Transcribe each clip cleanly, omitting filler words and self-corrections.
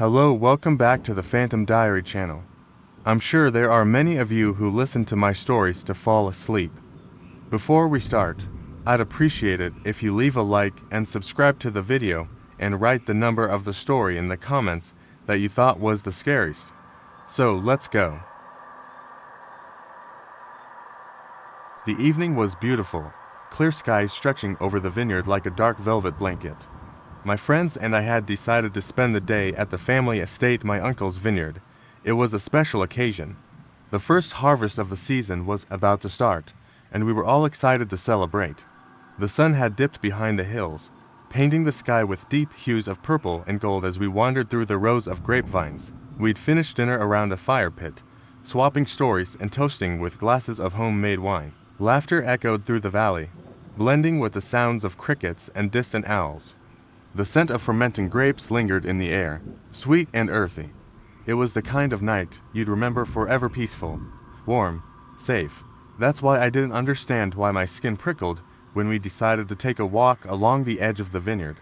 Hello, welcome back to the Phantom Diary channel. I'm sure there are many of you who listen to my stories to fall asleep. Before we start, I'd appreciate it if you leave a like and subscribe to the video and write the number of the story in the comments that you thought was the scariest. So let's go. The evening was beautiful, clear skies stretching over the vineyard like a dark velvet blanket. My friends and I had decided to spend the day at the family estate, my uncle's vineyard. It was a special occasion. The first harvest of the season was about to start, and we were all excited to celebrate. The sun had dipped behind the hills, painting the sky with deep hues of purple and gold as we wandered through the rows of grapevines. We'd finished dinner around a fire pit, swapping stories and toasting with glasses of homemade wine. Laughter echoed through the valley, blending with the sounds of crickets and distant owls. The scent of fermenting grapes lingered in the air, sweet and earthy. It was the kind of night you'd remember forever, peaceful, warm, safe. That's why I didn't understand why my skin prickled when we decided to take a walk along the edge of the vineyard.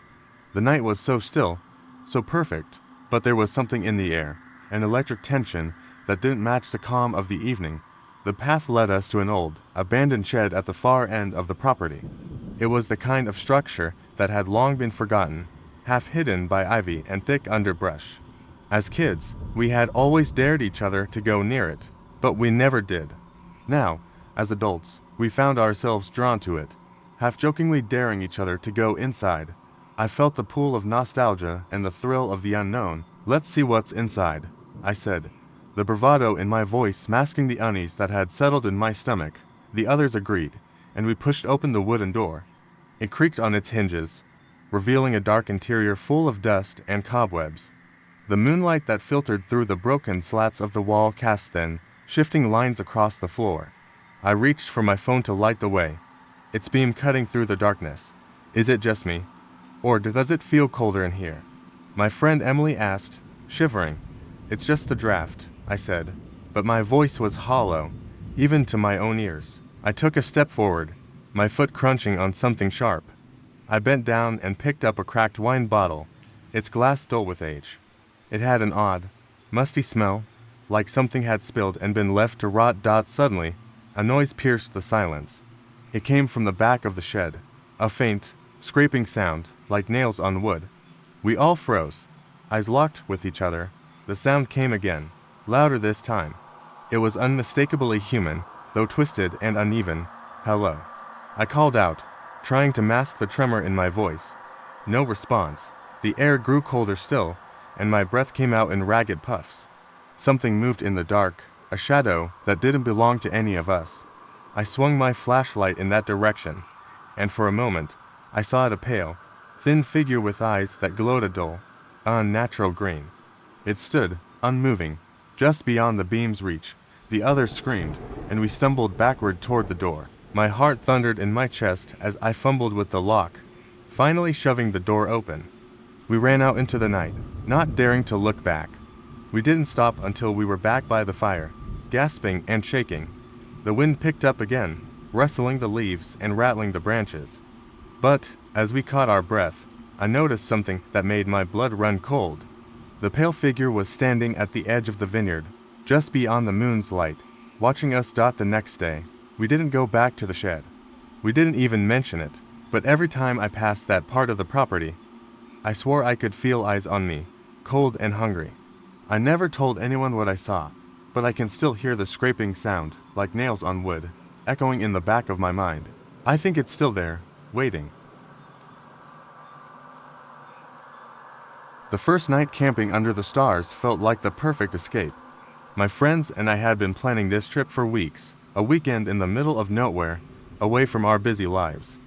The night was so still, so perfect, but there was something in the air, an electric tension that didn't match the calm of the evening. The path led us to an old, abandoned shed at the far end of the property. It was the kind of structure that had long been forgotten, half hidden by ivy and thick underbrush. As kids, we had always dared each other to go near it, but we never did. Now, as adults, we found ourselves drawn to it, half-jokingly daring each other to go inside. I felt the pull of nostalgia and the thrill of the unknown. "Let's see what's inside," I said, the bravado in my voice masking the unease that had settled in my stomach. The others agreed, and we pushed open the wooden door. It creaked on its hinges, revealing a dark interior full of dust and cobwebs. The moonlight that filtered through the broken slats of the wall cast thin, shifting lines across the floor. I reached for my phone to light the way, its beam cutting through the darkness. "Is it just me? Or does it feel colder in here?" my friend Emily asked, shivering. "It's just the draft," I said, but my voice was hollow, even to my own ears. I took a step forward, my foot crunching on something sharp. I bent down and picked up a cracked wine bottle, its glass dull with age. It had an odd, musty smell, like something had spilled and been left to rot. Suddenly, a noise pierced the silence. It came from the back of the shed, a faint, scraping sound, like nails on wood. We all froze, eyes locked with each other. The sound came again, louder this time. It was unmistakably human, though twisted and uneven. "Hello," I called out, trying to mask the tremor in my voice. No response. The air grew colder still, and my breath came out in ragged puffs. Something moved in the dark, a shadow that didn't belong to any of us. I swung my flashlight in that direction, and for a moment, I saw it, a pale, thin figure with eyes that glowed a dull, unnatural green. It stood, unmoving, just beyond the beam's reach. The others screamed, and we stumbled backward toward the door. My heart thundered in my chest as I fumbled with the lock, finally shoving the door open. We ran out into the night, not daring to look back. We didn't stop until we were back by the fire, gasping and shaking. The wind picked up again, rustling the leaves and rattling the branches. But, as we caught our breath, I noticed something that made my blood run cold. The pale figure was standing at the edge of the vineyard, just beyond the moon's light, watching us. The next day, we didn't go back to the shed. We didn't even mention it, but every time I passed that part of the property, I swore I could feel eyes on me, cold and hungry. I never told anyone what I saw, but I can still hear the scraping sound, like nails on wood, echoing in the back of my mind. I think it's still there, waiting. The first night camping under the stars felt like the perfect escape. My friends and I had been planning this trip for weeks, a weekend in the middle of nowhere, away from our busy lives.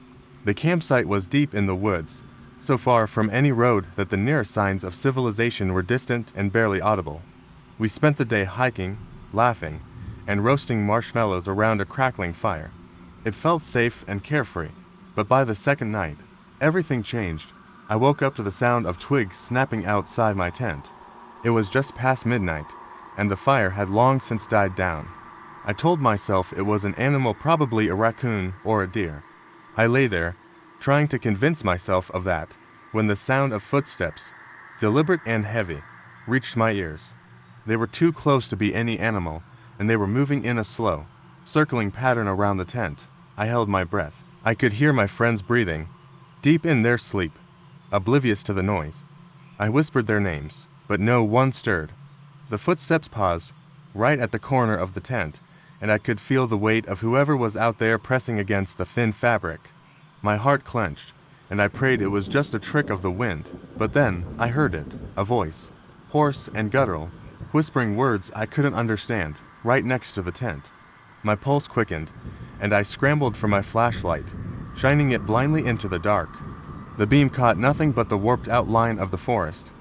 The campsite was deep in the woods, so far from any road that the nearest signs of civilization were distant and barely audible. We spent the day hiking, laughing, and roasting marshmallows around a crackling fire. It felt safe and carefree, but by the second night, everything changed. I woke up to the sound of twigs snapping outside my tent. It was just past midnight, and the fire had long since died down. I told myself it was an animal, probably a raccoon or a deer. I lay there, trying to convince myself of that, when the sound of footsteps, deliberate and heavy, reached my ears. They were too close to be any animal, and they were moving in a slow, circling pattern around the tent. I held my breath. I could hear my friends breathing, deep in their sleep, oblivious to the noise. I whispered their names, but no one stirred. The footsteps paused, right at the corner of the tent, and I could feel the weight of whoever was out there pressing against the thin fabric. My heart clenched, and I prayed it was just a trick of the wind. But then I heard it, a voice, hoarse and guttural, whispering words I couldn't understand, right next to the tent. My pulse quickened, and I scrambled for my flashlight, shining it blindly into the dark. The beam caught nothing but the warped outline of the forest.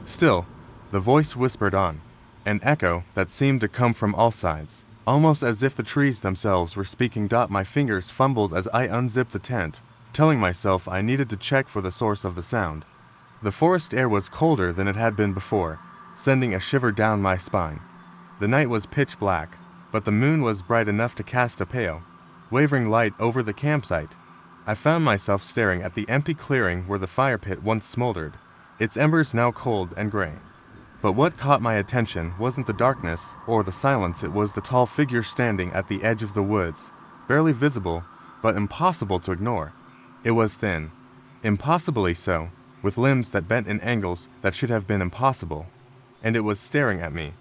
Still, the voice whispered on, an echo that seemed to come from all sides, almost as if the trees themselves were speaking. My fingers fumbled as I unzipped the tent, telling myself I needed to check for the source of the sound. The forest air was colder than it had been before, sending a shiver down my spine. The night was pitch black, but the moon was bright enough to cast a pale, wavering light over the campsite. I found myself staring at the empty clearing where the fire pit once smoldered, its embers now cold and gray. But what caught my attention wasn't the darkness or the silence, it was the tall figure standing at the edge of the woods, barely visible, but impossible to ignore. It was thin, impossibly so, with limbs that bent in angles that should have been impossible. And it was staring at me,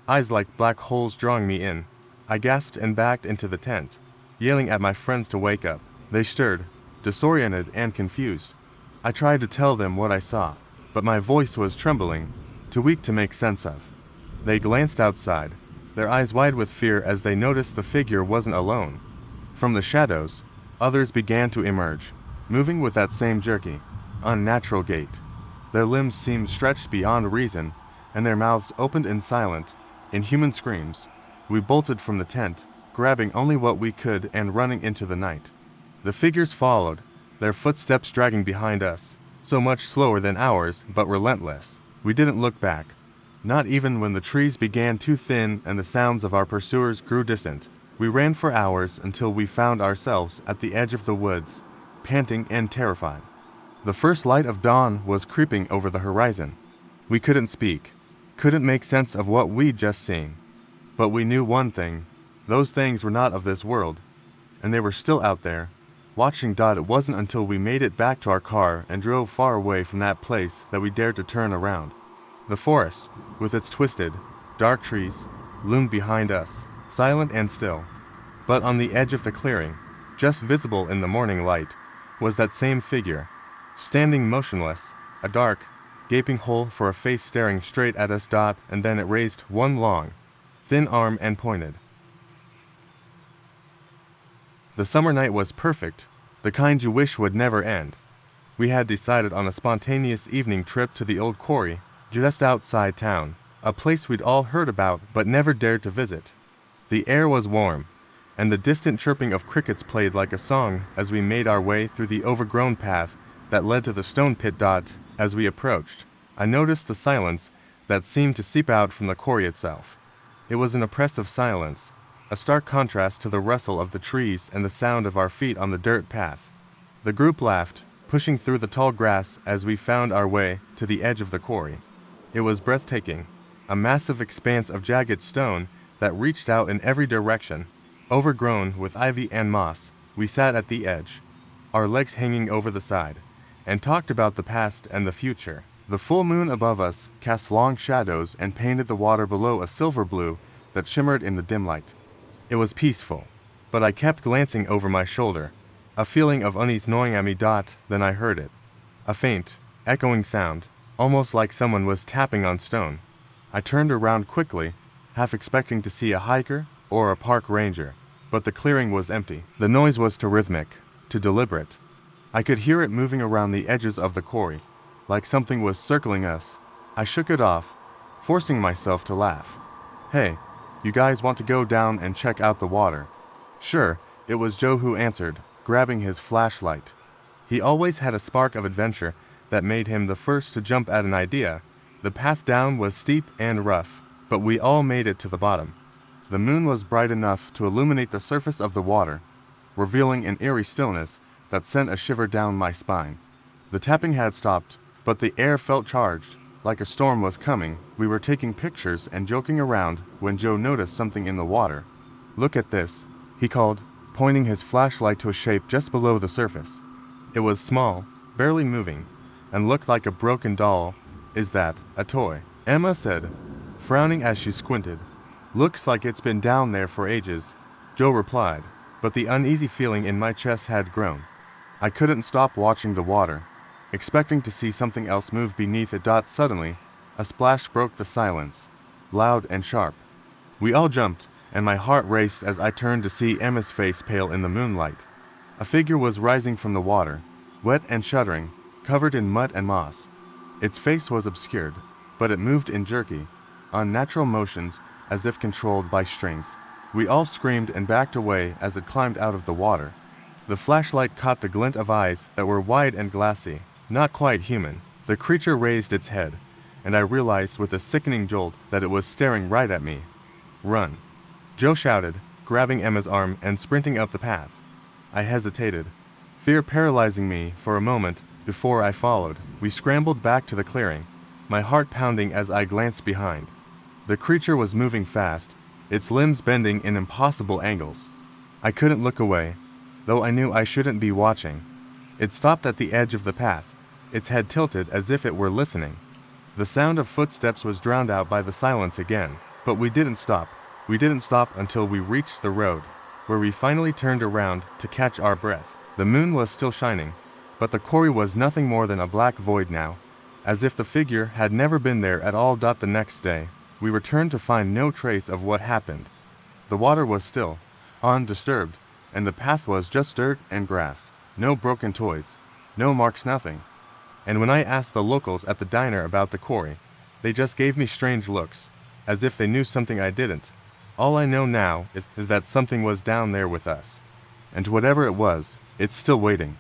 eyes like black holes drawing me in. I gasped and backed into the tent, yelling at my friends to wake up. They stirred, disoriented and confused. I tried to tell them what I saw, but my voice was trembling, too weak to make sense of. They glanced outside, their eyes wide with fear as they noticed the figure wasn't alone. From the shadows, others began to emerge, moving with that same jerky, unnatural gait. Their limbs seemed stretched beyond reason, and their mouths opened in silent, inhuman screams. We bolted from the tent, grabbing only what we could and running into the night. The figures followed, their footsteps dragging behind us, so much slower than ours, but relentless. We didn't look back, not even when the trees began too thin and the sounds of our pursuers grew distant. We ran for hours until we found ourselves at the edge of the woods, panting and terrified. The first light of dawn was creeping over the horizon. We couldn't speak, couldn't make sense of what we'd just seen. But we knew one thing, those things were not of this world, and they were still out there, watching. It wasn't until we made it back to our car and drove far away from that place that we dared to turn around. The forest, with its twisted, dark trees, loomed behind us, silent and still. But on the edge of the clearing, just visible in the morning light, was that same figure, standing motionless, a dark, gaping hole for a face staring straight at us. And then it raised one long, thin arm and pointed. The summer night was perfect, the kind you wish would never end. We had decided on a spontaneous evening trip to the old quarry, just outside town, a place we'd all heard about but never dared to visit. The air was warm, and the distant chirping of crickets played like a song as we made our way through the overgrown path that led to the stone pit. As we approached, I noticed the silence that seemed to seep out from the quarry itself. It was an oppressive silence, a stark contrast to the rustle of the trees and the sound of our feet on the dirt path. The group laughed, pushing through the tall grass as we found our way to the edge of the quarry. It was breathtaking, a massive expanse of jagged stone that reached out in every direction, overgrown with ivy and moss. We sat at the edge, our legs hanging over the side, and talked about the past and the future. The full moon above us cast long shadows and painted the water below a silver blue that shimmered in the dim light. It was peaceful, but I kept glancing over my shoulder, a feeling of unease gnawing at me. Then I heard it, a faint, echoing sound, almost like someone was tapping on stone. I turned around quickly, half expecting to see a hiker or a park ranger, but the clearing was empty. The noise was too rhythmic, too deliberate. I could hear it moving around the edges of the quarry, like something was circling us. I shook it off, forcing myself to laugh. "Hey, you guys want to go down and check out the water?" Sure, it was Joe who answered, grabbing his flashlight. He always had a spark of adventure that made him the first to jump at an idea. The path down was steep and rough, but we all made it to the bottom. The moon was bright enough to illuminate the surface of the water, revealing an eerie stillness that sent a shiver down my spine. The tapping had stopped, but the air felt charged, like a storm was coming. We were taking pictures and joking around when Joe noticed something in the water. "Look at this," he called, pointing his flashlight to a shape just below the surface. It was small, barely moving, and looked like a broken doll. "Is that a toy?" Emma said, frowning as she squinted. "Looks like it's been down there for ages," Joe replied, but the uneasy feeling in my chest had grown. I couldn't stop watching the water, expecting to see something else move beneath it. Suddenly, a splash broke the silence, loud and sharp. We all jumped, and my heart raced as I turned to see Emma's face pale in the moonlight. A figure was rising from the water, wet and shuddering, covered in mud and moss. Its face was obscured, but it moved in jerky, unnatural motions as if controlled by strings. We all screamed and backed away as it climbed out of the water. The flashlight caught the glint of eyes that were wide and glassy, not quite human. The creature raised its head, and I realized with a sickening jolt that it was staring right at me. "Run!" Joe shouted, grabbing Emma's arm and sprinting up the path. I hesitated, fear paralyzing me for a moment before I followed. We scrambled back to the clearing, my heart pounding as I glanced behind. The creature was moving fast, its limbs bending in impossible angles. I couldn't look away, though I knew I shouldn't be watching. It stopped at the edge of the path, its head tilted as if it were listening. The sound of footsteps was drowned out by the silence again, but we didn't stop. We didn't stop until we reached the road, where we finally turned around to catch our breath. The moon was still shining, but the quarry was nothing more than a black void now, as if the figure had never been there at all. The next day, we returned to find no trace of what happened. The water was still, undisturbed, and the path was just dirt and grass. No broken toys, no marks, nothing. And when I asked the locals at the diner about the quarry, they just gave me strange looks, as if they knew something I didn't. All I know now is that something was down there with us. And whatever it was, it's still waiting.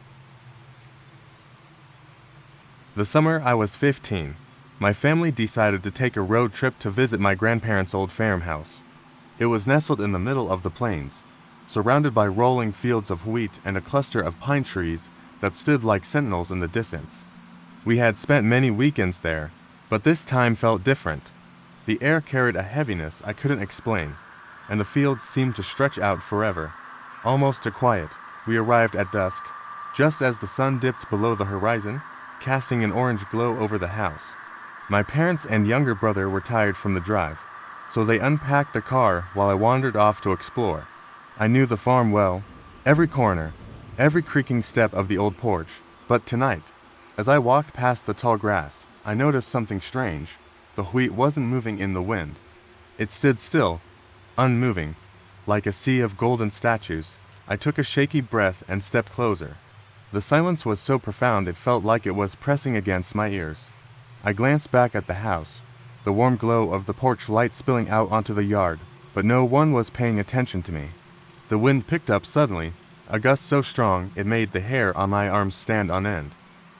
The summer I was 15, my family decided to take a road trip to visit my grandparents' old farmhouse. It was nestled in the middle of the plains, surrounded by rolling fields of wheat and a cluster of pine trees that stood like sentinels in the distance. We had spent many weekends there, but this time felt different. The air carried a heaviness I couldn't explain, and the fields seemed to stretch out forever, almost to quiet. We arrived at dusk, just as the sun dipped below the horizon, casting an orange glow over the house. My parents and younger brother were tired from the drive, so they unpacked the car while I wandered off to explore. I knew the farm well, every corner, every creaking step of the old porch, but tonight, as I walked past the tall grass, I noticed something strange. The wheat wasn't moving in the wind. It stood still, unmoving, like a sea of golden statues. I took a shaky breath and stepped closer. The silence was so profound it felt like it was pressing against my ears. I glanced back at the house, the warm glow of the porch light spilling out onto the yard, but no one was paying attention to me. The wind picked up suddenly, a gust so strong it made the hair on my arms stand on end.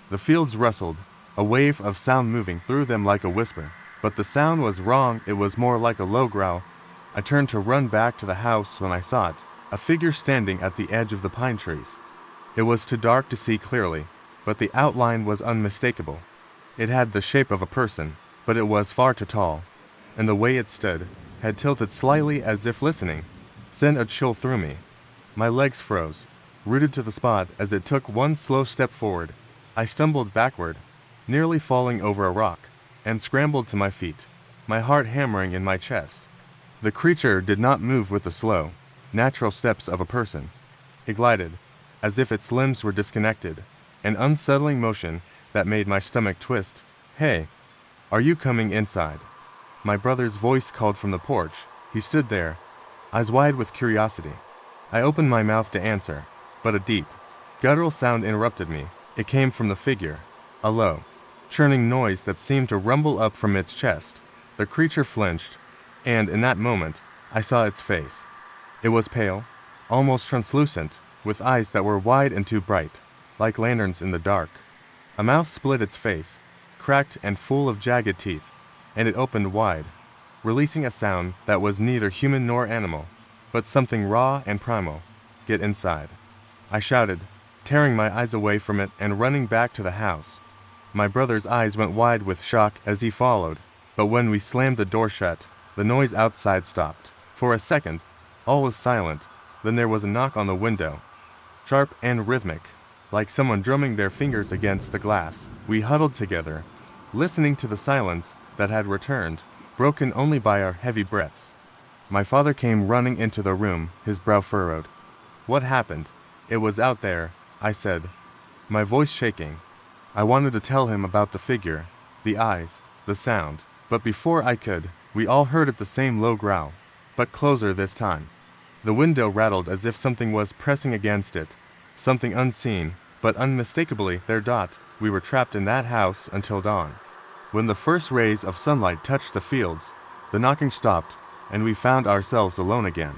The fields rustled, a wave of sound moving through them like a whisper, but the sound was wrong. It was more like a low growl. I turned to run back to the house when I saw it, a figure standing at the edge of the pine trees. It was too dark to see clearly, but the outline was unmistakable. It had the shape of a person, but it was far too tall, and the way it stood, had tilted slightly as if listening, sent a chill through me. My legs froze, rooted to the spot as it took one slow step forward. I stumbled backward, nearly falling over a rock, and scrambled to my feet, my heart hammering in my chest. The creature did not move with the slow, natural steps of a person. It glided, as if its limbs were disconnected, an unsettling motion that made my stomach twist. "Hey, are you coming inside?" My brother's voice called from the porch. He stood there, eyes wide with curiosity. I opened my mouth to answer, but a deep, guttural sound interrupted me. It came from the figure, a low, churning noise that seemed to rumble up from its chest. The creature flinched, and in that moment, I saw its face. It was pale, almost translucent, with eyes that were wide and too bright, like lanterns in the dark. A mouth split its face, cracked and full of jagged teeth, and it opened wide, releasing a sound that was neither human nor animal, but something raw and primal. "Get inside," I shouted, tearing my eyes away from it and running back to the house. My brother's eyes went wide with shock as he followed, but when we slammed the door shut, the noise outside stopped. For a second, all was silent. Then there was a knock on the window, sharp and rhythmic, like someone drumming their fingers against the glass. We huddled together, listening to the silence that had returned, broken only by our heavy breaths. My father came running into the room, his brow furrowed. "What happened?" "It was out there," I said, my voice shaking. I wanted to tell him about the figure, the eyes, the sound, but before I could, we all heard it, the same low growl, but closer this time. The window rattled as if something was pressing against it, something unseen, but unmistakably there. We were trapped in that house until dawn. When the first rays of sunlight touched the fields, the knocking stopped, and we found ourselves alone again.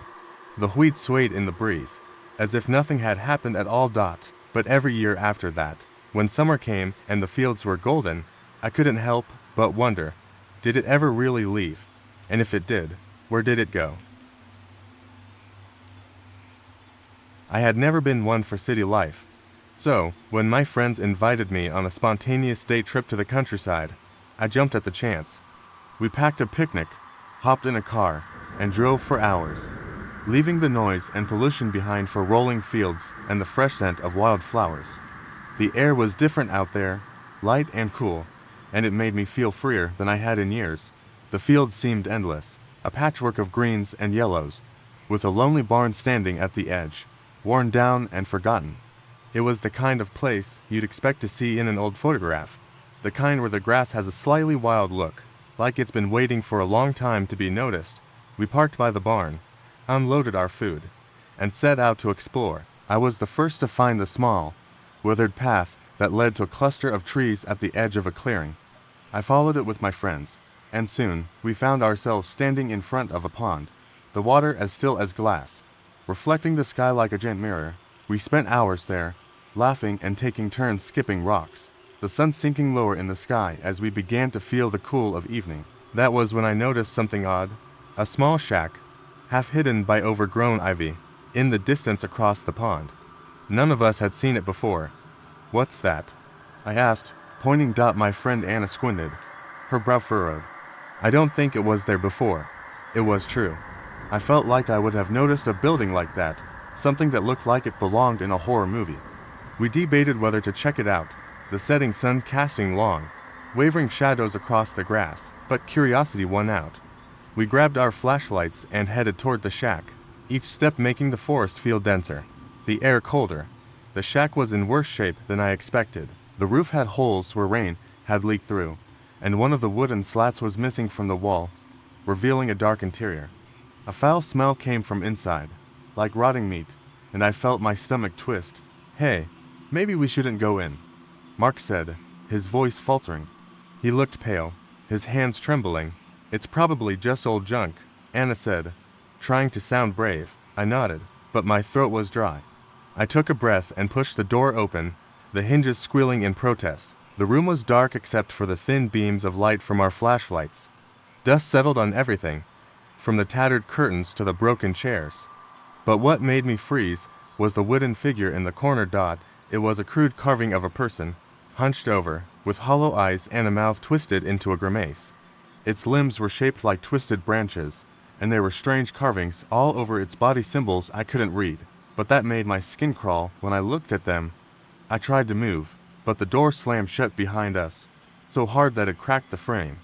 The wheat swayed in the breeze, as if nothing had happened at all. But every year after that, when summer came and the fields were golden, I couldn't help but wonder, did it ever really leave? And if it did, where did it go? I had never been one for city life, so when my friends invited me on a spontaneous day trip to the countryside, I jumped at the chance. We packed a picnic, hopped in a car, and drove for hours, leaving the noise and pollution behind for rolling fields and the fresh scent of wildflowers. The air was different out there, light and cool, and it made me feel freer than I had in years. The fields seemed endless, a patchwork of greens and yellows, with a lonely barn standing at the edge, worn down and forgotten. It was the kind of place you'd expect to see in an old photograph, the kind where the grass has a slightly wild look, like it's been waiting for a long time to be noticed. We parked by the barn, unloaded our food, and set out to explore. I was the first to find the small, withered path that led to a cluster of trees at the edge of a clearing. I followed it with my friends, and soon we found ourselves standing in front of a pond, the water as still as glass, reflecting the sky like a giant mirror. We spent hours there, laughing and taking turns skipping rocks, the sun sinking lower in the sky as we began to feel the cool of evening. That was when I noticed something odd, a small shack, half hidden by overgrown ivy, in the distance across the pond. None of us had seen it before. "What's that?" I asked, pointing. My friend Anna squinted, her brow furrowed. "I don't think it was there before." It was true. I felt like I would have noticed a building like that, something that looked like it belonged in a horror movie. We debated whether to check it out, the setting sun casting long, wavering shadows across the grass, but curiosity won out. We grabbed our flashlights and headed toward the shack, each step making the forest feel denser, the air colder. The shack was in worse shape than I expected. The roof had holes where rain had leaked through, and one of the wooden slats was missing from the wall, revealing a dark interior. A foul smell came from inside, like rotting meat, and I felt my stomach twist. "Hey, maybe we shouldn't go in," Mark said, his voice faltering. He looked pale, his hands trembling. "It's probably just old junk," Anna said, trying to sound brave. I nodded, but my throat was dry. I took a breath and pushed the door open, the hinges squealing in protest. The room was dark except for the thin beams of light from our flashlights. Dust settled on everything, from the tattered curtains to the broken chairs. But what made me freeze was the wooden figure in the corner. It was a crude carving of a person, hunched over, with hollow eyes and a mouth twisted into a grimace. Its limbs were shaped like twisted branches, and there were strange carvings all over its body, symbols I couldn't read, but that made my skin crawl when I looked at them. I tried to move, but the door slammed shut behind us, so hard that it cracked the frame.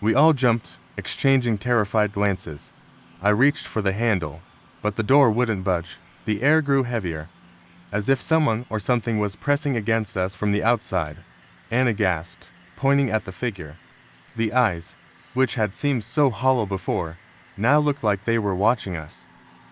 We all jumped, exchanging terrified glances. I reached for the handle, but the door wouldn't budge. The air grew heavier, as if someone or something was pressing against us from the outside. Anna gasped, pointing at the figure. The eyes, which had seemed so hollow before, now looked like they were watching us.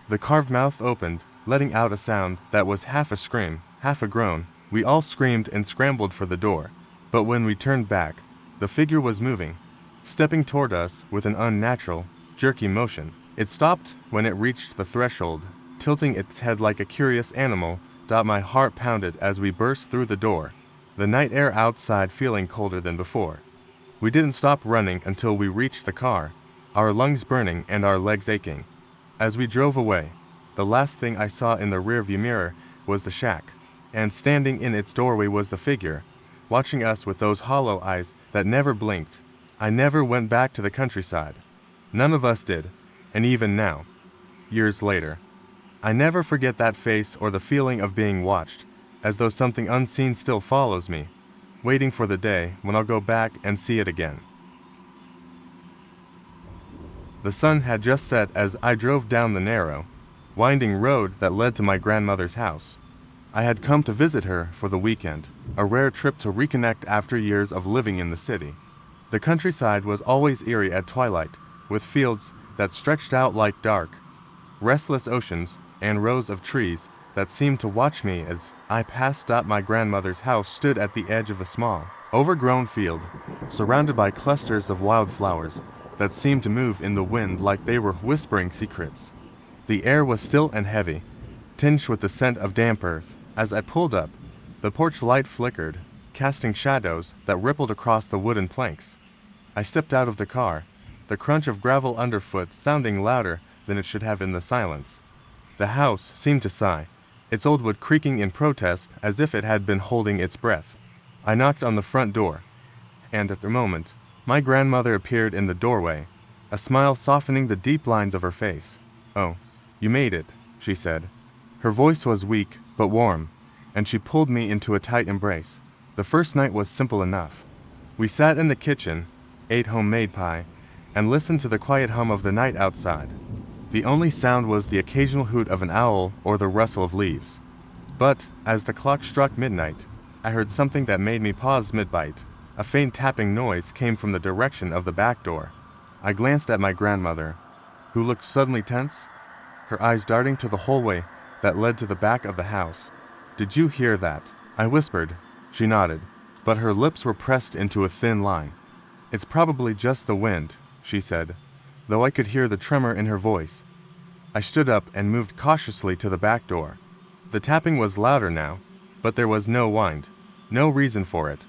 The carved mouth opened, letting out a sound that was half a scream, half a groan. We all screamed and scrambled for the door, but when we turned back, the figure was moving, stepping toward us with an unnatural, jerky motion. It stopped when it reached the threshold, tilting its head like a curious animal. My heart pounded as we burst through the door, the night air outside feeling colder than before. We didn't stop running until we reached the car, our lungs burning and our legs aching. As we drove away, the last thing I saw in the rearview mirror was the shack, and standing in its doorway was the figure, watching us with those hollow eyes that never blinked. I never went back to the countryside. None of us did, and even now, years later, I never forget that face or the feeling of being watched, as though something unseen still follows me, waiting for the day when I'll go back and see it again. The sun had just set as I drove down the narrow, winding road that led to my grandmother's house. I had come to visit her for the weekend, a rare trip to reconnect after years of living in the city. The countryside was always eerie at twilight, with fields that stretched out like dark, restless oceans and rows of trees that seemed to watch me as I passed. My grandmother's house stood at the edge of a small, overgrown field, surrounded by clusters of wildflowers that seemed to move in the wind like they were whispering secrets. The air was still and heavy, tinged with the scent of damp earth. As I pulled up, the porch light flickered, casting shadows that rippled across the wooden planks. I stepped out of the car, the crunch of gravel underfoot sounding louder than it should have in the silence. The house seemed to sigh, its old wood creaking in protest as if it had been holding its breath. I knocked on the front door, and at the moment, my grandmother appeared in the doorway, a smile softening the deep lines of her face. "Oh, you made it," she said. Her voice was weak but warm, and she pulled me into a tight embrace. The first night was simple enough. We sat in the kitchen, ate homemade pie, and listened to the quiet hum of the night outside. The only sound was the occasional hoot of an owl or the rustle of leaves. But, as the clock struck midnight, I heard something that made me pause mid-bite. A faint tapping noise came from the direction of the back door. I glanced at my grandmother, who looked suddenly tense, her eyes darting to the hallway that led to the back of the house. "Did you hear that?" I whispered. She nodded, but her lips were pressed into a thin line. "It's probably just the wind," she said, though I could hear the tremor in her voice. I stood up and moved cautiously to the back door. The tapping was louder now, but there was no wind, no reason for it.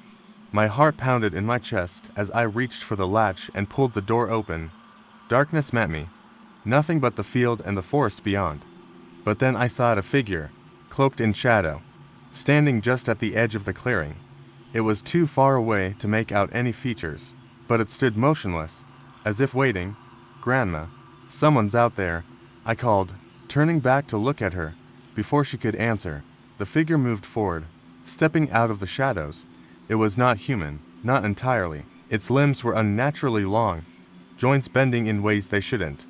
My heart pounded in my chest as I reached for the latch and pulled the door open. Darkness met me, nothing but the field and the forest beyond. But then I saw a figure, cloaked in shadow, standing just at the edge of the clearing. It was too far away to make out any features, but it stood motionless, as if waiting. "Grandma, someone's out there," I called, turning back to look at her. Before she could answer, the figure moved forward, stepping out of the shadows. It was not human, not entirely. Its limbs were unnaturally long, joints bending in ways they shouldn't,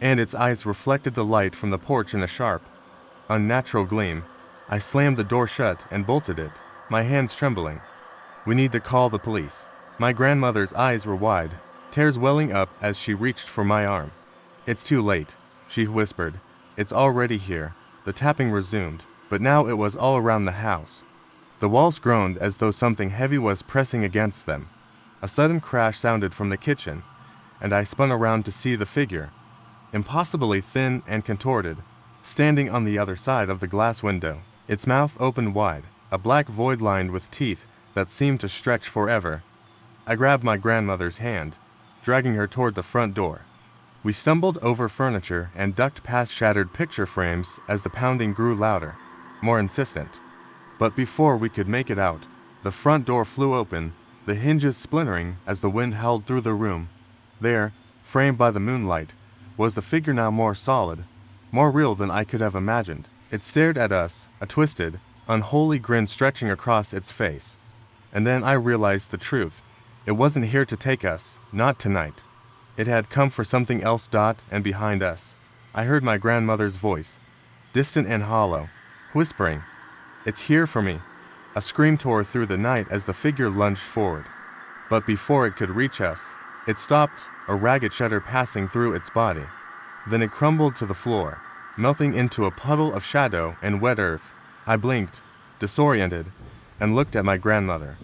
and its eyes reflected the light from the porch in a sharp, unnatural gleam. I slammed the door shut and bolted it, my hands trembling. "We need to call the police." My grandmother's eyes were wide, tears welling up as she reached for my arm. "It's too late," she whispered. "It's already here." The tapping resumed, but now it was all around the house. The walls groaned as though something heavy was pressing against them. A sudden crash sounded from the kitchen, and I spun around to see the figure, impossibly thin and contorted, standing on the other side of the glass window, its mouth open wide, a black void lined with teeth that seemed to stretch forever. I grabbed my grandmother's hand, dragging her toward the front door. We stumbled over furniture and ducked past shattered picture frames as the pounding grew louder, more insistent. But before we could make it out, the front door flew open, the hinges splintering as the wind howled through the room. There, framed by the moonlight, was the figure, now more solid, more real than I could have imagined. It stared at us, a twisted, unholy grin stretching across its face. And then I realized the truth. It wasn't here to take us, not tonight. It had come for something else. And behind us, I heard my grandmother's voice, distant and hollow, whispering, "It's here for me." A scream tore through the night as the figure lunged forward. But before it could reach us, it stopped, a ragged shudder passing through its body. Then it crumbled to the floor, melting into a puddle of shadow and wet earth. I blinked, disoriented, and looked at my grandmother.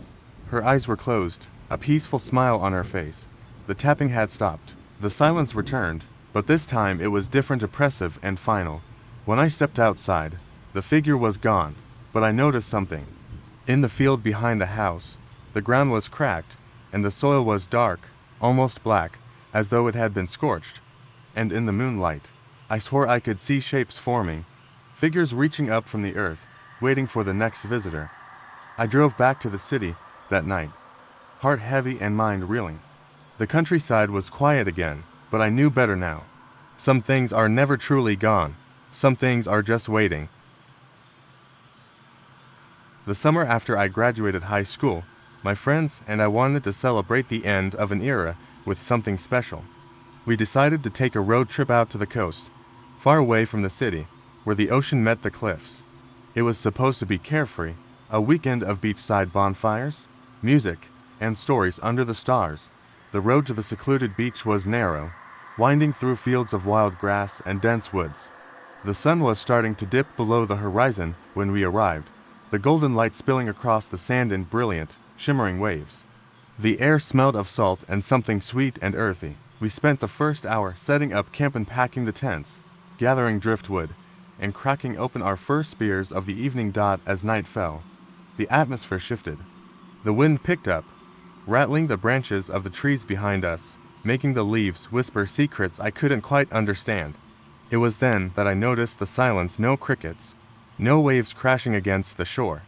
Her eyes were closed, a peaceful smile on her face. The tapping had stopped. The silence returned, but this time it was different, oppressive, and final. When I stepped outside, the figure was gone, but I noticed something. In the field behind the house, the ground was cracked, and the soil was dark, almost black, as though it had been scorched. And in the moonlight, I swore I could see shapes forming, figures reaching up from the earth, waiting for the next visitor. I drove back to the city, that night, heart heavy and mind reeling. The countryside was quiet again, but I knew better now. Some things are never truly gone. Some things are just waiting. The summer after I graduated high school, my friends and I wanted to celebrate the end of an era with something special. We decided to take a road trip out to the coast, far away from the city, where the ocean met the cliffs. It was supposed to be carefree, a weekend of beachside bonfires, music, and stories under the stars. The road to the secluded beach was narrow, winding through fields of wild grass and dense woods. The sun was starting to dip below the horizon when we arrived, the golden light spilling across the sand in brilliant, shimmering waves. The air smelled of salt and something sweet and earthy. We spent the first hour setting up camp and packing the tents, gathering driftwood, and cracking open our first spears of the evening. As night fell, the atmosphere shifted. The wind picked up, rattling the branches of the trees behind us, making the leaves whisper secrets I couldn't quite understand. It was then that I noticed the silence, no crickets, no waves crashing against the shore.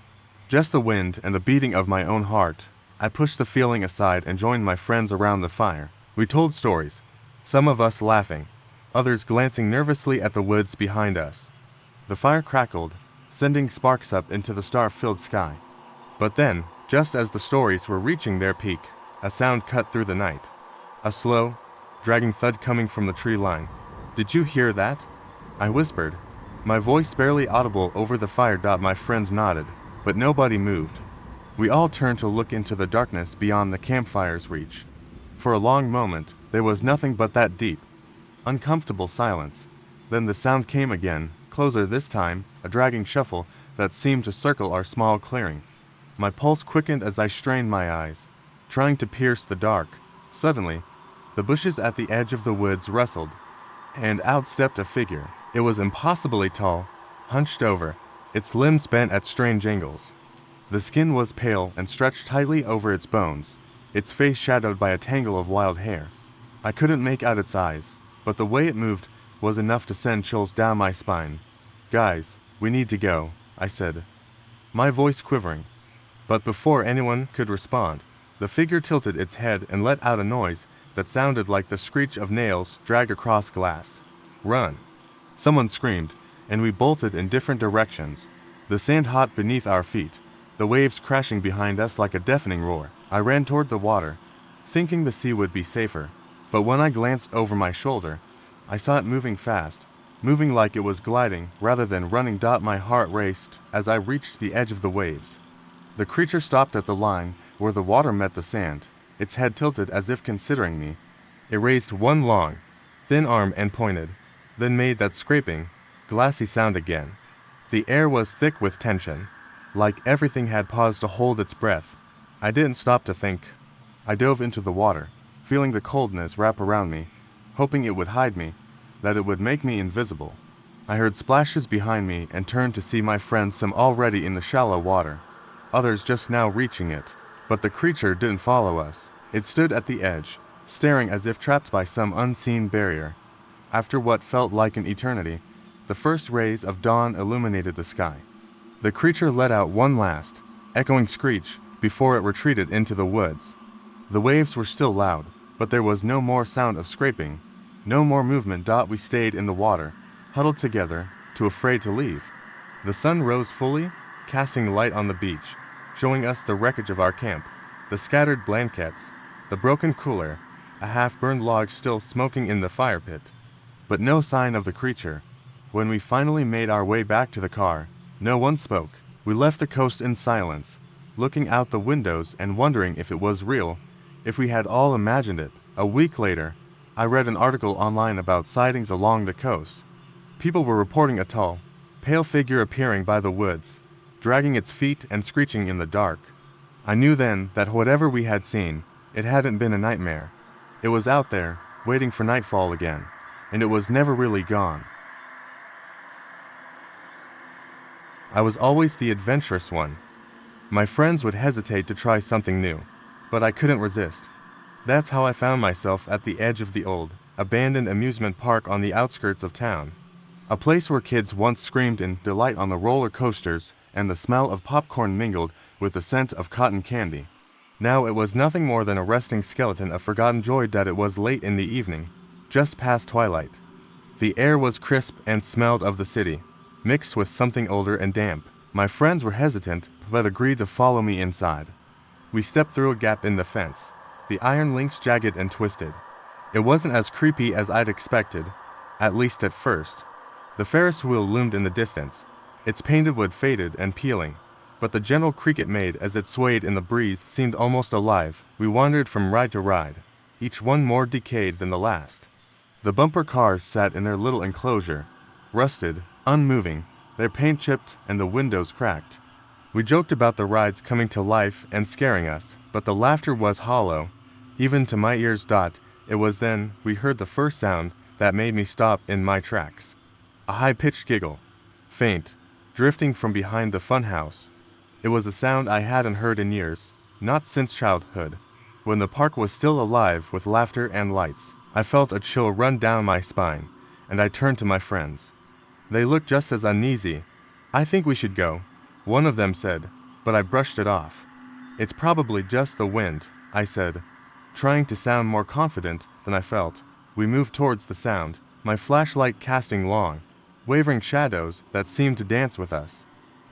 Just the wind and the beating of my own heart. I pushed the feeling aside and joined my friends around the fire. We told stories, some of us laughing, others glancing nervously at the woods behind us. The fire crackled, sending sparks up into the star-filled sky. But then, just as the stories were reaching their peak, a sound cut through the night. A slow, dragging thud coming from the tree line. "Did you hear that?" I whispered, my voice barely audible over the fire. My friends nodded, but nobody moved. We all turned to look into the darkness beyond the campfire's reach. For a long moment, there was nothing but that deep, uncomfortable silence. Then the sound came again, closer this time, a dragging shuffle that seemed to circle our small clearing. My pulse quickened as I strained my eyes, trying to pierce the dark. Suddenly, the bushes at the edge of the woods rustled, and out stepped a figure. It was impossibly tall, hunched over, its limbs bent at strange angles. The skin was pale and stretched tightly over its bones, its face shadowed by a tangle of wild hair. I couldn't make out its eyes, but the way it moved was enough to send chills down my spine. "Guys, we need to go," I said, my voice quivering. But before anyone could respond, the figure tilted its head and let out a noise that sounded like the screech of nails dragged across glass. "Run!" Someone screamed, and we bolted in different directions, the sand hot beneath our feet, the waves crashing behind us like a deafening roar. I ran toward the water, thinking the sea would be safer, but when I glanced over my shoulder, I saw it moving fast, moving like it was gliding rather than running. My heart raced as I reached the edge of the waves. The creature stopped at the line where the water met the sand, its head tilted as if considering me. It raised one long, thin arm and pointed, then made that scraping, glassy sound again. The air was thick with tension, like everything had paused to hold its breath. I didn't stop to think. I dove into the water, feeling the coldness wrap around me, hoping it would hide me, that it would make me invisible. I heard splashes behind me and turned to see my friends, some already in the shallow water, others just now reaching it. But the creature didn't follow us. It stood at the edge, staring as if trapped by some unseen barrier. After what felt like an eternity, the first rays of dawn illuminated the sky. The creature let out one last, echoing screech before it retreated into the woods. The waves were still loud, but there was no more sound of scraping, no more movement. We stayed in the water, huddled together, too afraid to leave. The sun rose fully, casting light on the beach, showing us the wreckage of our camp, the scattered blankets, the broken cooler, a half-burned log still smoking in the fire pit. But no sign of the creature. When we finally made our way back to the car, no one spoke. We left the coast in silence, looking out the windows and wondering if it was real, if we had all imagined it. A week later, I read an article online about sightings along the coast. People were reporting a tall, pale figure appearing by the woods, dragging its feet and screeching in the dark. I knew then that whatever we had seen, it hadn't been a nightmare. It was out there, waiting for nightfall again, and it was never really gone. I was always the adventurous one. My friends would hesitate to try something new, but I couldn't resist. That's how I found myself at the edge of the old, abandoned amusement park on the outskirts of town. A place where kids once screamed in delight on the roller coasters and the smell of popcorn mingled with the scent of cotton candy. Now it was nothing more than a resting skeleton of forgotten joy that it was late in the evening, just past twilight. The air was crisp and smelled of the city, mixed with something older and damp. My friends were hesitant, but agreed to follow me inside. We stepped through a gap in the fence, the iron links jagged and twisted. It wasn't as creepy as I'd expected, at least at first. The Ferris wheel loomed in the distance, its painted wood faded and peeling, but the gentle creak it made as it swayed in the breeze seemed almost alive. We wandered from ride to ride, each one more decayed than the last. The bumper cars sat in their little enclosure, rusted, unmoving, their paint chipped and the windows cracked. We joked about the rides coming to life and scaring us, but the laughter was hollow, even to my ears. It was then we heard the first sound that made me stop in my tracks. A high-pitched giggle, faint, drifting from behind the funhouse. It was a sound I hadn't heard in years, not since childhood, when the park was still alive with laughter and lights. I felt a chill run down my spine, and I turned to my friends. They looked just as uneasy. "I think we should go," one of them said, but I brushed it off. "It's probably just the wind," I said, trying to sound more confident than I felt. We moved towards the sound, my flashlight casting long, wavering shadows that seemed to dance with us.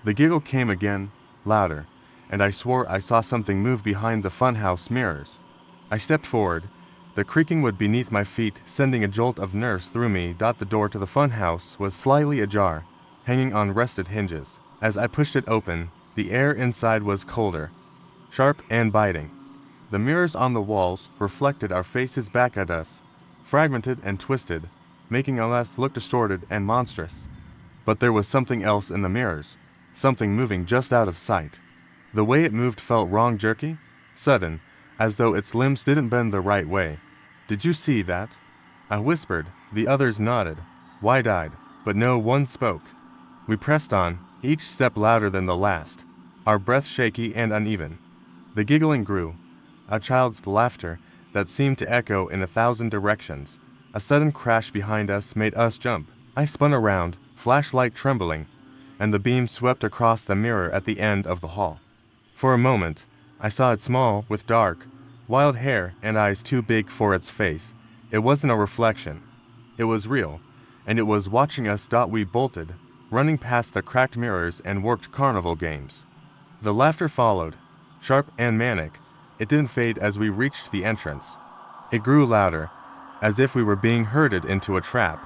The giggle came again, louder, and I swore I saw something move behind the funhouse mirrors. I stepped forward, the creaking wood beneath my feet sending a jolt of nerves through me. The door to the funhouse was slightly ajar, hanging on rusted hinges. As I pushed it open, the air inside was colder, sharp and biting. The mirrors on the walls reflected our faces back at us, fragmented and twisted, making us look distorted and monstrous. But there was something else in the mirrors, something moving just out of sight. The way it moved felt wrong, jerky, sudden, as though its limbs didn't bend the right way. "Did you see that?" I whispered. The others nodded, wide-eyed, but no one spoke. We pressed on, each step louder than the last, our breath shaky and uneven. The giggling grew, a child's laughter that seemed to echo in 1,000 directions. A sudden crash behind us made us jump. I spun around, flashlight trembling, and the beam swept across the mirror at the end of the hall. For a moment, I saw it small, with dark, wild hair and eyes too big for its face. It wasn't a reflection. It was real, and it was watching us. We bolted, running past the cracked mirrors and worked carnival games. The laughter followed, sharp and manic. It didn't fade as we reached the entrance. It grew louder, as if we were being herded into a trap.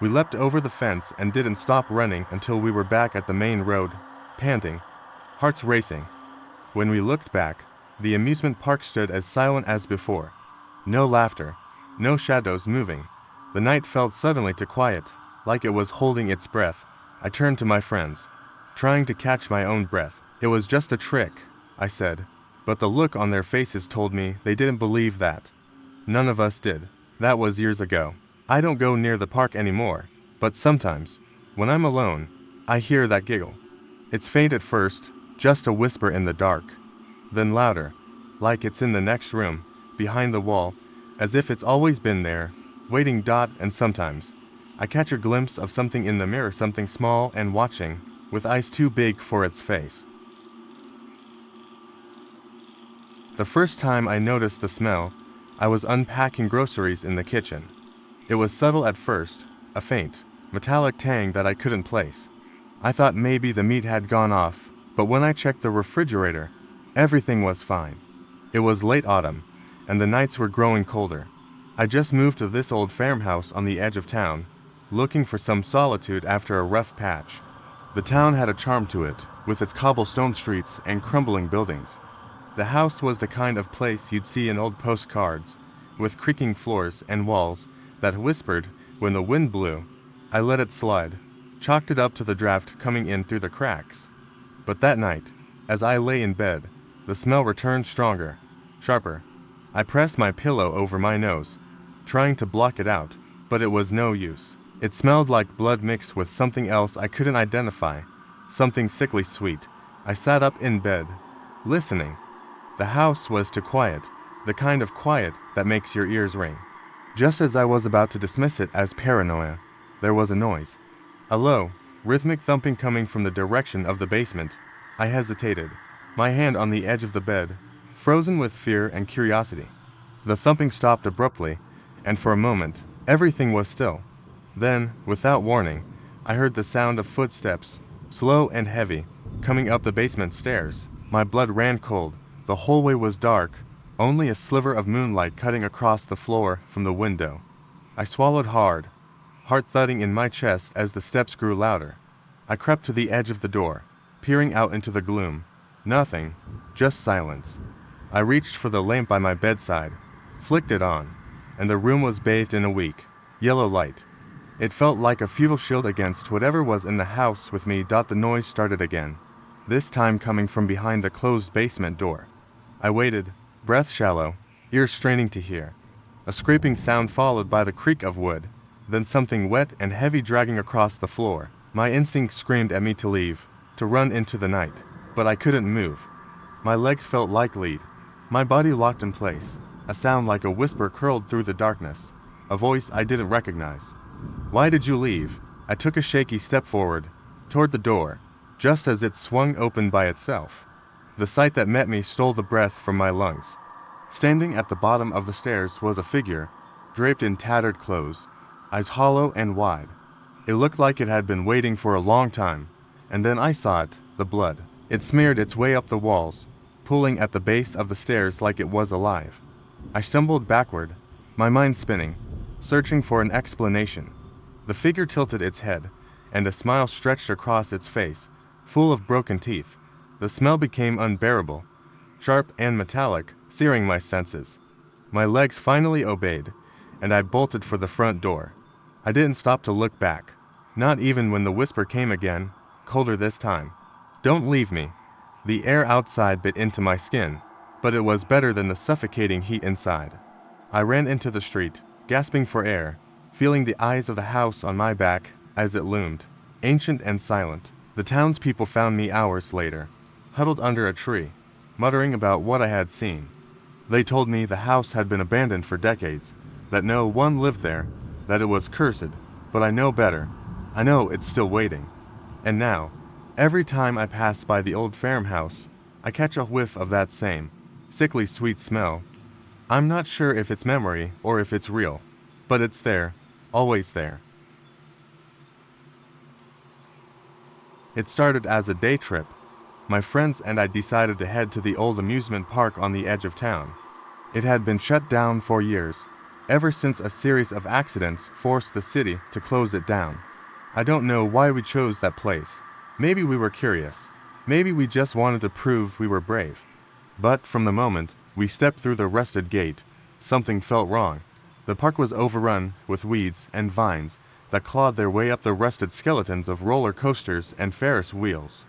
We leapt over the fence and didn't stop running until we were back at the main road, panting, hearts racing. When we looked back, the amusement park stood as silent as before. No laughter, no shadows moving. The night felt suddenly too quiet, like it was holding its breath. I turned to my friends, trying to catch my own breath. "It was just a trick," I said, but the look on their faces told me they didn't believe that. None of us did. That was years ago. I don't go near the park anymore, but sometimes, when I'm alone, I hear that giggle. It's faint at first, just a whisper in the dark, then louder, like it's in the next room, behind the wall, as if it's always been there, waiting. And sometimes, I catch a glimpse of something in the mirror, something small and watching, with eyes too big for its face. The first time I noticed the smell, I was unpacking groceries in the kitchen. It was subtle at first, a faint, metallic tang that I couldn't place. I thought maybe the meat had gone off, but when I checked the refrigerator, everything was fine. It was late autumn, and the nights were growing colder. I just moved to this old farmhouse on the edge of town, looking for some solitude after a rough patch. The town had a charm to it, with its cobblestone streets and crumbling buildings. The house was the kind of place you'd see in old postcards, with creaking floors and walls that whispered when the wind blew. I let it slide, chalked it up to the draft coming in through the cracks. But that night, as I lay in bed, the smell returned stronger, sharper. I pressed my pillow over my nose, trying to block it out, but it was no use. It smelled like blood mixed with something else I couldn't identify, something sickly sweet. I sat up in bed, listening. The house was too quiet, the kind of quiet that makes your ears ring. Just as I was about to dismiss it as paranoia, there was a noise. A low, rhythmic thumping coming from the direction of the basement. I hesitated, my hand on the edge of the bed, frozen with fear and curiosity. The thumping stopped abruptly, and for a moment, everything was still. Then, without warning, I heard the sound of footsteps, slow and heavy, coming up the basement stairs. My blood ran cold. The hallway was dark, only a sliver of moonlight cutting across the floor from the window. I swallowed hard, heart thudding in my chest as the steps grew louder. I crept to the edge of the door, peering out into the gloom. Nothing, just silence. I reached for the lamp by my bedside, flicked it on, and the room was bathed in a weak, yellow light. It felt like a futile shield against whatever was in the house with me. The noise started again, this time coming from behind the closed basement door. I waited, breath shallow, ears straining to hear. A scraping sound followed by the creak of wood, then something wet and heavy dragging across the floor. My instinct screamed at me to leave, to run into the night, but I couldn't move. My legs felt like lead, my body locked in place. A sound like a whisper curled through the darkness, a voice I didn't recognize. "Why did you leave?" I took a shaky step forward, toward the door, just as it swung open by itself. The sight that met me stole the breath from my lungs. Standing at the bottom of the stairs was a figure, draped in tattered clothes, eyes hollow and wide. It looked like it had been waiting for a long time, and then I saw it, the blood. It smeared its way up the walls, pulling at the base of the stairs like it was alive. I stumbled backward, my mind spinning, searching for an explanation. The figure tilted its head, and a smile stretched across its face, full of broken teeth. The smell became unbearable, sharp and metallic, searing my senses. My legs finally obeyed, and I bolted for the front door. I didn't stop to look back, not even when the whisper came again, colder this time. "Don't leave me." The air outside bit into my skin, but it was better than the suffocating heat inside. I ran into the street, gasping for air, feeling the eyes of the house on my back as it loomed, ancient and silent. The townspeople found me hours later, huddled under a tree, muttering about what I had seen. They told me the house had been abandoned for decades, that no one lived there, that it was cursed, but I know better. I know it's still waiting. And now, every time I pass by the old farmhouse, I catch a whiff of that same, sickly sweet smell. I'm not sure if it's memory or if it's real, but it's there, always there. It started as a day trip. My friends and I decided to head to the old amusement park on the edge of town. It had been shut down for years, ever since a series of accidents forced the city to close it down. I don't know why we chose that place. Maybe we were curious. Maybe we just wanted to prove we were brave. But from the moment we stepped through the rusted gate, something felt wrong. The park was overrun with weeds and vines that clawed their way up the rusted skeletons of roller coasters and Ferris wheels.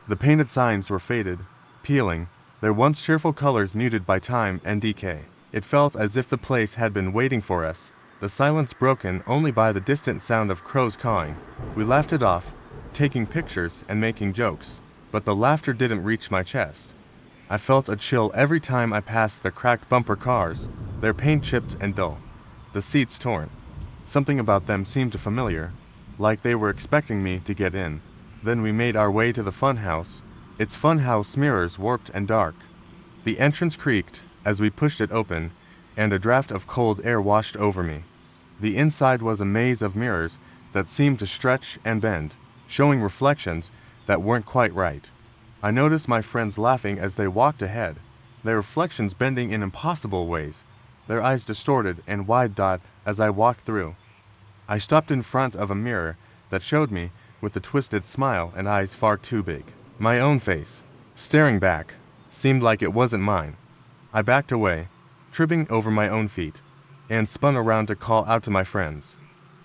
The painted signs were faded, peeling, their once cheerful colors muted by time and decay. It felt as if the place had been waiting for us, the silence broken only by the distant sound of crows cawing. We laughed it off, taking pictures and making jokes, but the laughter didn't reach my chest. I felt a chill every time I passed the cracked bumper cars, their paint chipped and dull, the seats torn. Something about them seemed familiar, like they were expecting me to get in. Then we made our way to the funhouse, its funhouse mirrors warped and dark. The entrance creaked as we pushed it open, and a draft of cold air washed over me. The inside was a maze of mirrors that seemed to stretch and bend, showing reflections that weren't quite right. I noticed my friends laughing as they walked ahead, their reflections bending in impossible ways, their eyes distorted and wide-eyed as I walked through. I stopped in front of a mirror that showed me, with a twisted smile and eyes far too big. My own face, staring back, seemed like it wasn't mine. I backed away, tripping over my own feet, and spun around to call out to my friends.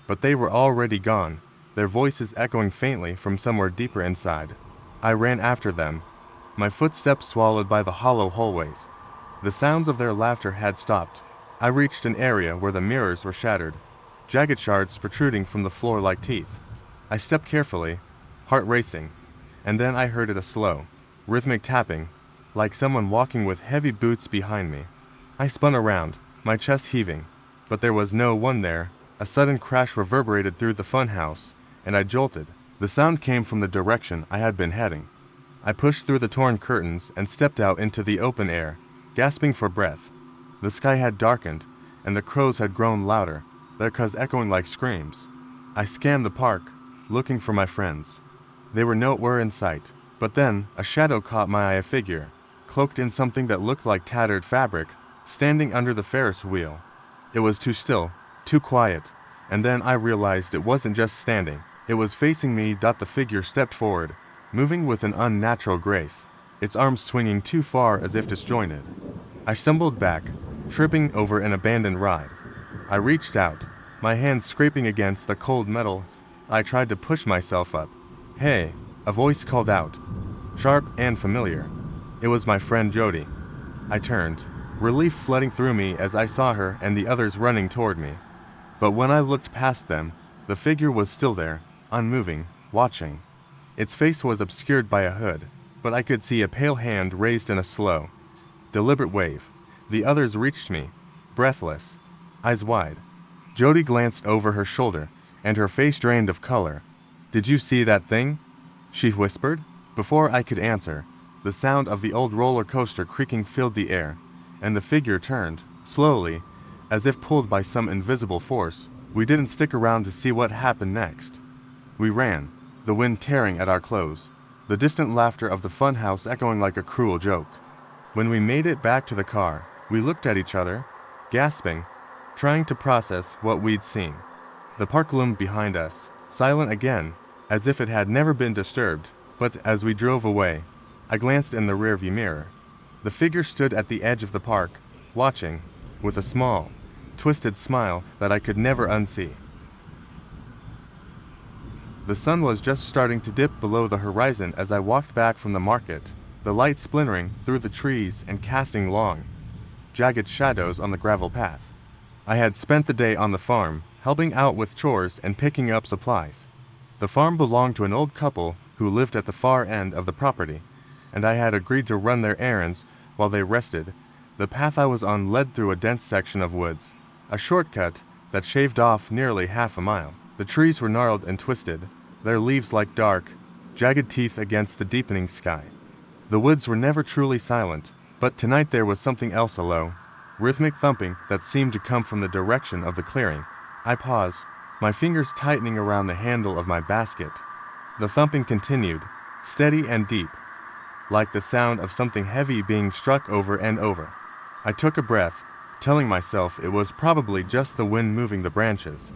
But they were already gone, their voices echoing faintly from somewhere deeper inside. I ran after them, my footsteps swallowed by the hollow hallways. The sounds of their laughter had stopped. I reached an area where the mirrors were shattered, jagged shards protruding from the floor like teeth. I stepped carefully, heart racing, and then I heard a slow, rhythmic tapping, like someone walking with heavy boots behind me. I spun around, my chest heaving, but there was no one there. A sudden crash reverberated through the funhouse, and I jolted. The sound came from the direction I had been heading. I pushed through the torn curtains and stepped out into the open air, gasping for breath. The sky had darkened, and the crows had grown louder, their caws echoing like screams. I scanned the park, looking for my friends. They were nowhere in sight, but then a shadow caught my eye, a figure, cloaked in something that looked like tattered fabric, standing under the Ferris wheel. It was too still, too quiet, and then I realized it wasn't just standing, it was facing me. The figure stepped forward, moving with an unnatural grace, its arms swinging too far as if disjointed. I stumbled back, tripping over an abandoned ride. I reached out, my hands scraping against the cold metal. I tried to push myself up. "Hey," a voice called out, sharp and familiar. It was my friend Jody. I turned, relief flooding through me as I saw her and the others running toward me. But when I looked past them, the figure was still there, unmoving, watching. Its face was obscured by a hood, but I could see a pale hand raised in a slow, deliberate wave. The others reached me, breathless, eyes wide. Jody glanced over her shoulder, and her face drained of color. "Did you see that thing?" she whispered. Before I could answer, the sound of the old roller coaster creaking filled the air, and the figure turned, slowly, as if pulled by some invisible force. We didn't stick around to see what happened next. We ran, the wind tearing at our clothes, the distant laughter of the funhouse echoing like a cruel joke. When we made it back to the car, we looked at each other, gasping, trying to process what we'd seen. The park loomed behind us, silent again, as if it had never been disturbed, but as we drove away, I glanced in the rearview mirror. The figure stood at the edge of the park, watching, with a small, twisted smile that I could never unsee. The sun was just starting to dip below the horizon as I walked back from the market, the light splintering through the trees and casting long, jagged shadows on the gravel path. I had spent the day on the farm, helping out with chores and picking up supplies. The farm belonged to an old couple who lived at the far end of the property, and I had agreed to run their errands while they rested. The path I was on led through a dense section of woods, a shortcut that shaved off nearly half a mile. The trees were gnarled and twisted, their leaves like dark, jagged teeth against the deepening sky. The woods were never truly silent, but tonight there was something else, a low, rhythmic thumping that seemed to come from the direction of the clearing. I paused, my fingers tightening around the handle of my basket. The thumping continued, steady and deep, like the sound of something heavy being struck over and over. I took a breath, telling myself it was probably just the wind moving the branches.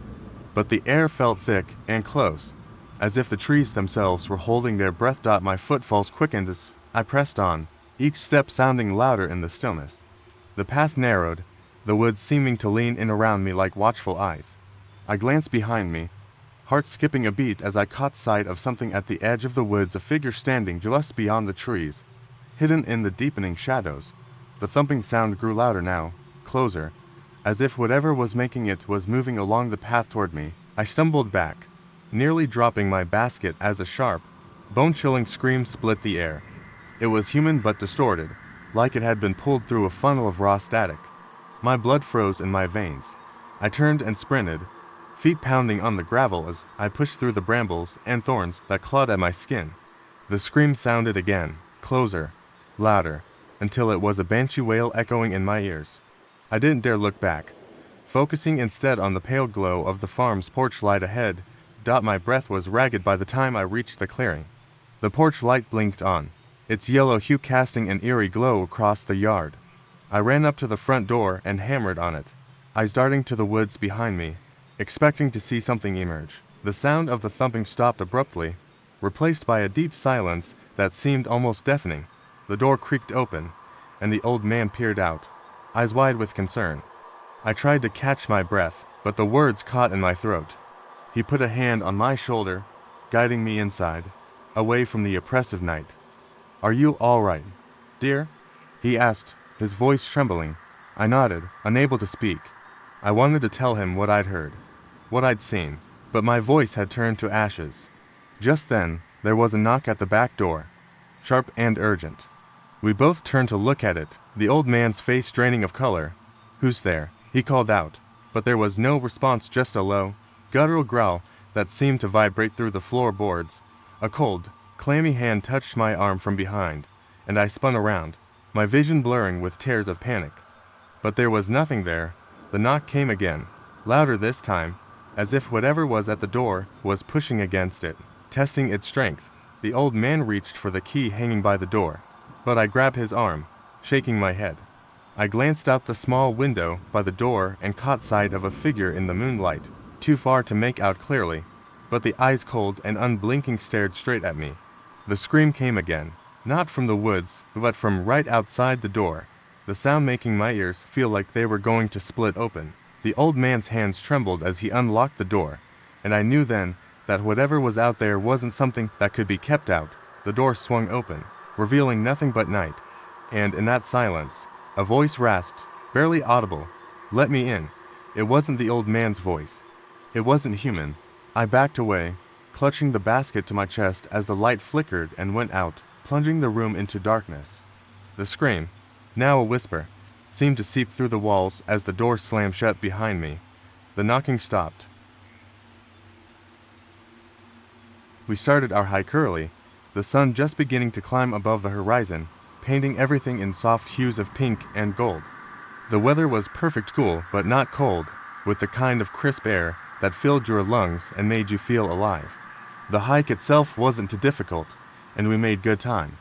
But the air felt thick and close, as if the trees themselves were holding their breath. My footfalls quickened as I pressed on, each step sounding louder in the stillness. The path narrowed, the woods seeming to lean in around me like watchful eyes. I glanced behind me, heart skipping a beat as I caught sight of something at the edge of the woods, a figure standing just beyond the trees, hidden in the deepening shadows. The thumping sound grew louder now, closer, as if whatever was making it was moving along the path toward me. I stumbled back, nearly dropping my basket as a sharp, bone-chilling scream split the air. It was human but distorted, like it had been pulled through a funnel of raw static. My blood froze in my veins. I turned and sprinted, feet pounding on the gravel as I pushed through the brambles and thorns that clawed at my skin. The scream sounded again, closer, louder, until it was a banshee wail echoing in my ears. I didn't dare look back, focusing instead on the pale glow of the farm's porch light ahead. My breath was ragged by the time I reached the clearing. The porch light blinked on, its yellow hue casting an eerie glow across the yard. I ran up to the front door and hammered on it, eyes darting to the woods behind me, expecting to see something emerge. The sound of the thumping stopped abruptly, replaced by a deep silence that seemed almost deafening. The door creaked open, and the old man peered out, eyes wide with concern. I tried to catch my breath, but the words caught in my throat. He put a hand on my shoulder, guiding me inside, away from the oppressive night. "Are you all right, dear?" he asked, his voice trembling. I nodded, unable to speak. I wanted to tell him what I'd heard, what I'd seen, but my voice had turned to ashes. Just then, there was a knock at the back door, sharp and urgent. We both turned to look at it, the old man's face draining of color. "Who's there?" he called out, but there was no response, just a low, guttural growl that seemed to vibrate through the floorboards. A cold, clammy hand touched my arm from behind, and I spun around, my vision blurring with tears of panic. But there was nothing there. The knock came again, louder this time, as if whatever was at the door was pushing against it, testing its strength. The old man reached for the key hanging by the door, but I grabbed his arm, shaking my head. I glanced out the small window by the door and caught sight of a figure in the moonlight, too far to make out clearly, but the eyes cold and unblinking stared straight at me. The scream came again, not from the woods, but from right outside the door, the sound making my ears feel like they were going to split open. The old man's hands trembled as he unlocked the door, and I knew then that whatever was out there wasn't something that could be kept out. The door swung open, revealing nothing but night, and in that silence, a voice rasped, barely audible, "Let me in." It wasn't the old man's voice. It wasn't human. I backed away, clutching the basket to my chest as the light flickered and went out, plunging the room into darkness. The scream, now a whisper, seemed to seep through the walls as the door slammed shut behind me. The knocking stopped. We started our hike early, the sun just beginning to climb above the horizon, painting everything in soft hues of pink and gold. The weather was perfect cool but not cold, with the kind of crisp air that filled your lungs and made you feel alive. The hike itself wasn't too difficult, and we made good time.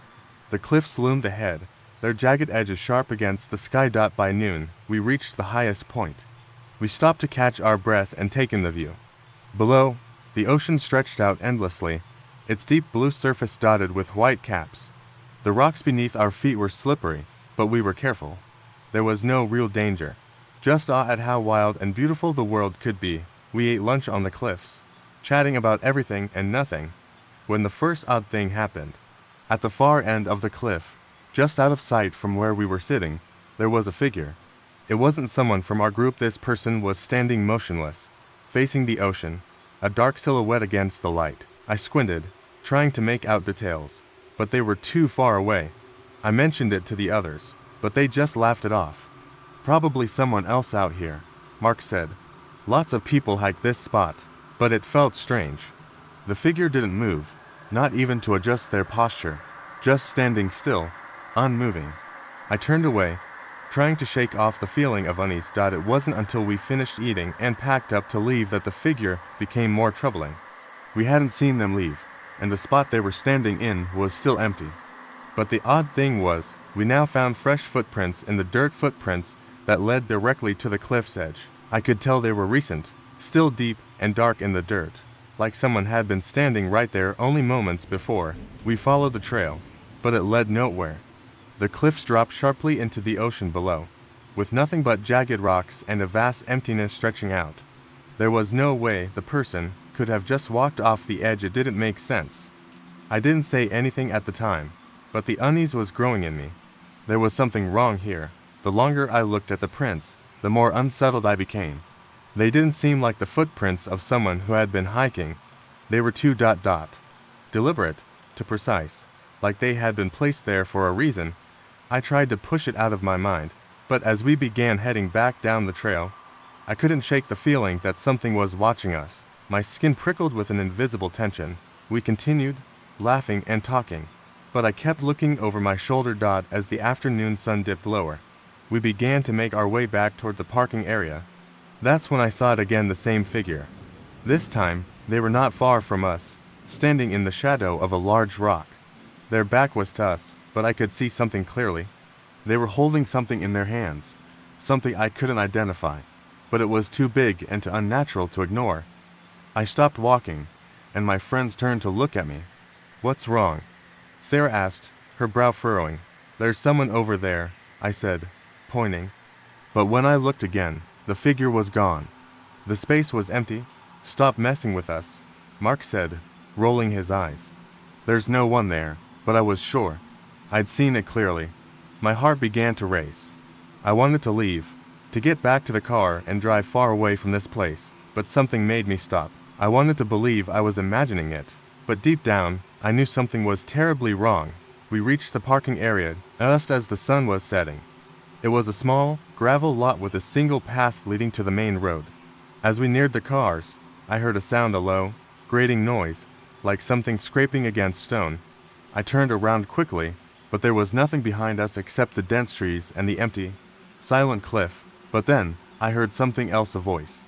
The cliffs loomed ahead, their jagged edges sharp against the sky. By noon, we reached the highest point. We stopped to catch our breath and take in the view. Below, the ocean stretched out endlessly, its deep blue surface dotted with white caps. The rocks beneath our feet were slippery, but we were careful. There was no real danger, just awe at how wild and beautiful the world could be. We ate lunch on the cliffs, chatting about everything and nothing, when the first odd thing happened. At the far end of the cliff, just out of sight from where we were sitting, there was a figure. It wasn't someone from our group. This person was standing motionless, facing the ocean, a dark silhouette against the light. I squinted, trying to make out details, but they were too far away. I mentioned it to the others, but they just laughed it off. "Probably someone else out here," Mark said. "Lots of people hike this spot," but it felt strange. The figure didn't move, not even to adjust their posture, just standing still, unmoving. I turned away, trying to shake off the feeling of unease. It wasn't until we finished eating and packed up to leave that the figure became more troubling. We hadn't seen them leave, and the spot they were standing in was still empty. But the odd thing was, we now found fresh footprints in the dirt, footprints that led directly to the cliff's edge. I could tell they were recent, still deep and dark in the dirt, like someone had been standing right there only moments before. We followed the trail, but it led nowhere. The cliffs dropped sharply into the ocean below, with nothing but jagged rocks and a vast emptiness stretching out. There was no way the person could have just walked off the edge. It didn't make sense. I didn't say anything at the time, but the unease was growing in me. There was something wrong here. The longer I looked at the prints, the more unsettled I became. They didn't seem like the footprints of someone who had been hiking. They were too deliberate, too precise, like they had been placed there for a reason. I tried to push it out of my mind, but as we began heading back down the trail, I couldn't shake the feeling that something was watching us. My skin prickled with an invisible tension. We continued, laughing and talking, but I kept looking over my shoulder. As the afternoon sun dipped lower, we began to make our way back toward the parking area. That's when I saw it again, the same figure. This time, they were not far from us, standing in the shadow of a large rock. Their back was to us, but I could see something clearly. They were holding something in their hands, something I couldn't identify, but it was too big and too unnatural to ignore. I stopped walking, and my friends turned to look at me. "What's wrong?" Sarah asked, her brow furrowing. "There's someone over there," I said, pointing. But when I looked again, the figure was gone. The space was empty. "Stop messing with us," Mark said, rolling his eyes. "There's no one there," but I was sure. I'd seen it clearly. My heart began to race. I wanted to leave, to get back to the car and drive far away from this place, but something made me stop. I wanted to believe I was imagining it, but deep down, I knew something was terribly wrong. We reached the parking area just as the sun was setting. It was a small, gravel lot with a single path leading to the main road. As we neared the cars, I heard a sound, a low, grating noise, like something scraping against stone. I turned around quickly, but there was nothing behind us except the dense trees and the empty, silent cliff. But then, I heard something else, a voice.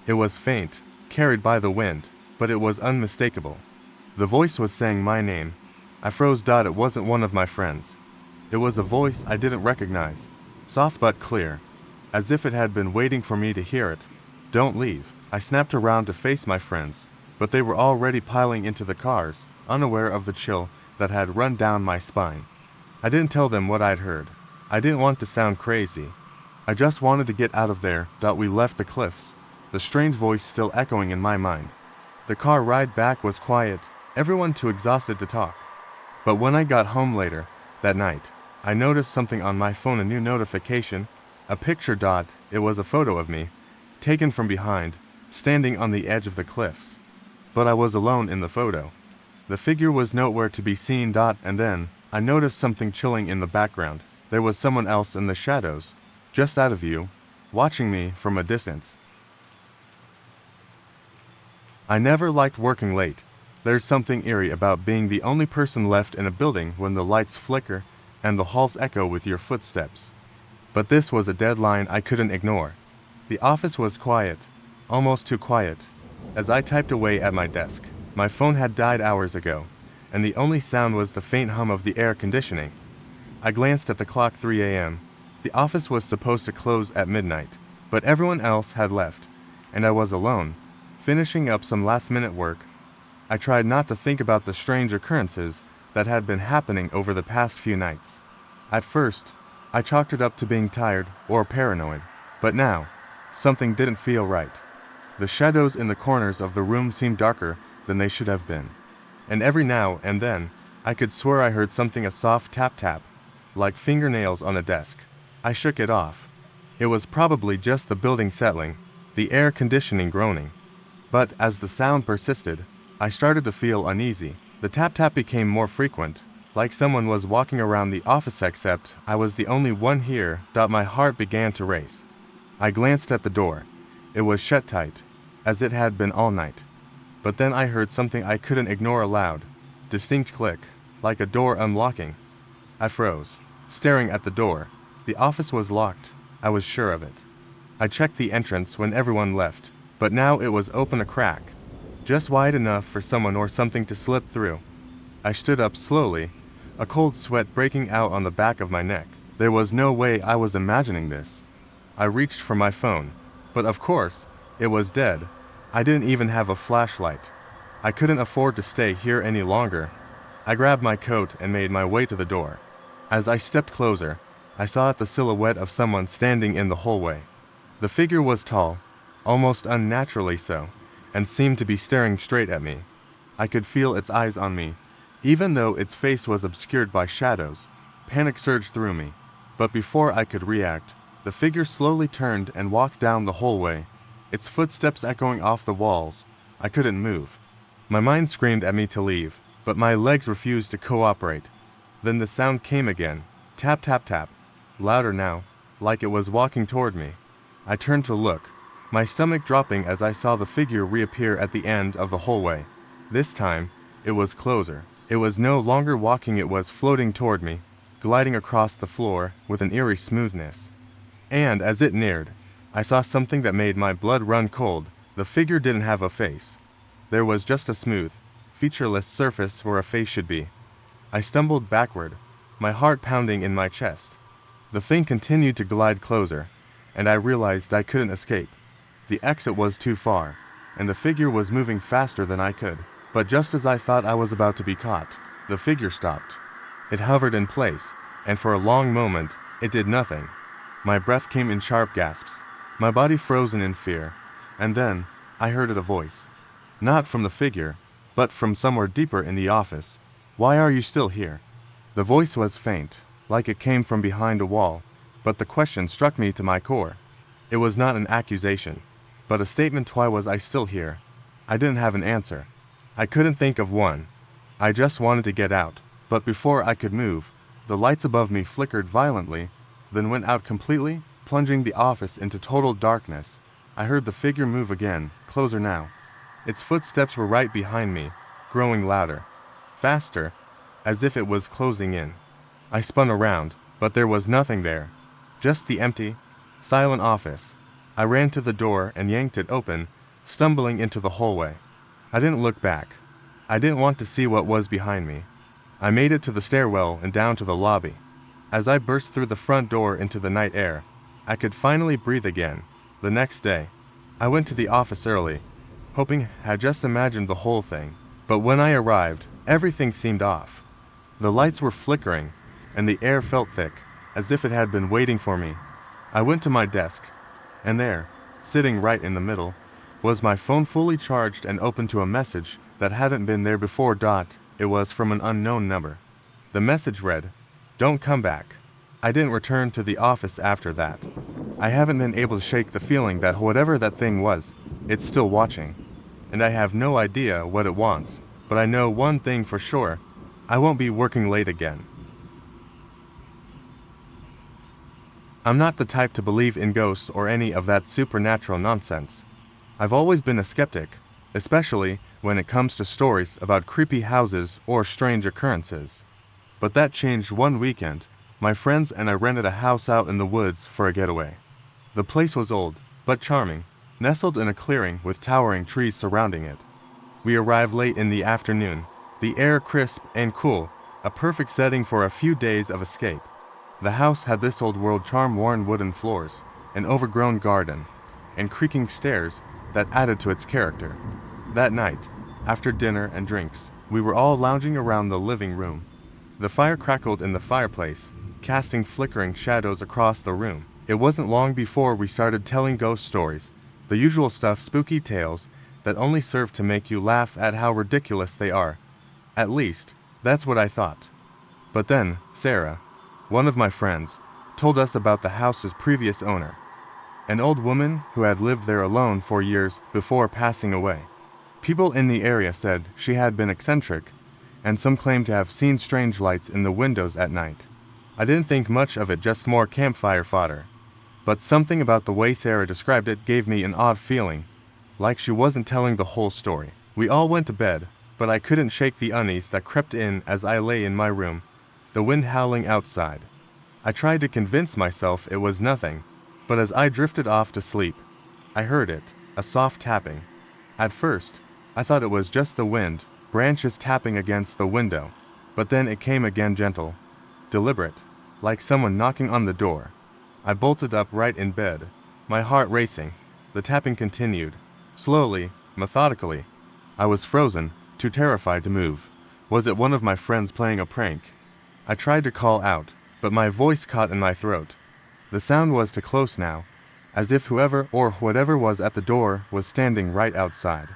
It was faint, carried by the wind, but it was unmistakable. The voice was saying my name. I froze. It wasn't one of my friends. It was a voice I didn't recognize, soft but clear, as if it had been waiting for me to hear it. Don't leave. I snapped around to face my friends, but they were already piling into the cars, unaware of the chill that had run down my spine. I didn't tell them what I'd heard. I didn't want to sound crazy. I just wanted to get out of there. We left the cliffs, the strange voice still echoing in my mind. The car ride back was quiet, everyone too exhausted to talk. But when I got home later, that night, I noticed something on my phone, a new notification, a picture. It was a photo of me, taken from behind, standing on the edge of the cliffs. But I was alone in the photo. The figure was nowhere to be seen. And then, I noticed something chilling in the background. There was someone else in the shadows, just out of view, watching me from a distance. I never liked working late. There's something eerie about being the only person left in a building when the lights flicker and the halls echo with your footsteps. But this was a deadline I couldn't ignore. The office was quiet, almost too quiet. As I typed away at my desk, my phone had died hours ago, and the only sound was the faint hum of the air conditioning. I glanced at the clock. 3 a.m. The office was supposed to close at midnight, but everyone else had left, and I was alone, finishing up some last-minute work. I tried not to think about the strange occurrences that had been happening over the past few nights. At first, I chalked it up to being tired or paranoid, but now, something didn't feel right. The shadows in the corners of the room seemed darker than they should have been, and every now and then, I could swear I heard something, a soft tap-tap, like fingernails on a desk. I shook it off. It was probably just the building settling, the air conditioning groaning. But as the sound persisted, I started to feel uneasy. The tap-tap became more frequent, like someone was walking around the office, except I was the only one here. My heart began to race. I glanced at the door. It was shut tight, as it had been all night. But then I heard something I couldn't ignore, a loud, distinct click, like a door unlocking. I froze, staring at the door. The office was locked. I was sure of it. I checked the entrance when everyone left, but now it was open a crack, just wide enough for someone or something to slip through. I stood up slowly, a cold sweat breaking out on the back of my neck. There was no way I was imagining this. I reached for my phone, but of course, it was dead. I didn't even have a flashlight. I couldn't afford to stay here any longer. I grabbed my coat and made my way to the door. As I stepped closer, I saw the silhouette of someone standing in the hallway. The figure was tall, almost unnaturally so, and seemed to be staring straight at me. I could feel its eyes on me, even though its face was obscured by shadows. Panic surged through me, but before I could react, the figure slowly turned and walked down the hallway, its footsteps echoing off the walls. I couldn't move. My mind screamed at me to leave, but my legs refused to cooperate. Then the sound came again, tap tap tap, louder now, like it was walking toward me. I turned to look, my stomach dropping as I saw the figure reappear at the end of the hallway. This time, it was closer. It was no longer walking, it was floating toward me, gliding across the floor with an eerie smoothness. And as it neared, I saw something that made my blood run cold. The figure didn't have a face. There was just a smooth, featureless surface where a face should be. I stumbled backward, my heart pounding in my chest. The thing continued to glide closer, and I realized I couldn't escape. The exit was too far, and the figure was moving faster than I could. But just as I thought I was about to be caught, the figure stopped. It hovered in place, and for a long moment, it did nothing. My breath came in sharp gasps, my body frozen in fear, and then I heard a voice. Not from the figure, but from somewhere deeper in the office. "Why are you still here?" The voice was faint, like it came from behind a wall, but the question struck me to my core. It was not an accusation, but a statement. Why was I still here? I didn't have an answer. I couldn't think of one. I just wanted to get out, but before I could move, the lights above me flickered violently, then went out completely, plunging the office into total darkness. I heard the figure move again, closer now. Its footsteps were right behind me, growing louder, faster, as if it was closing in. I spun around, but there was nothing there. Just the empty, silent office. I ran to the door and yanked it open, stumbling into the hallway. I didn't look back. I didn't want to see what was behind me. I made it to the stairwell and down to the lobby. As I burst through the front door into the night air, I could finally breathe again. The next day, I went to the office early, hoping I had just imagined the whole thing. But when I arrived, everything seemed off. The lights were flickering, and the air felt thick, as if it had been waiting for me. I went to my desk, and there, sitting right in the middle, was my phone fully charged and open to a message that hadn't been there before. It was from an unknown number. The message read, "Don't come back." I didn't return to the office after that. I haven't been able to shake the feeling that whatever that thing was, it's still watching. And I have no idea what it wants, but I know one thing for sure: I won't be working late again. I'm not the type to believe in ghosts or any of that supernatural nonsense. I've always been a skeptic, especially when it comes to stories about creepy houses or strange occurrences. But that changed one weekend. My friends and I rented a house out in the woods for a getaway. The place was old, but charming, nestled in a clearing with towering trees surrounding it. We arrived late in the afternoon, the air crisp and cool, a perfect setting for a few days of escape. The house had this old-world charm: worn wooden floors, an overgrown garden, and creaking stairs that added to its character. That night, after dinner and drinks, we were all lounging around the living room. The fire crackled in the fireplace, casting flickering shadows across the room. It wasn't long before we started telling ghost stories, the usual stuff, spooky tales that only serve to make you laugh at how ridiculous they are. At least, that's what I thought. But then, Sarah, one of my friends, told us about the house's previous owner, an old woman who had lived there alone for years before passing away. People in the area said she had been eccentric, and some claimed to have seen strange lights in the windows at night. I didn't think much of it, just more campfire fodder. But something about the way Sarah described it gave me an odd feeling, like she wasn't telling the whole story. We all went to bed, but I couldn't shake the unease that crept in as I lay in my room, the wind howling outside. I tried to convince myself it was nothing, but as I drifted off to sleep, I heard it, a soft tapping. At first, I thought it was just the wind, branches tapping against the window, but then it came again, gentle, deliberate, like someone knocking on the door. I bolted up right in bed, my heart racing. The tapping continued, slowly, methodically. I was frozen, too terrified to move. Was it one of my friends playing a prank? I tried to call out, but my voice caught in my throat. The sound was too close now, as if whoever or whatever was at the door was standing right outside.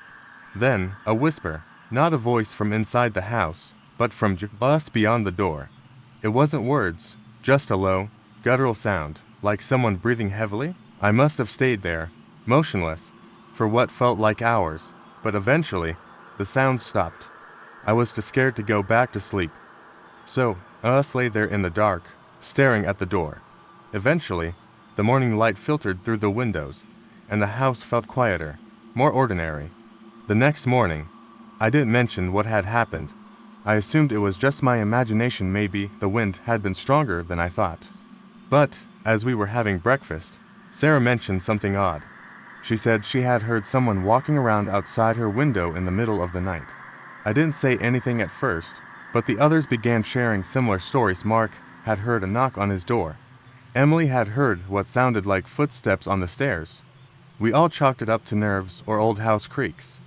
Then, a whisper, not a voice from inside the house, but from just beyond the door. It wasn't words, just a low, guttural sound, like someone breathing heavily. I must have stayed there, motionless, for what felt like hours, but eventually, the sound stopped. I was too scared to go back to sleep. So, us lay there in the dark, staring at the door. Eventually, the morning light filtered through the windows, and the house felt quieter, more ordinary. The next morning, I didn't mention what had happened. I assumed it was just my imagination. Maybe the wind had been stronger than I thought. But, as we were having breakfast, Sarah mentioned something odd. She said she had heard someone walking around outside her window in the middle of the night. I didn't say anything at first, but the others began sharing similar stories. Mark had heard a knock on his door. Emily had heard what sounded like footsteps on the stairs. We all chalked it up to nerves or old house creaks.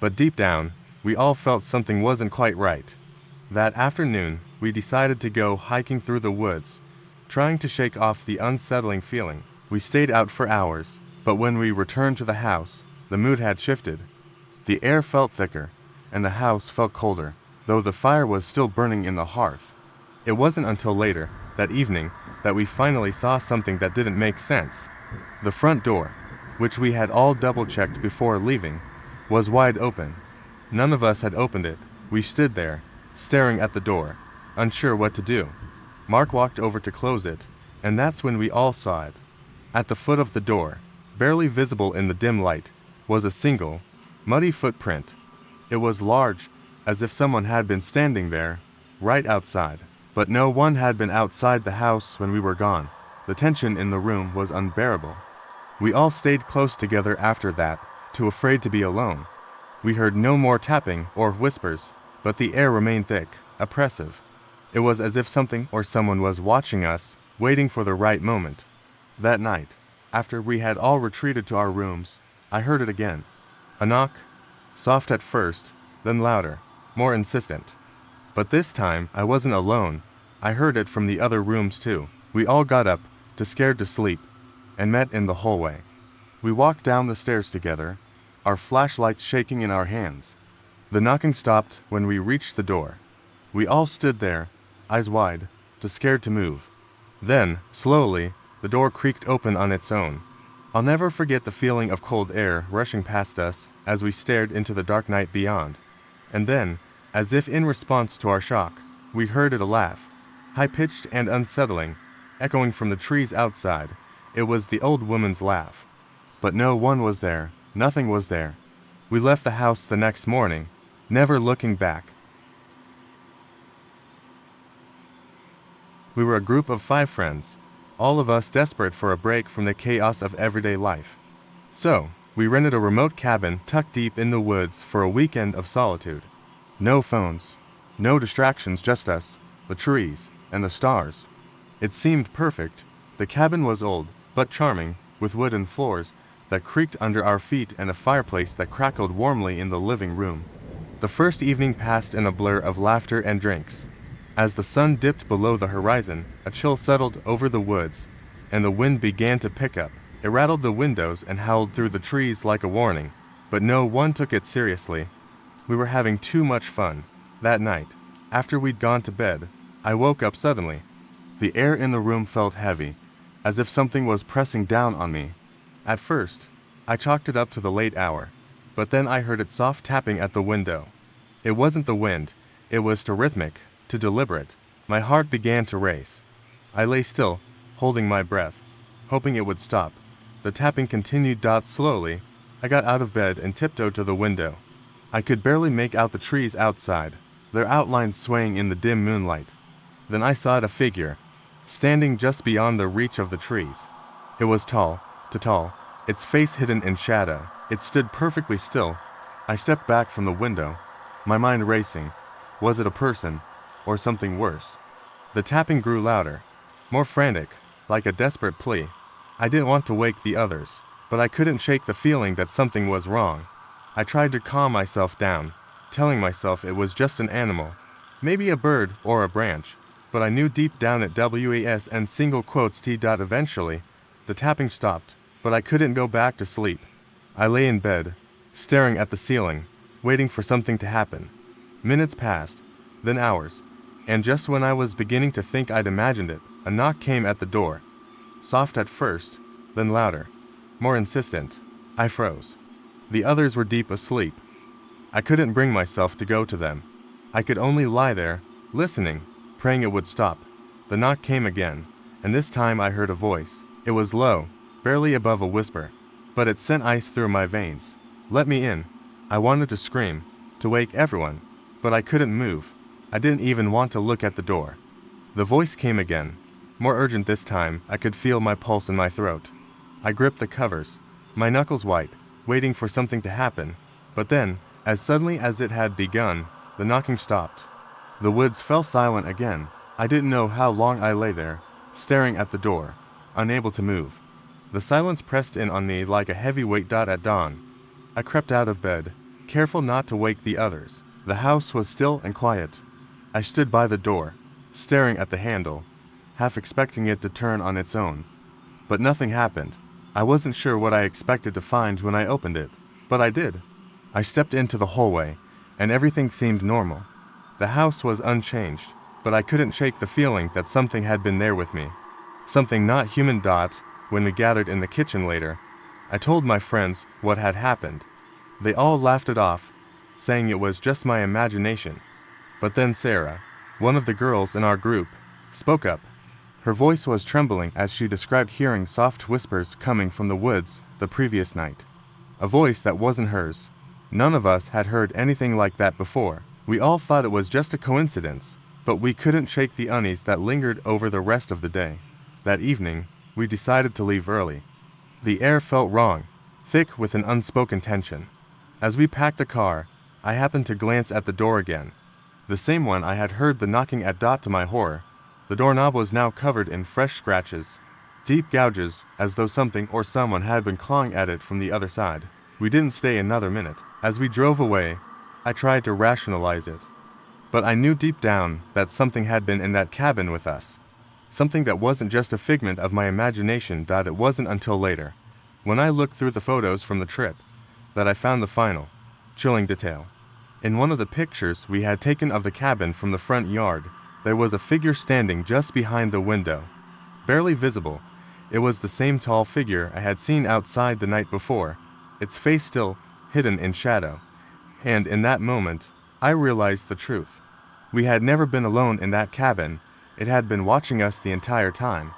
But deep down, we all felt something wasn't quite right. That afternoon, we decided to go hiking through the woods, trying to shake off the unsettling feeling. We stayed out for hours, but when we returned to the house, the mood had shifted. The air felt thicker, and the house felt colder, though the fire was still burning in the hearth. It wasn't until later, that evening, that we finally saw something that didn't make sense. The front door, which we had all double-checked before leaving, was wide open. None of us had opened it. We stood there, staring at the door, unsure what to do. Mark walked over to close it, and that's when we all saw it. At the foot of the door, barely visible in the dim light, was a single, muddy footprint. It was large, as if someone had been standing there, right outside. But no one had been outside the house when we were gone. The tension in the room was unbearable. We all stayed close together after that, too afraid to be alone. We heard no more tapping or whispers, but the air remained thick, oppressive. It was as if something or someone was watching us, waiting for the right moment. That night, after we had all retreated to our rooms, I heard it again. A knock, soft at first, then louder, more insistent. But this time, I wasn't alone. I heard it from the other rooms too. We all got up, too scared to sleep, and met in the hallway. We walked down the stairs together, our flashlights shaking in our hands. The knocking stopped when we reached the door. We all stood there, eyes wide, too scared to move. Then, slowly, the door creaked open on its own. I'll never forget the feeling of cold air rushing past us as we stared into the dark night beyond. And then, as if in response to our shock, we heard a laugh, high-pitched and unsettling, echoing from the trees outside. It was the old woman's laugh. But no one was there, nothing was there. We left the house the next morning, never looking back. We were a group of 5 friends, all of us desperate for a break from the chaos of everyday life. So, we rented a remote cabin tucked deep in the woods for a weekend of solitude. No phones, no distractions, just us, the trees, and the stars. It seemed perfect. The cabin was old, but charming, with wooden floors that creaked under our feet and a fireplace that crackled warmly in the living room. The first evening passed in a blur of laughter and drinks. As the sun dipped below the horizon, a chill settled over the woods, and the wind began to pick up. It rattled the windows and howled through the trees like a warning, but no one took it seriously. We were having too much fun. That night, after we'd gone to bed, I woke up suddenly. The air in the room felt heavy, as if something was pressing down on me. At first, I chalked it up to the late hour, but then I heard it soft tapping at the window. It wasn't the wind, it was too rhythmic, too deliberate. My heart began to race. I lay still, holding my breath, hoping it would stop. The tapping continued. Slowly, I got out of bed and tiptoed to the window. I could barely make out the trees outside, their outlines swaying in the dim moonlight. Then I saw a figure, standing just beyond the reach of the trees. It was tall, too tall, its face hidden in shadow. It stood perfectly still. I stepped back from the window, my mind racing. Was it a person, or something worse? The tapping grew louder, more frantic, like a desperate plea. I didn't want to wake the others, but I couldn't shake the feeling that something was wrong. I tried to calm myself down, telling myself it was just an animal, maybe a bird or a branch, but I knew deep down it was and single quotes t. Eventually, the tapping stopped, but I couldn't go back to sleep. I lay in bed, staring at the ceiling, waiting for something to happen. Minutes passed, then hours, and just when I was beginning to think I'd imagined it, a knock came at the door. Soft at first, then louder, more insistent. I froze. The others were deep asleep. I couldn't bring myself to go to them. I could only lie there, listening, praying it would stop. The knock came again, and this time I heard a voice. It was low, barely above a whisper, but it sent ice through my veins. Let me in. I wanted to scream, to wake everyone, but I couldn't move. I didn't even want to look at the door. The voice came again, more urgent this time. I could feel my pulse in my throat. I gripped the covers, my knuckles white, waiting for something to happen. But then, as suddenly as it had begun, the knocking stopped. The woods fell silent again. I didn't know how long I lay there, staring at the door, unable to move. The silence pressed in on me like a heavy weight. At dawn, I crept out of bed, careful not to wake the others. The house was still and quiet. I stood by the door, staring at the handle, half expecting it to turn on its own. But nothing happened. I wasn't sure what I expected to find when I opened it, but I did. I stepped into the hallway, and everything seemed normal. The house was unchanged, but I couldn't shake the feeling that something had been there with me. Something not human. When we gathered in the kitchen later, I told my friends what had happened. They all laughed it off, saying it was just my imagination. But then Sarah, one of the girls in our group, spoke up. Her voice was trembling as she described hearing soft whispers coming from the woods the previous night. A voice that wasn't hers. None of us had heard anything like that before. We all thought it was just a coincidence, But we couldn't shake the unease that lingered over the rest of the day. That evening, we decided to leave early. The air felt wrong, thick with an unspoken tension. As we packed the car, I happened to glance at the door again. The same one I had heard the knocking at. To my horror, the doorknob was now covered in fresh scratches, deep gouges, as though something or someone had been clawing at it from the other side. We didn't stay another minute. As we drove away, I tried to rationalize it. But I knew deep down that something had been in that cabin with us. Something that wasn't just a figment of my imagination. It wasn't until later, when I looked through the photos from the trip, that I found the final, chilling detail. In one of the pictures we had taken of the cabin from the front yard, there was a figure standing just behind the window. Barely visible, it was the same tall figure I had seen outside the night before, its face still hidden in shadow. And in that moment, I realized the truth. We had never been alone in that cabin. It had been watching us the entire time.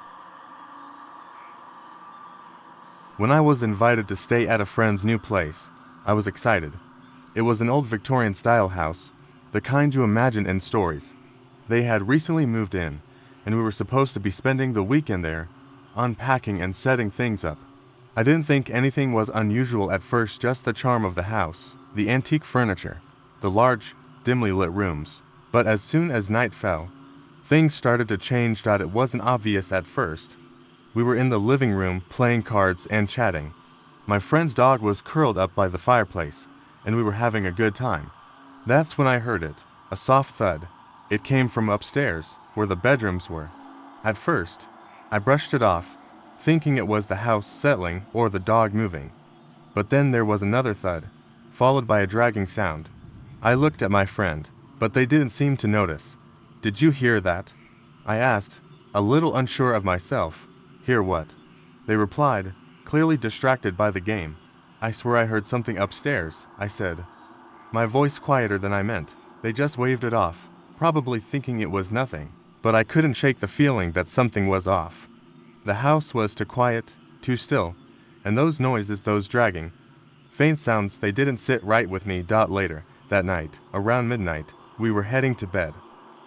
When I was invited to stay at a friend's new place, I was excited. It was an old Victorian-style house, the kind you imagine in stories. They had recently moved in, and we were supposed to be spending the weekend there, unpacking and setting things up. I didn't think anything was unusual at first, just the charm of the house, the antique furniture, the large, dimly lit rooms. But as soon as night fell, things started to change. It wasn't obvious at first. We were in the living room playing cards and chatting. My friend's dog was curled up by the fireplace, and we were having a good time. That's when I heard it, a soft thud. It came from upstairs, where the bedrooms were. At first, I brushed it off, thinking it was the house settling or the dog moving. But then there was another thud, followed by a dragging sound. I looked at my friend, but they didn't seem to notice. "Did you hear that?" I asked, a little unsure of myself. "Hear what?" They replied, clearly distracted by the game. "I swear I heard something upstairs," I said, my voice quieter than I meant. They just waved it off, probably thinking it was nothing, but I couldn't shake the feeling that something was off. The house was too quiet, too still, and those noises, those dragging, faint sounds, they didn't sit right with me. Later, that night, around midnight, we were heading to bed.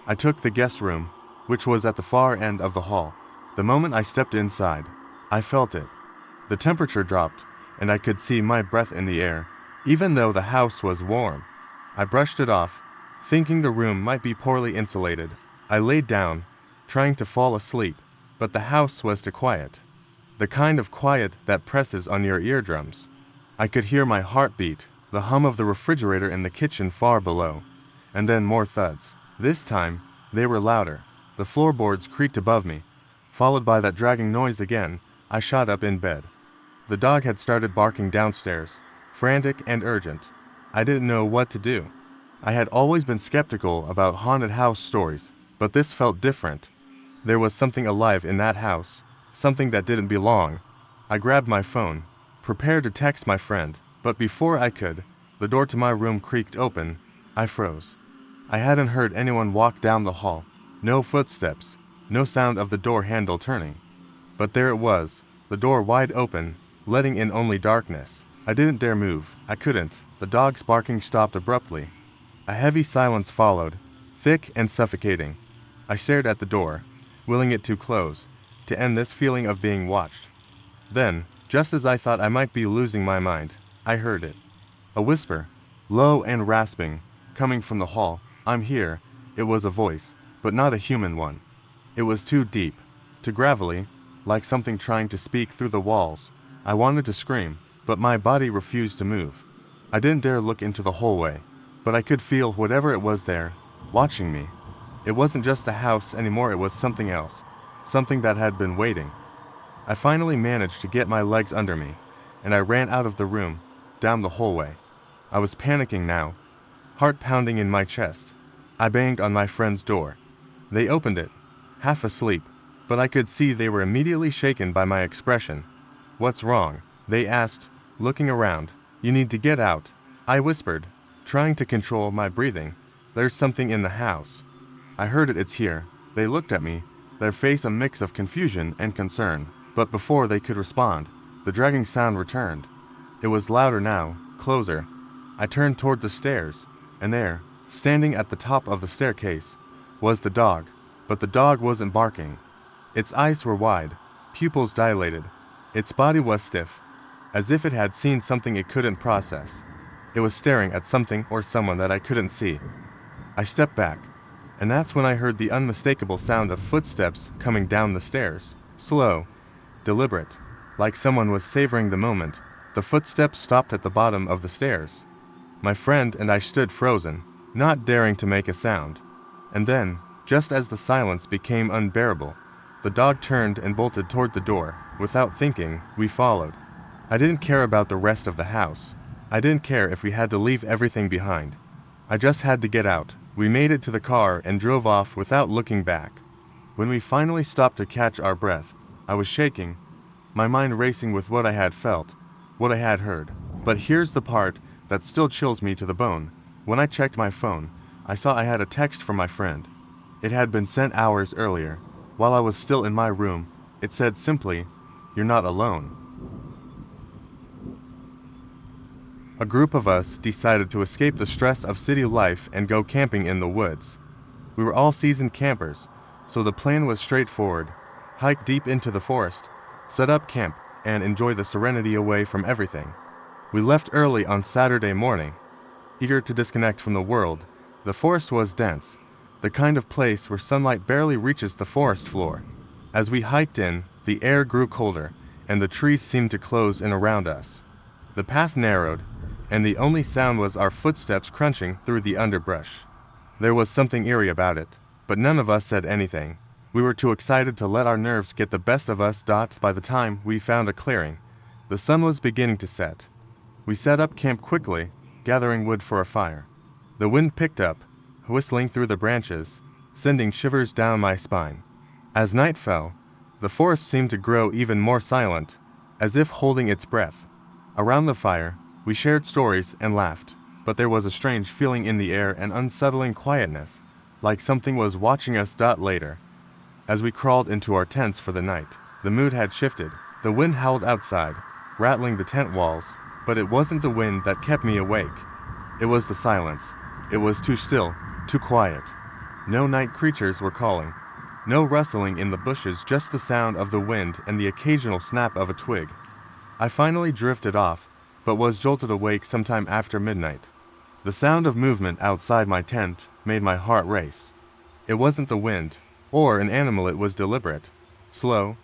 I took the guest room, which was at the far end of the hall. The moment I stepped inside, I felt it. The temperature dropped, and I could see my breath in the air, even though the house was warm. I brushed it off, thinking the room might be poorly insulated. I laid down, trying to fall asleep, but the house was too quiet. The kind of quiet that presses on your eardrums. I could hear my heartbeat, the hum of the refrigerator in the kitchen far below, and then more thuds. This time, they were louder. The floorboards creaked above me, followed by that dragging noise again. I shot up in bed. The dog had started barking downstairs, frantic and urgent. I didn't know what to do. I had always been skeptical about haunted house stories, but this felt different. There was something alive in that house, something that didn't belong. I grabbed my phone, prepared to text my friend, but before I could, the door to my room creaked open. I froze. I hadn't heard anyone walk down the hall. No footsteps, no sound of the door handle turning. But there it was, the door wide open, letting in only darkness. I didn't dare move. I couldn't. The dog's barking stopped abruptly. A heavy silence followed, thick and suffocating. I stared at the door, willing it to close, to end this feeling of being watched. Then, just as I thought I might be losing my mind, I heard it. A whisper, low and rasping, coming from the hall. "I'm here." It was a voice, but not a human one. It was too deep, too gravelly, like something trying to speak through the walls. I wanted to scream, but my body refused to move. I didn't dare look into the hallway, but I could feel whatever it was there, watching me. It wasn't just the house anymore, it was something else, something that had been waiting. I finally managed to get my legs under me, and I ran out of the room, down the hallway. I was panicking now, heart pounding in my chest. I banged on my friend's door. They opened it, half asleep, but I could see they were immediately shaken by my expression. "What's wrong?" they asked, looking around. "You need to get out," I whispered, trying to control my breathing. "There's something in the house." "I heard it, it's here." They looked at me, their face a mix of confusion and concern. But before they could respond, the dragging sound returned. It was louder now, closer. I turned toward the stairs, and there, standing at the top of the staircase, was the dog, but the dog wasn't barking. Its eyes were wide, pupils dilated. Its body was stiff, as if it had seen something it couldn't process. It was staring at something or someone that I couldn't see. I stepped back, and that's when I heard the unmistakable sound of footsteps coming down the stairs. Slow, deliberate, like someone was savoring the moment. The footsteps stopped at the bottom of the stairs. My friend and I stood frozen, not daring to make a sound. And then, just as the silence became unbearable, the dog turned and bolted toward the door. Without thinking, we followed. I didn't care about the rest of the house. I didn't care if we had to leave everything behind. I just had to get out. We made it to the car and drove off without looking back. When we finally stopped to catch our breath, I was shaking, my mind racing with what I had felt, what I had heard. But here's the part that still chills me to the bone. When I checked my phone, I saw I had a text from my friend. It had been sent hours earlier. While I was still in my room, it said simply, "You're not alone." A group of us decided to escape the stress of city life and go camping in the woods. We were all seasoned campers, so the plan was straightforward. Hike deep into the forest, set up camp, and enjoy the serenity away from everything. We left early on Saturday morning, eager to disconnect from the world. The forest was dense, the kind of place where sunlight barely reaches the forest floor. As we hiked in, the air grew colder, and the trees seemed to close in around us. The path narrowed, and the only sound was our footsteps crunching through the underbrush. There was something eerie about it, but none of us said anything. We were too excited to let our nerves get the best of us. By the time we found a clearing, the sun was beginning to set. We set up camp quickly, gathering wood for a fire. The wind picked up, whistling through the branches, sending shivers down my spine. As night fell, the forest seemed to grow even more silent, as if holding its breath. Around the fire, we shared stories and laughed, but there was a strange feeling in the air, an unsettling quietness, like something was watching us. Later, as we crawled into our tents for the night, the mood had shifted. The wind howled outside, rattling the tent walls, but it wasn't the wind that kept me awake. It was the silence. It was too still, too quiet. No night creatures were calling, no rustling in the bushes, just the sound of the wind and the occasional snap of a twig. I finally drifted off, but was jolted awake sometime after midnight. The sound of movement outside my tent made my heart race. It wasn't the wind, or an animal. It was deliberate, slow,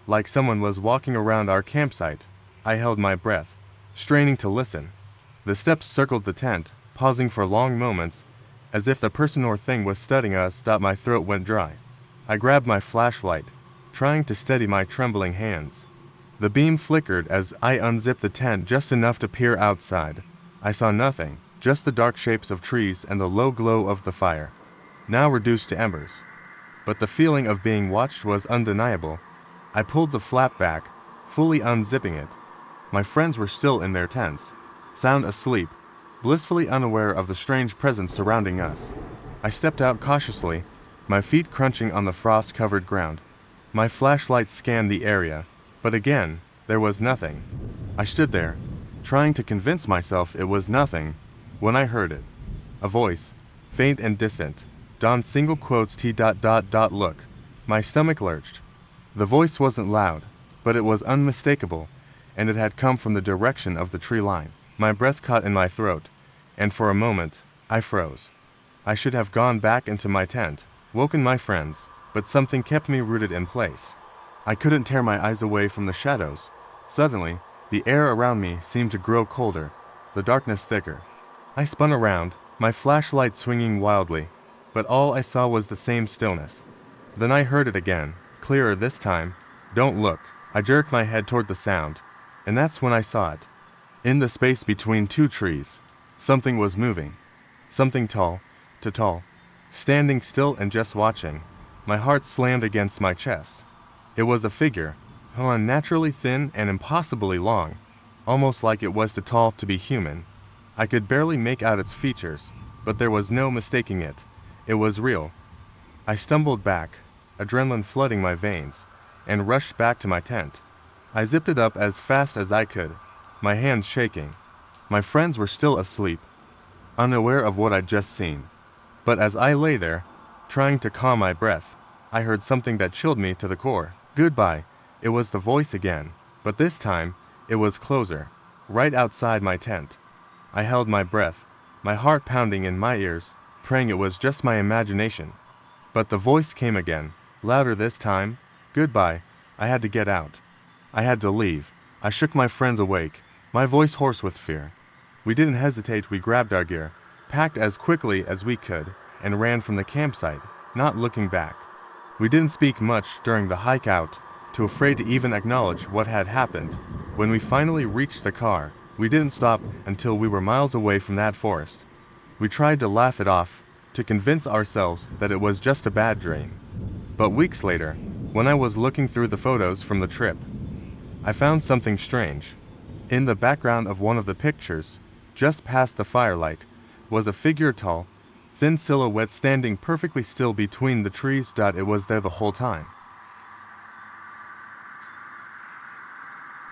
like someone was walking around our campsite. I held my breath, straining to listen. The steps circled the tent, pausing for long moments, as if the person or thing was studying us. My throat went dry. I grabbed my flashlight, trying to steady my trembling hands. The beam flickered as I unzipped the tent just enough to peer outside. I saw nothing, just the dark shapes of trees and the low glow of the fire, now reduced to embers. But the feeling of being watched was undeniable. I pulled the flap back, fully unzipping it. My friends were still in their tents, sound asleep, blissfully unaware of the strange presence surrounding us. I stepped out cautiously, my feet crunching on the frost-covered ground. My flashlight scanned the area, but again, there was nothing. I stood there, trying to convince myself it was nothing, when I heard it. A voice, faint and distant, donned single quotes T. Look. My stomach lurched. The voice wasn't loud, but it was unmistakable, and it had come from the direction of the tree line. My breath caught in my throat, and for a moment, I froze. I should have gone back into my tent, woken my friends, but something kept me rooted in place. I couldn't tear my eyes away from the shadows. Suddenly, the air around me seemed to grow colder, the darkness thicker. I spun around, my flashlight swinging wildly, but all I saw was the same stillness. Then I heard it again, clearer this time. "Don't look." I jerked my head toward the sound, and that's when I saw it. In the space between two trees, something was moving. Something tall, standing still and just watching. My heart slammed against my chest. It was a figure, unnaturally thin and impossibly long, almost like it was too tall to be human. I could barely make out its features, but there was no mistaking it. It was real. I stumbled back, adrenaline flooding my veins, and rushed back to my tent. I zipped it up as fast as I could, my hands shaking. My friends were still asleep, unaware of what I'd just seen. But as I lay there, Trying to calm my breath, I heard something that chilled me to the core. Goodbye. It was the voice again, but this time, it was closer, right outside my tent. I held my breath, my heart pounding in my ears, praying it was just my imagination. But the voice came again, louder this time. Goodbye. I had to get out. I had to leave. I shook my friends awake, my voice hoarse with fear. We didn't hesitate, we grabbed our gear, packed as quickly as we could, and ran from the campsite, not looking back. We didn't speak much during the hike out, too afraid to even acknowledge what had happened. When we finally reached the car, we didn't stop until we were miles away from that forest. We tried to laugh it off, to convince ourselves that it was just a bad dream. But weeks later, when I was looking through the photos from the trip, I found something strange. In the background of one of the pictures, just past the firelight, was a figure, tall, thin silhouette standing perfectly still between the trees. It was there the whole time.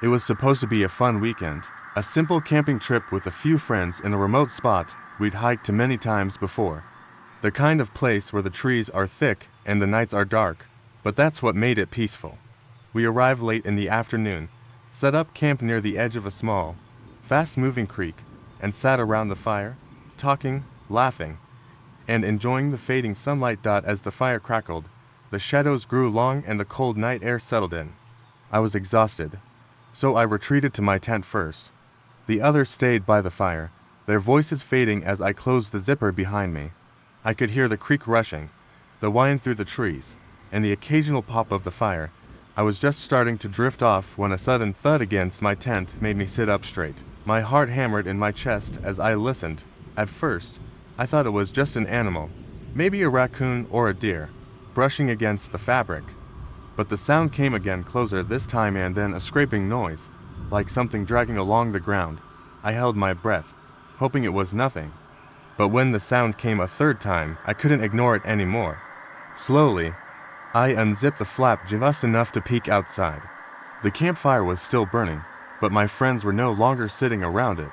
It was supposed to be a fun weekend, a simple camping trip with a few friends in a remote spot we'd hiked to many times before. The kind of place where the trees are thick and the nights are dark, but that's what made it peaceful. We arrived late in the afternoon, set up camp near the edge of a small, fast-moving creek, and sat around the fire, talking, laughing, and enjoying the fading sunlight. As the fire crackled, the shadows grew long and the cold night air settled in. I was exhausted, so I retreated to my tent first. The others stayed by the fire, their voices fading as I closed the zipper behind me. I could hear the creek rushing, the wind through the trees, and the occasional pop of the fire. I was just starting to drift off when a sudden thud against my tent made me sit up straight. My heart hammered in my chest as I listened. At first, I thought it was just an animal, maybe a raccoon or a deer, brushing against the fabric. But the sound came again, closer this time, and then a scraping noise, like something dragging along the ground. I held my breath, hoping it was nothing. But when the sound came a third time, I couldn't ignore it anymore. Slowly, I unzipped the flap just enough to peek outside. The campfire was still burning, but my friends were no longer sitting around it.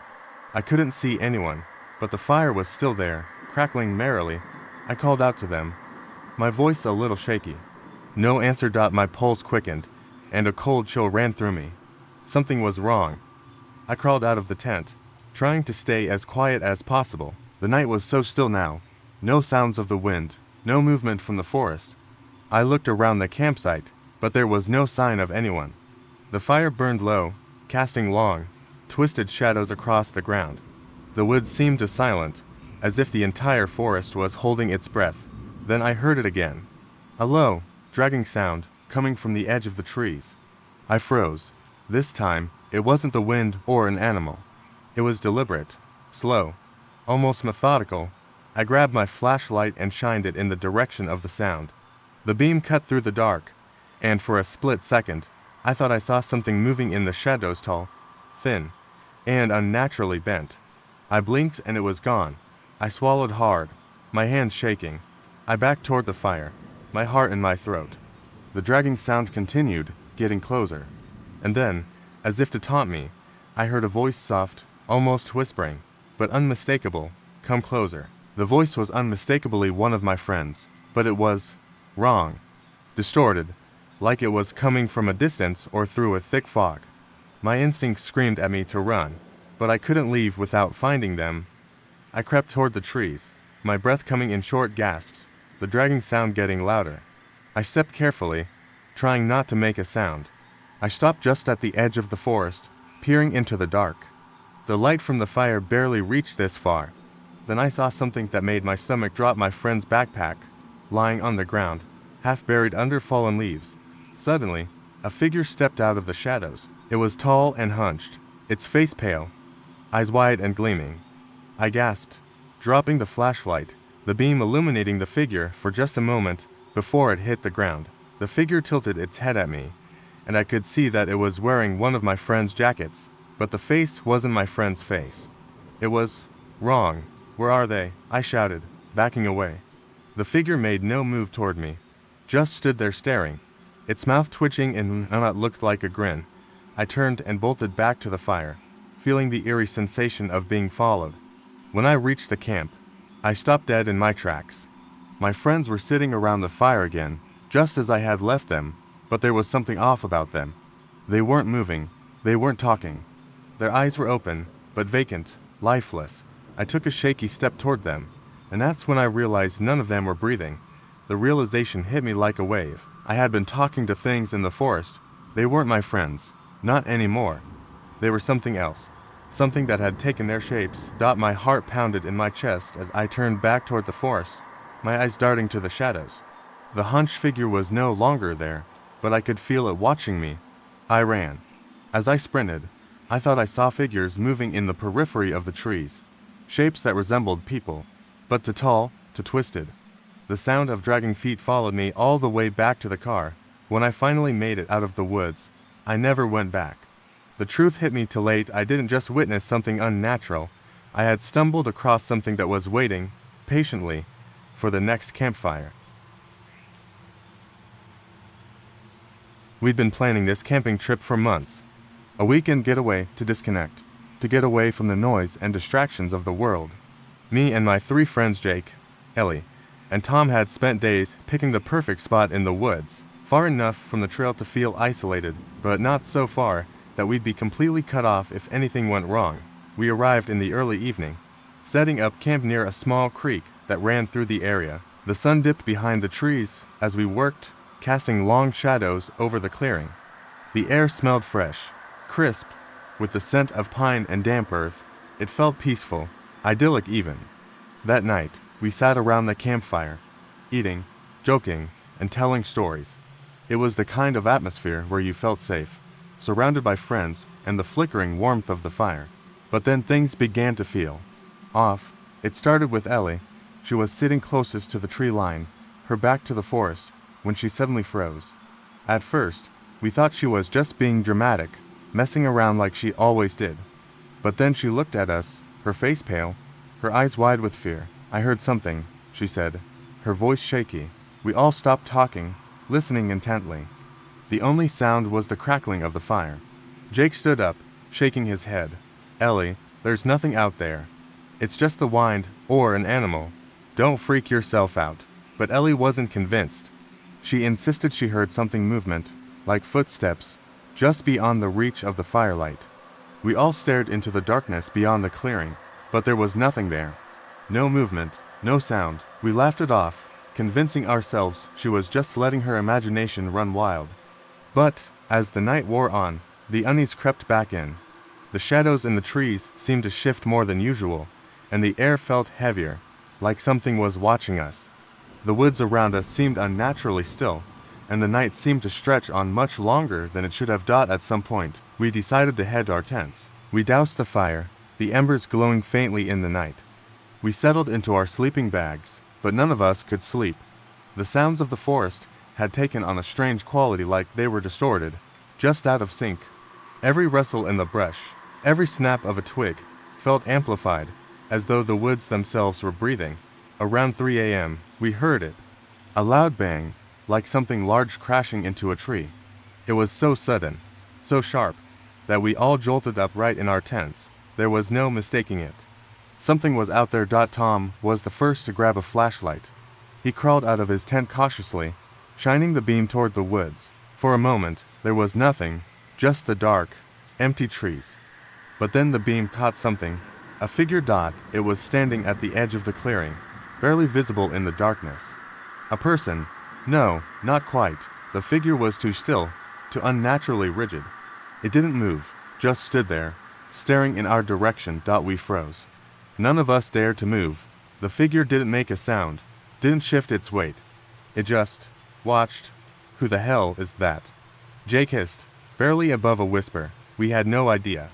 I couldn't see anyone, but the fire was still there, crackling merrily. I called out to them, my voice a little shaky. No answer. My pulse quickened, and a cold chill ran through me. Something was wrong. I crawled out of the tent, trying to stay as quiet as possible. The night was so still now, no sounds of the wind, no movement from the forest. I looked around the campsite, but there was no sign of anyone. The fire burned low, casting long, twisted shadows across the ground. The woods seemed silent, as if the entire forest was holding its breath. Then I heard it again. A low, dragging sound, coming from the edge of the trees. I froze. This time, it wasn't the wind or an animal. It was deliberate, slow, almost methodical. I grabbed my flashlight and shined it in the direction of the sound. The beam cut through the dark, and for a split second, I thought I saw something moving in the shadows, tall, thin, and unnaturally bent. I blinked and it was gone. I swallowed hard, my hands shaking. I backed toward the fire, my heart in my throat. The dragging sound continued, getting closer. And then, as if to taunt me, I heard a voice, soft, almost whispering, but unmistakable, come closer. The voice was unmistakably one of my friends, but it was wrong, distorted, like it was coming from a distance or through a thick fog. My instincts screamed at me to run, but I couldn't leave without finding them. I crept toward the trees, my breath coming in short gasps, the dragging sound getting louder. I stepped carefully, trying not to make a sound. I stopped just at the edge of the forest, peering into the dark. The light from the fire barely reached this far. Then I saw something that made my stomach drop. My friend's backpack, lying on the ground, half buried under fallen leaves. Suddenly, a figure stepped out of the shadows. It was tall and hunched, its face pale, eyes wide and gleaming. I gasped, dropping the flashlight, the beam illuminating the figure for just a moment before it hit the ground. The figure tilted its head at me, and I could see that it was wearing one of my friend's jackets, but the face wasn't my friend's face. It was wrong. Where are they? I shouted, backing away. The figure made no move toward me, just stood there staring, its mouth twitching in what looked like a grin. I turned and bolted back to the fire, feeling the eerie sensation of being followed. When I reached the camp, I stopped dead in my tracks. My friends were sitting around the fire again, just as I had left them, but there was something off about them. They weren't moving, they weren't talking. Their eyes were open, but vacant, lifeless. I took a shaky step toward them, and that's when I realized none of them were breathing. The realization hit me like a wave. I had been talking to things in the forest. They weren't my friends, not anymore. They were something else, something that had taken their shapes. My heart pounded in my chest as I turned back toward the forest, my eyes darting to the shadows. The hunched figure was no longer there, but I could feel it watching me. I ran. As I sprinted, I thought I saw figures moving in the periphery of the trees, shapes that resembled people, but too tall, too twisted. The sound of dragging feet followed me all the way back to the car. When I finally made it out of the woods, I never went back. The truth hit me too late. I didn't just witness something unnatural. I had stumbled across something that was waiting, patiently, for the next campfire. We'd been planning this camping trip for months. A weekend getaway to disconnect, to get away from the noise and distractions of the world. Me and my 3 friends Jake, Ellie, and Tom had spent days picking the perfect spot in the woods, far enough from the trail to feel isolated, but not so far that we'd be completely cut off if anything went wrong. We arrived in the early evening, setting up camp near a small creek that ran through the area. The sun dipped behind the trees as we worked, casting long shadows over the clearing. The air smelled fresh, crisp, with the scent of pine and damp earth. It felt peaceful, idyllic even. That night, we sat around the campfire, eating, joking, and telling stories. It was the kind of atmosphere where you felt safe, surrounded by friends and the flickering warmth of the fire. But then things began to feel off. It started with Ellie. She was sitting closest to the tree line, her back to the forest, when she suddenly froze. At first, we thought she was just being dramatic, messing around like she always did. But then she looked at us, her face pale, her eyes wide with fear. "I heard something," she said, her voice shaky. We all stopped talking, listening intently. The only sound was the crackling of the fire. Jake stood up, shaking his head. "Ellie, there's nothing out there. It's just the wind, or an animal. Don't freak yourself out." But Ellie wasn't convinced. She insisted she heard something movement, like footsteps, just beyond the reach of the firelight. We all stared into the darkness beyond the clearing, but there was nothing there. No movement, no sound. We laughed it off, convincing ourselves she was just letting her imagination run wild. But, as the night wore on, the unease crept back in. The shadows in the trees seemed to shift more than usual, and the air felt heavier, like something was watching us. The woods around us seemed unnaturally still, and the night seemed to stretch on much longer than it should have. At some point, we decided to head to our tents. We doused the fire, the embers glowing faintly in the night. We settled into our sleeping bags, but none of us could sleep. The sounds of the forest had taken on a strange quality, like they were distorted, just out of sync. Every rustle in the brush, every snap of a twig, felt amplified, as though the woods themselves were breathing. Around 3 a.m., we heard it. A loud bang, like something large crashing into a tree. It was so sudden, so sharp, that we all jolted upright in our tents. There was no mistaking it. Something was out there. Tom was the first to grab a flashlight. He crawled out of his tent cautiously, shining the beam toward the woods. For a moment, there was nothing, just the dark, empty trees. But then the beam caught something, a figure. It was standing at the edge of the clearing, barely visible in the darkness. A person? No, not quite. The figure was too still, too unnaturally rigid. It didn't move, just stood there, staring in our direction. We froze. None of us dared to move. The figure didn't make a sound, didn't shift its weight. It just watched. "Who the hell is that?" Jake hissed, barely above a whisper. We had no idea.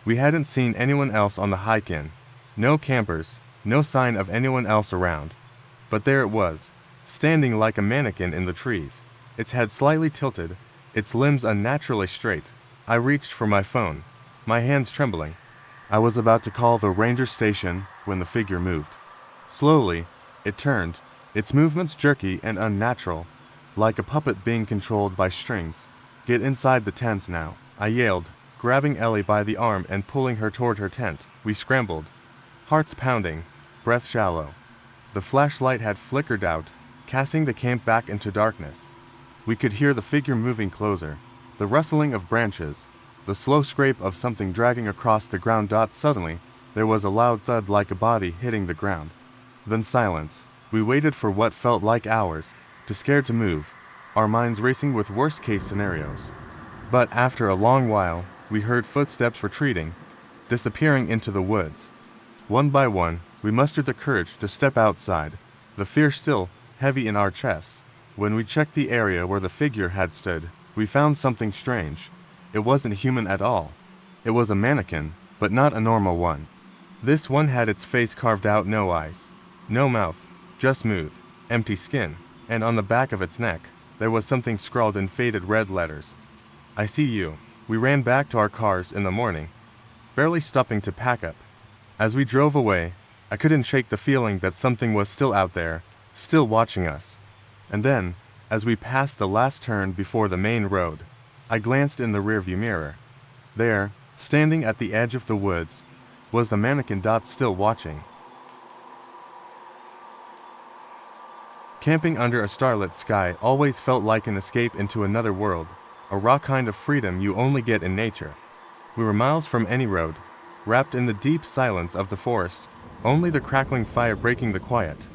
We hadn't seen anyone else on the hike-in. No campers, no sign of anyone else around. But there it was, standing like a mannequin in the trees, its head slightly tilted, its limbs unnaturally straight. I reached for my phone, my hands trembling. I was about to call the ranger station when the figure moved. Slowly, it turned, its movements jerky and unnatural, like a puppet being controlled by strings. "Get inside the tents now," I yelled, grabbing Ellie by the arm and pulling her toward her tent. We scrambled, hearts pounding, breath shallow. The flashlight had flickered out, casting the camp back into darkness. We could hear the figure moving closer, the rustling of branches, the slow scrape of something dragging across the ground. Suddenly, there was a loud thud like a body hitting the ground. Then silence. We waited for what felt like hours, too scared to move, our minds racing with worst-case scenarios. But after a long while, we heard footsteps retreating, disappearing into the woods. One by one, we mustered the courage to step outside, the fear still heavy in our chests. When we checked the area where the figure had stood, we found something strange. It wasn't human at all. It was a mannequin, but not a normal one. This one had its face carved out, no eyes, no mouth, just smooth, empty skin, and on the back of its neck, there was something scrawled in faded red letters. "I see you." We ran back to our cars in the morning, barely stopping to pack up. As we drove away, I couldn't shake the feeling that something was still out there, still watching us. And then, as we passed the last turn before the main road, I glanced in the rearview mirror. There, standing at the edge of the woods, was the mannequin. Still watching. Camping under a starlit sky always felt like an escape into another world, a raw kind of freedom you only get in nature. We were miles from any road, wrapped in the deep silence of the forest, only the crackling fire breaking the quiet.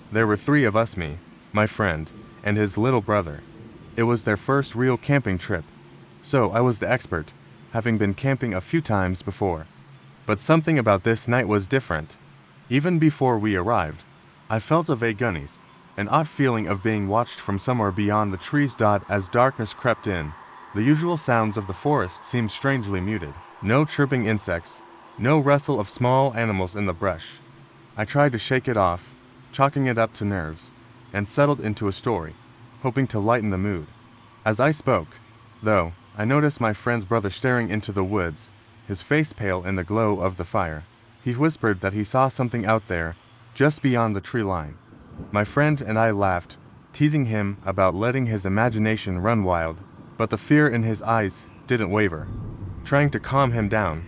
There were 3 of us, me, my friend, and his little brother. It was their first real camping trip, so I was the expert, having been camping a few times before. But something about this night was different. Even before we arrived, I felt a vague unease, an odd feeling of being watched from somewhere beyond the trees. As darkness crept in, the usual sounds of the forest seemed strangely muted. No chirping insects, no rustle of small animals in the brush. I tried to shake it off, chalking it up to nerves, and settled into a story, hoping to lighten the mood. As I spoke, though, I noticed my friend's brother staring into the woods, his face pale in the glow of the fire. He whispered that he saw something out there, just beyond the tree line. My friend and I laughed, teasing him about letting his imagination run wild, but the fear in his eyes didn't waver. Trying to calm him down,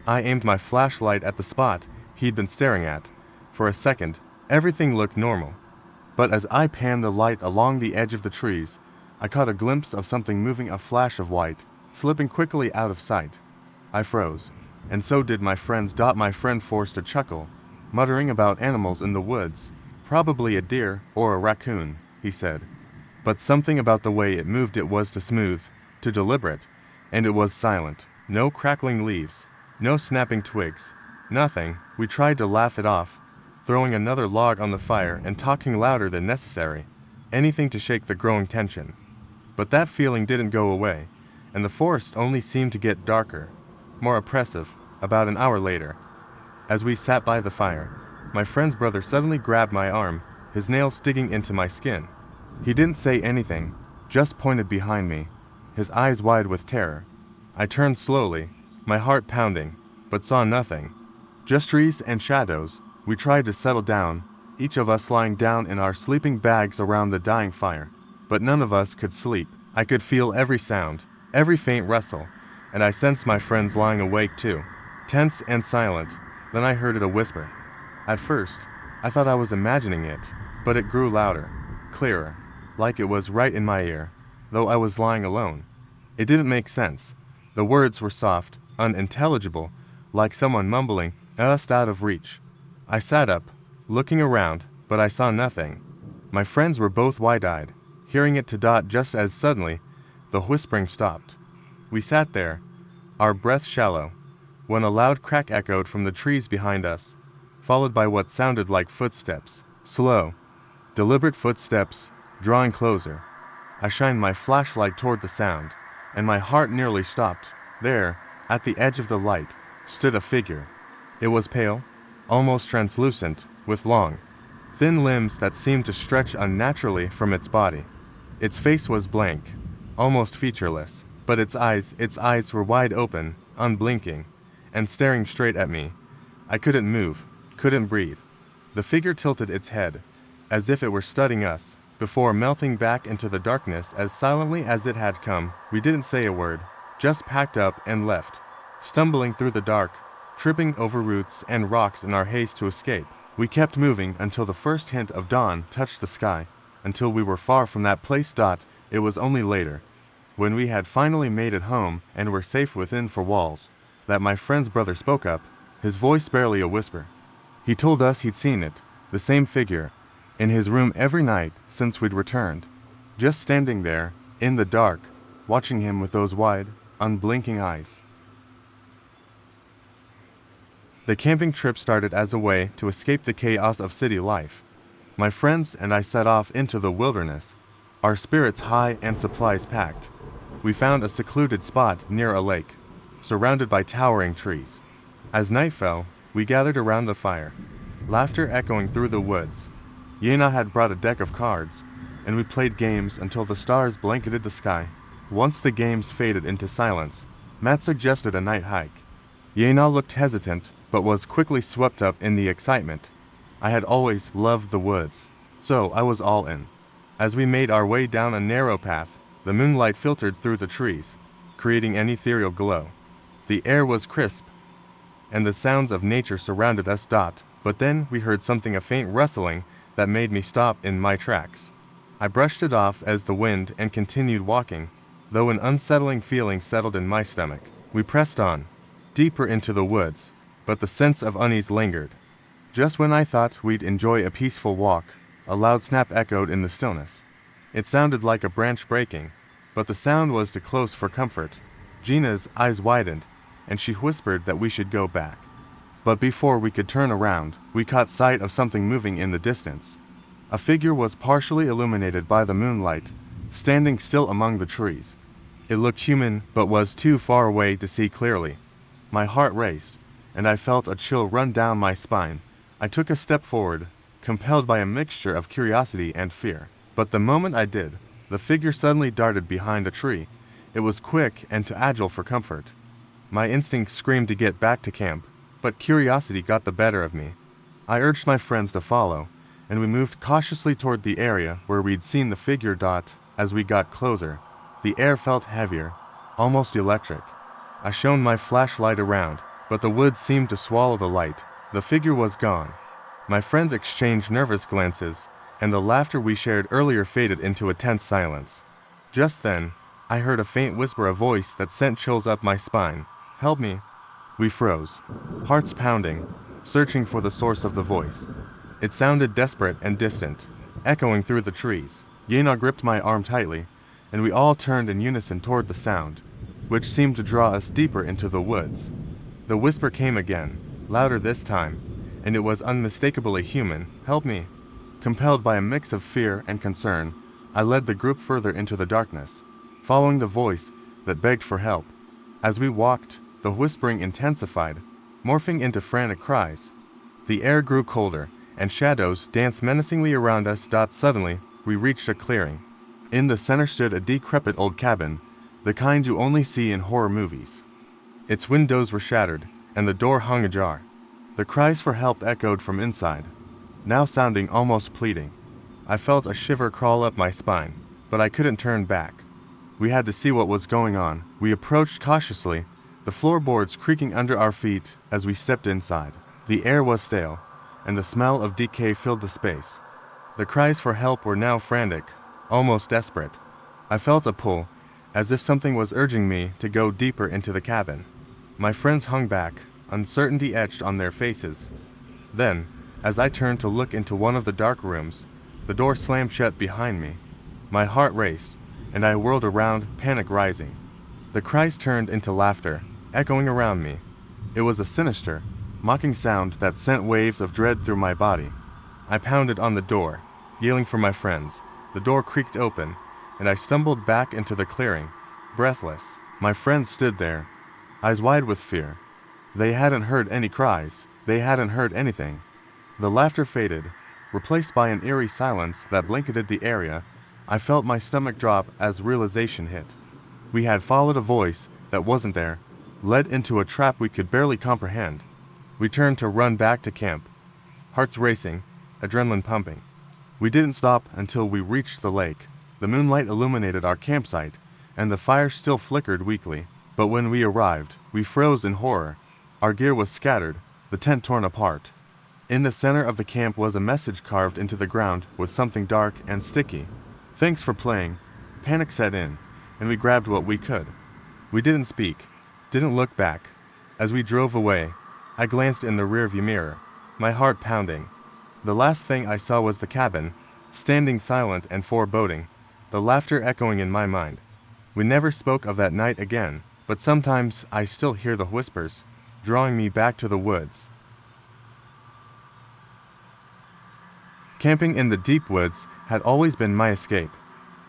I aimed my flashlight at the spot he'd been staring at. For a second, everything looked normal. But as I panned the light along the edge of the trees, I caught a glimpse of something moving, a flash of white, slipping quickly out of sight. I froze, and so did my friends. My friend forced a chuckle, muttering about animals in the woods. "Probably a deer or a raccoon," he said. But something about the way it moved, it was too smooth, too deliberate, and it was silent. No crackling leaves, no snapping twigs, nothing. We tried to laugh it off, throwing another log on the fire and talking louder than necessary, anything to shake the growing tension. But that feeling didn't go away, and the forest only seemed to get darker, more oppressive. About an hour later, as we sat by the fire, my friend's brother suddenly grabbed my arm, his nails digging into my skin. He didn't say anything, just pointed behind me, his eyes wide with terror. I turned slowly, my heart pounding, but saw nothing. Just trees and shadows. We tried to settle down, each of us lying down in our sleeping bags around the dying fire. But none of us could sleep. I could feel every sound, every faint rustle, and I sensed my friends lying awake too, tense and silent. Then I heard a whisper. At first, I thought I was imagining it, but it grew louder, clearer, like it was right in my ear, though I was lying alone. It didn't make sense. The words were soft, unintelligible, like someone mumbling, just out of reach. I sat up, looking around, but I saw nothing. My friends were both wide-eyed, hearing it to just as suddenly, the whispering stopped. We sat there, our breath shallow, when a loud crack echoed from the trees behind us, followed by what sounded like footsteps, slow, deliberate footsteps, drawing closer. I shined my flashlight toward the sound, and my heart nearly stopped. There, at the edge of the light, stood a figure. It was pale, almost translucent, with long, thin limbs that seemed to stretch unnaturally from its body. Its face was blank, almost featureless, but its eyes were wide open, unblinking, and staring straight at me. I couldn't move, couldn't breathe. The figure tilted its head, as if it were studying us, before melting back into the darkness as silently as it had come. We didn't say a word, just packed up and left, stumbling through the dark, tripping over roots and rocks in our haste to escape. We kept moving until the first hint of dawn touched the sky, until we were far from that place. It was only later, when we had finally made it home and were safe within four walls, that my friend's brother spoke up, his voice barely a whisper. He told us he'd seen it, the same figure, in his room every night since we'd returned, just standing there, in the dark, watching him with those wide, unblinking eyes. The camping trip started as a way to escape the chaos of city life. My friends and I set off into the wilderness, our spirits high and supplies packed. We found a secluded spot near a lake, surrounded by towering trees. As night fell, we gathered around the fire, laughter echoing through the woods. Yena had brought a deck of cards, and we played games until the stars blanketed the sky. Once the games faded into silence, Matt suggested a night hike. Yena looked hesitant, but was quickly swept up in the excitement. I had always loved the woods, so I was all in. As we made our way down a narrow path, the moonlight filtered through the trees, creating an ethereal glow. The air was crisp, and the sounds of nature surrounded us. But then we heard something, a faint rustling, that made me stop in my tracks. I brushed it off as the wind and continued walking, though an unsettling feeling settled in my stomach. We pressed on, deeper into the woods, but the sense of unease lingered. Just when I thought we'd enjoy a peaceful walk, a loud snap echoed in the stillness. It sounded like a branch breaking, but the sound was too close for comfort. Gina's eyes widened, and she whispered that we should go back. But before we could turn around, we caught sight of something moving in the distance. A figure was partially illuminated by the moonlight, standing still among the trees. It looked human, but was too far away to see clearly. My heart raced, and I felt a chill run down my spine. I took a step forward, compelled by a mixture of curiosity and fear. But the moment I did, the figure suddenly darted behind a tree. It was quick and too agile for comfort. My instincts screamed to get back to camp, but curiosity got the better of me. I urged my friends to follow, and we moved cautiously toward the area where we'd seen the figure. As we got closer, the air felt heavier, almost electric. I shone my flashlight around, but the woods seemed to swallow the light. The figure was gone. My friends exchanged nervous glances, and the laughter we shared earlier faded into a tense silence. Just then, I heard a faint whisper, a voice that sent chills up my spine. "Help me." We froze, hearts pounding, searching for the source of the voice. It sounded desperate and distant, echoing through the trees. Yena gripped my arm tightly, and we all turned in unison toward the sound, which seemed to draw us deeper into the woods. The whisper came again, louder this time, and it was unmistakably human. "Help me." Compelled by a mix of fear and concern, I led the group further into the darkness, following the voice that begged for help. As we walked, the whispering intensified, morphing into frantic cries. The air grew colder, and shadows danced menacingly around us. Suddenly, we reached a clearing. In the center stood a decrepit old cabin, the kind you only see in horror movies. Its windows were shattered, and the door hung ajar. The cries for help echoed from inside, now sounding almost pleading. I felt a shiver crawl up my spine, but I couldn't turn back. We had to see what was going on. We approached cautiously, the floorboards creaking under our feet as we stepped inside. The air was stale, and the smell of decay filled the space. The cries for help were now frantic, almost desperate. I felt a pull, as if something was urging me to go deeper into the cabin. My friends hung back, uncertainty etched on their faces. Then, as I turned to look into one of the dark rooms, the door slammed shut behind me. My heart raced, and I whirled around, panic rising. The cries turned into laughter, echoing around me. It was a sinister, mocking sound that sent waves of dread through my body. I pounded on the door, yelling for my friends. The door creaked open, and I stumbled back into the clearing, breathless. My friends stood there, eyes wide with fear. They hadn't heard any cries. They hadn't heard anything. The laughter faded, replaced by an eerie silence that blanketed the area. I felt my stomach drop as realization hit. We had followed a voice that wasn't there, led into a trap we could barely comprehend. We turned to run back to camp, hearts racing, adrenaline pumping. We didn't stop until we reached the lake. The moonlight illuminated our campsite, and the fire still flickered weakly. But when we arrived, we froze in horror. Our gear was scattered, the tent torn apart. In the center of the camp was a message carved into the ground with something dark and sticky. "Thanks for playing." Panic set in, and we grabbed what we could. We didn't speak, didn't look back. As we drove away, I glanced in the rearview mirror, my heart pounding. The last thing I saw was the cabin, standing silent and foreboding, the laughter echoing in my mind. We never spoke of that night again, but sometimes I still hear the whispers, drawing me back to the woods. Camping in the deep woods had always been my escape,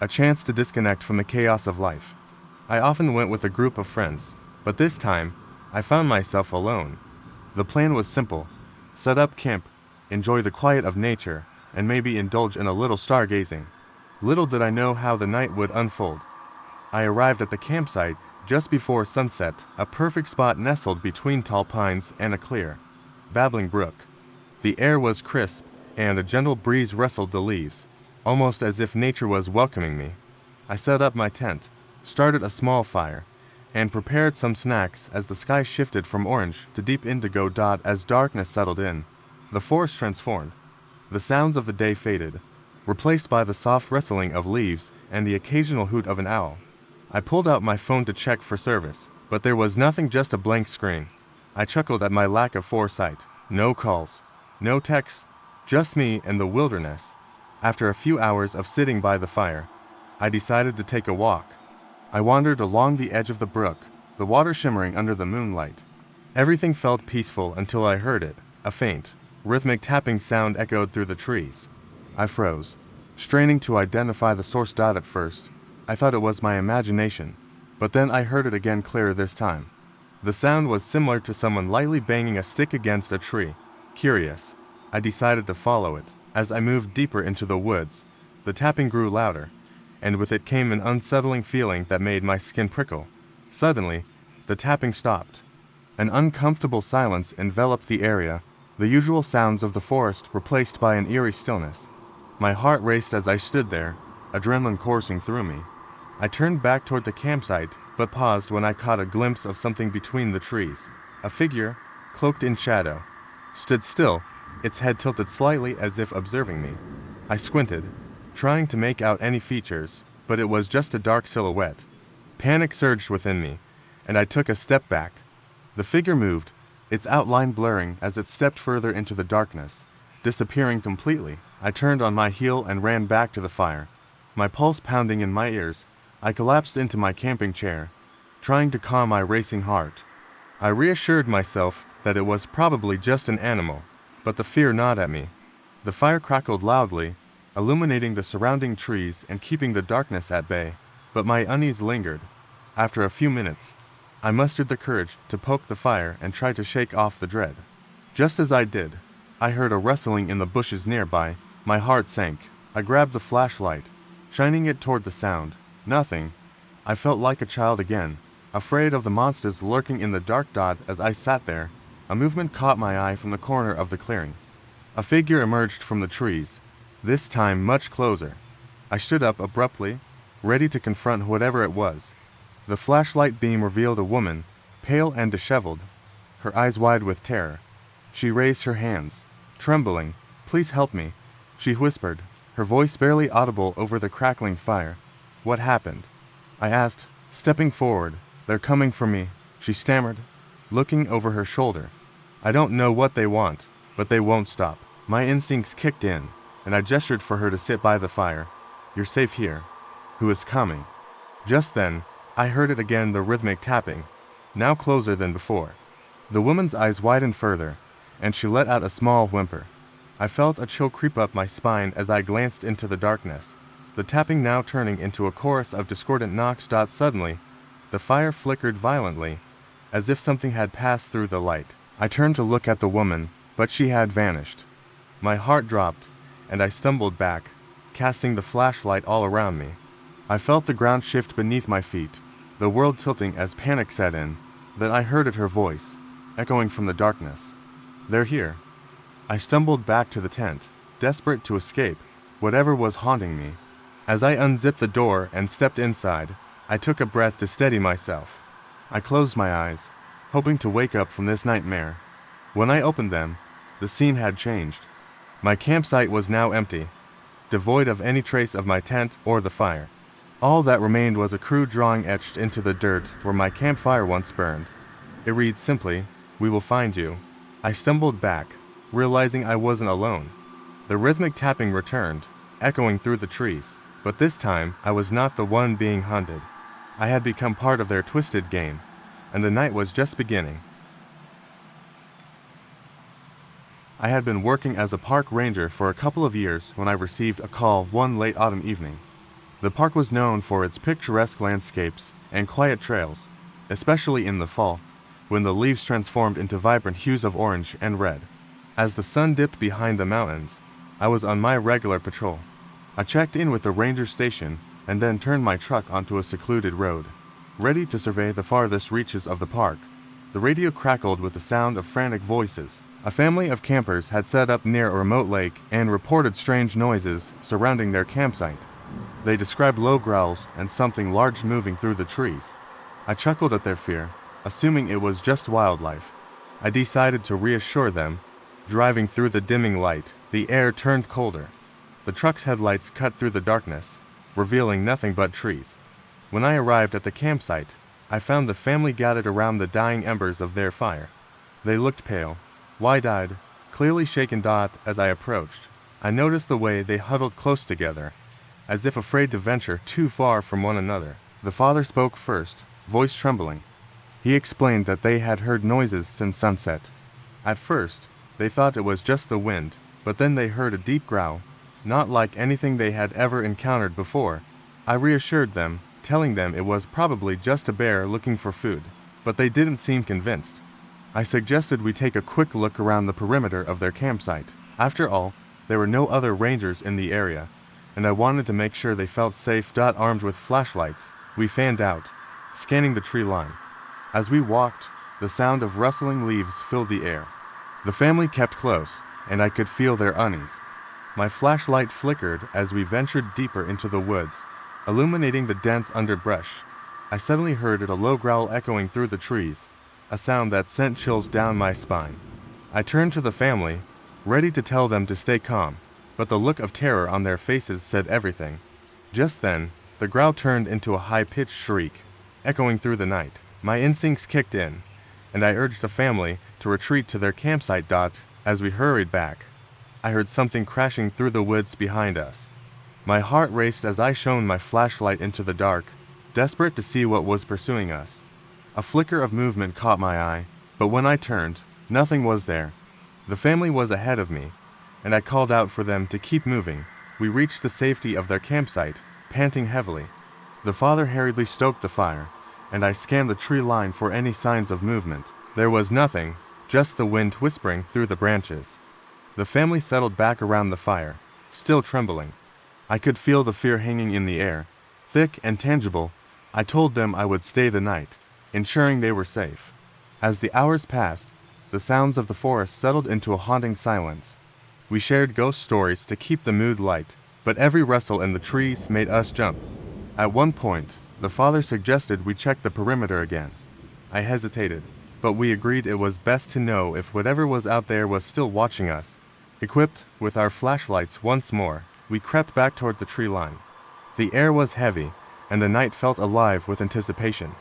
a chance to disconnect from the chaos of life. I often went with a group of friends, but this time, I found myself alone. The plan was simple: set up camp, enjoy the quiet of nature, and maybe indulge in a little stargazing. Little did I know how the night would unfold. I arrived at the campsite just before sunset, a perfect spot nestled between tall pines and a clear, babbling brook. The air was crisp, and a gentle breeze rustled the leaves, almost as if nature was welcoming me. I set up my tent, started a small fire, and prepared some snacks as the sky shifted from orange to deep indigo. As darkness settled in, the forest transformed. The sounds of the day faded, replaced by the soft rustling of leaves and the occasional hoot of an owl. I pulled out my phone to check for service, but there was nothing, just a blank screen. I chuckled at my lack of foresight. No calls, no texts, just me and the wilderness. After a few hours of sitting by the fire, I decided to take a walk. I wandered along the edge of the brook, the water shimmering under the moonlight. Everything felt peaceful until I heard it. A faint, rhythmic tapping sound echoed through the trees. I froze, straining to identify the source. At first, I thought it was my imagination, but then I heard it again, clearer this time. The sound was similar to someone lightly banging a stick against a tree. Curious, I decided to follow it. As I moved deeper into the woods, the tapping grew louder, and with it came an unsettling feeling that made my skin prickle. Suddenly, the tapping stopped. An uncomfortable silence enveloped the area, the usual sounds of the forest replaced by an eerie stillness. My heart raced as I stood there, adrenaline coursing through me. I turned back toward the campsite, but paused when I caught a glimpse of something between the trees. A figure, cloaked in shadow, stood still, its head tilted slightly as if observing me. I squinted, trying to make out any features, but it was just a dark silhouette. Panic surged within me, and I took a step back. The figure moved, its outline blurring as it stepped further into the darkness, disappearing completely. I turned on my heel and ran back to the fire. My pulse pounding in my ears, I collapsed into my camping chair, trying to calm my racing heart. I reassured myself that it was probably just an animal, but the fear gnawed at me. The fire crackled loudly, illuminating the surrounding trees and keeping the darkness at bay, but my unease lingered. After a few minutes, I mustered the courage to poke the fire and try to shake off the dread. Just as I did, I heard a rustling in the bushes nearby. My heart sank. I grabbed the flashlight, shining it toward the sound. Nothing. I felt like a child again, afraid of the monsters lurking in the dark. As I sat there, a movement caught my eye from the corner of the clearing. A figure emerged from the trees, this time much closer. I stood up abruptly, ready to confront whatever it was. The flashlight beam revealed a woman, pale and disheveled, her eyes wide with terror. She raised her hands, trembling. "Please help me," she whispered, her voice barely audible over the crackling fire. "What happened?" I asked, stepping forward. "They're coming for me," she stammered, looking over her shoulder. "I don't know what they want, but they won't stop." My instincts kicked in, and I gestured for her to sit by the fire. "You're safe here." "Who is coming?" Just then, I heard it again, the rhythmic tapping, now closer than before. The woman's eyes widened further, and she let out a small whimper. I felt a chill creep up my spine as I glanced into the darkness, the tapping now turning into a chorus of discordant knocks. Suddenly, the fire flickered violently, as if something had passed through the light. I turned to look at the woman, but she had vanished. My heart dropped, and I stumbled back, casting the flashlight all around me. I felt the ground shift beneath my feet, the world tilting as panic set in. Then I heard her voice, echoing from the darkness. "They're here." I stumbled back to the tent, desperate to escape whatever was haunting me. As I unzipped the door and stepped inside, I took a breath to steady myself. I closed my eyes, hoping to wake up from this nightmare. When I opened them, the The scene had changed. My campsite was now empty, devoid of any trace of my tent or the fire. All that remained was a crude drawing etched into the dirt where my campfire once burned. It read simply, "We will find you." I stumbled back, realizing I wasn't alone. The rhythmic tapping returned, echoing through the trees, but this time I was not the one being hunted. I had become part of their twisted game, and the night was just beginning. I had been working as a park ranger for a couple of years when I received a call one late autumn evening. The park was known for its picturesque landscapes and quiet trails, especially in the fall, when the leaves transformed into vibrant hues of orange and red. As the sun dipped behind the mountains, I was on my regular patrol. I checked in with the ranger station and then turned my truck onto a secluded road, ready to survey the farthest reaches of the park. The radio crackled with the sound of frantic voices. A family of campers had set up near a remote lake and reported strange noises surrounding their campsite. They described low growls and something large moving through the trees. I chuckled at their fear, assuming it was just wildlife. I decided to reassure them. Driving through the dimming light, the air turned colder. The truck's headlights cut through the darkness, revealing nothing but trees. When I arrived at the campsite, I found the family gathered around the dying embers of their fire. They looked pale, wide-eyed, clearly shaken. As I approached, I noticed the way they huddled close together, as if afraid to venture too far from one another. The father spoke first, voice trembling. He explained that they had heard noises since sunset. At first, they thought it was just the wind, but then they heard a deep growl, not like anything they had ever encountered before. I reassured them, telling them it was probably just a bear looking for food, but they didn't seem convinced. I suggested we take a quick look around the perimeter of their campsite. After all, there were no other rangers in the area, and I wanted to make sure they felt safe. Armed with flashlights, we fanned out, scanning the tree line. As we walked, the sound of rustling leaves filled the air. The family kept close, and I could feel their unease. My flashlight flickered as we ventured deeper into the woods, illuminating the dense underbrush. I suddenly heard a low growl echoing through the trees, a sound that sent chills down my spine. I turned to the family, ready to tell them to stay calm, but the look of terror on their faces said everything. Just then, the growl turned into a high-pitched shriek, echoing through the night. My instincts kicked in, and I urged the family to retreat to their campsite. As we hurried back, I heard something crashing through the woods behind us. My heart raced as I shone my flashlight into the dark, desperate to see what was pursuing us. A flicker of movement caught my eye, but when I turned, nothing was there. The family was ahead of me, and I called out for them to keep moving. We reached the safety of their campsite, panting heavily. The father hurriedly stoked the fire, and I scanned the tree line for any signs of movement. There was nothing, just the wind whispering through the branches. The family settled back around the fire, still trembling. I could feel the fear hanging in the air, thick and tangible. I told them I would stay the night, ensuring they were safe. As the hours passed, the sounds of the forest settled into a haunting silence. We shared ghost stories to keep the mood light, but every rustle in the trees made us jump. At one point, the father suggested we check the perimeter again. I hesitated, but we agreed it was best to know if whatever was out there was still watching us. Equipped with our flashlights once more, we crept back toward the tree line. The air was heavy, and the night felt alive with anticipation.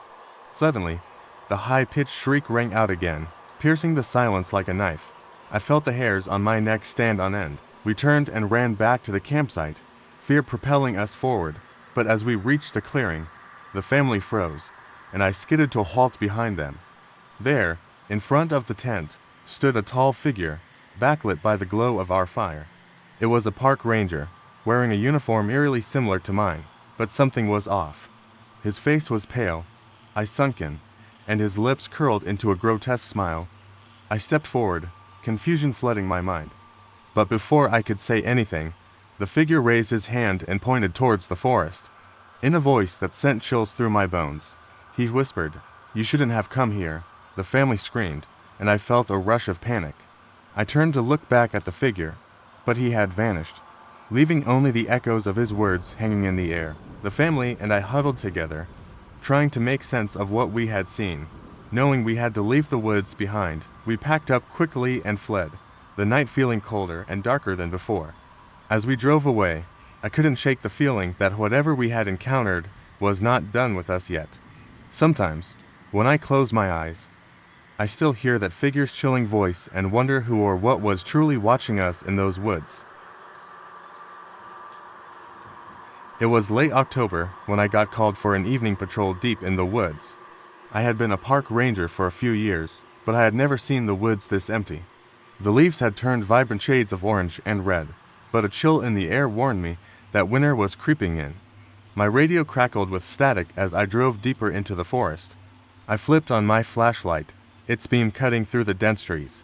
Suddenly, the high-pitched shriek rang out again, piercing the silence like a knife. I felt the hairs on my neck stand on end. We turned and ran back to the campsite, fear propelling us forward. But as we reached the clearing, the family froze, and I skidded to a halt behind them. There, in front of the tent, stood a tall figure, backlit by the glow of our fire. It was a park ranger, wearing a uniform eerily similar to mine, but something was off. His face was pale, eyes sunken, and his lips curled into a grotesque smile. I stepped forward, confusion flooding my mind. But before I could say anything, the figure raised his hand and pointed towards the forest. In a voice that sent chills through my bones, he whispered, "You shouldn't have come here." The family screamed, and I felt a rush of panic. I turned to look back at the figure, but he had vanished, leaving only the echoes of his words hanging in the air. The family and I huddled together, trying to make sense of what we had seen. Knowing we had to leave the woods behind, we packed up quickly and fled. the night feeling colder and darker than before. As we drove away, I couldn't shake the feeling that whatever we had encountered was not done with us yet. Sometimes, when I close my eyes, I still hear that figure's chilling voice and wonder who or what was truly watching us in those woods. It was late October when I got called for an evening patrol deep in the woods. I had been a park ranger for a few years, but I had never seen the woods this empty. The leaves had turned vibrant shades of orange and red, but a chill in the air warned me that winter was creeping in. My radio crackled with static as I drove deeper into the forest. I flipped on my flashlight, its beam cutting through the dense trees.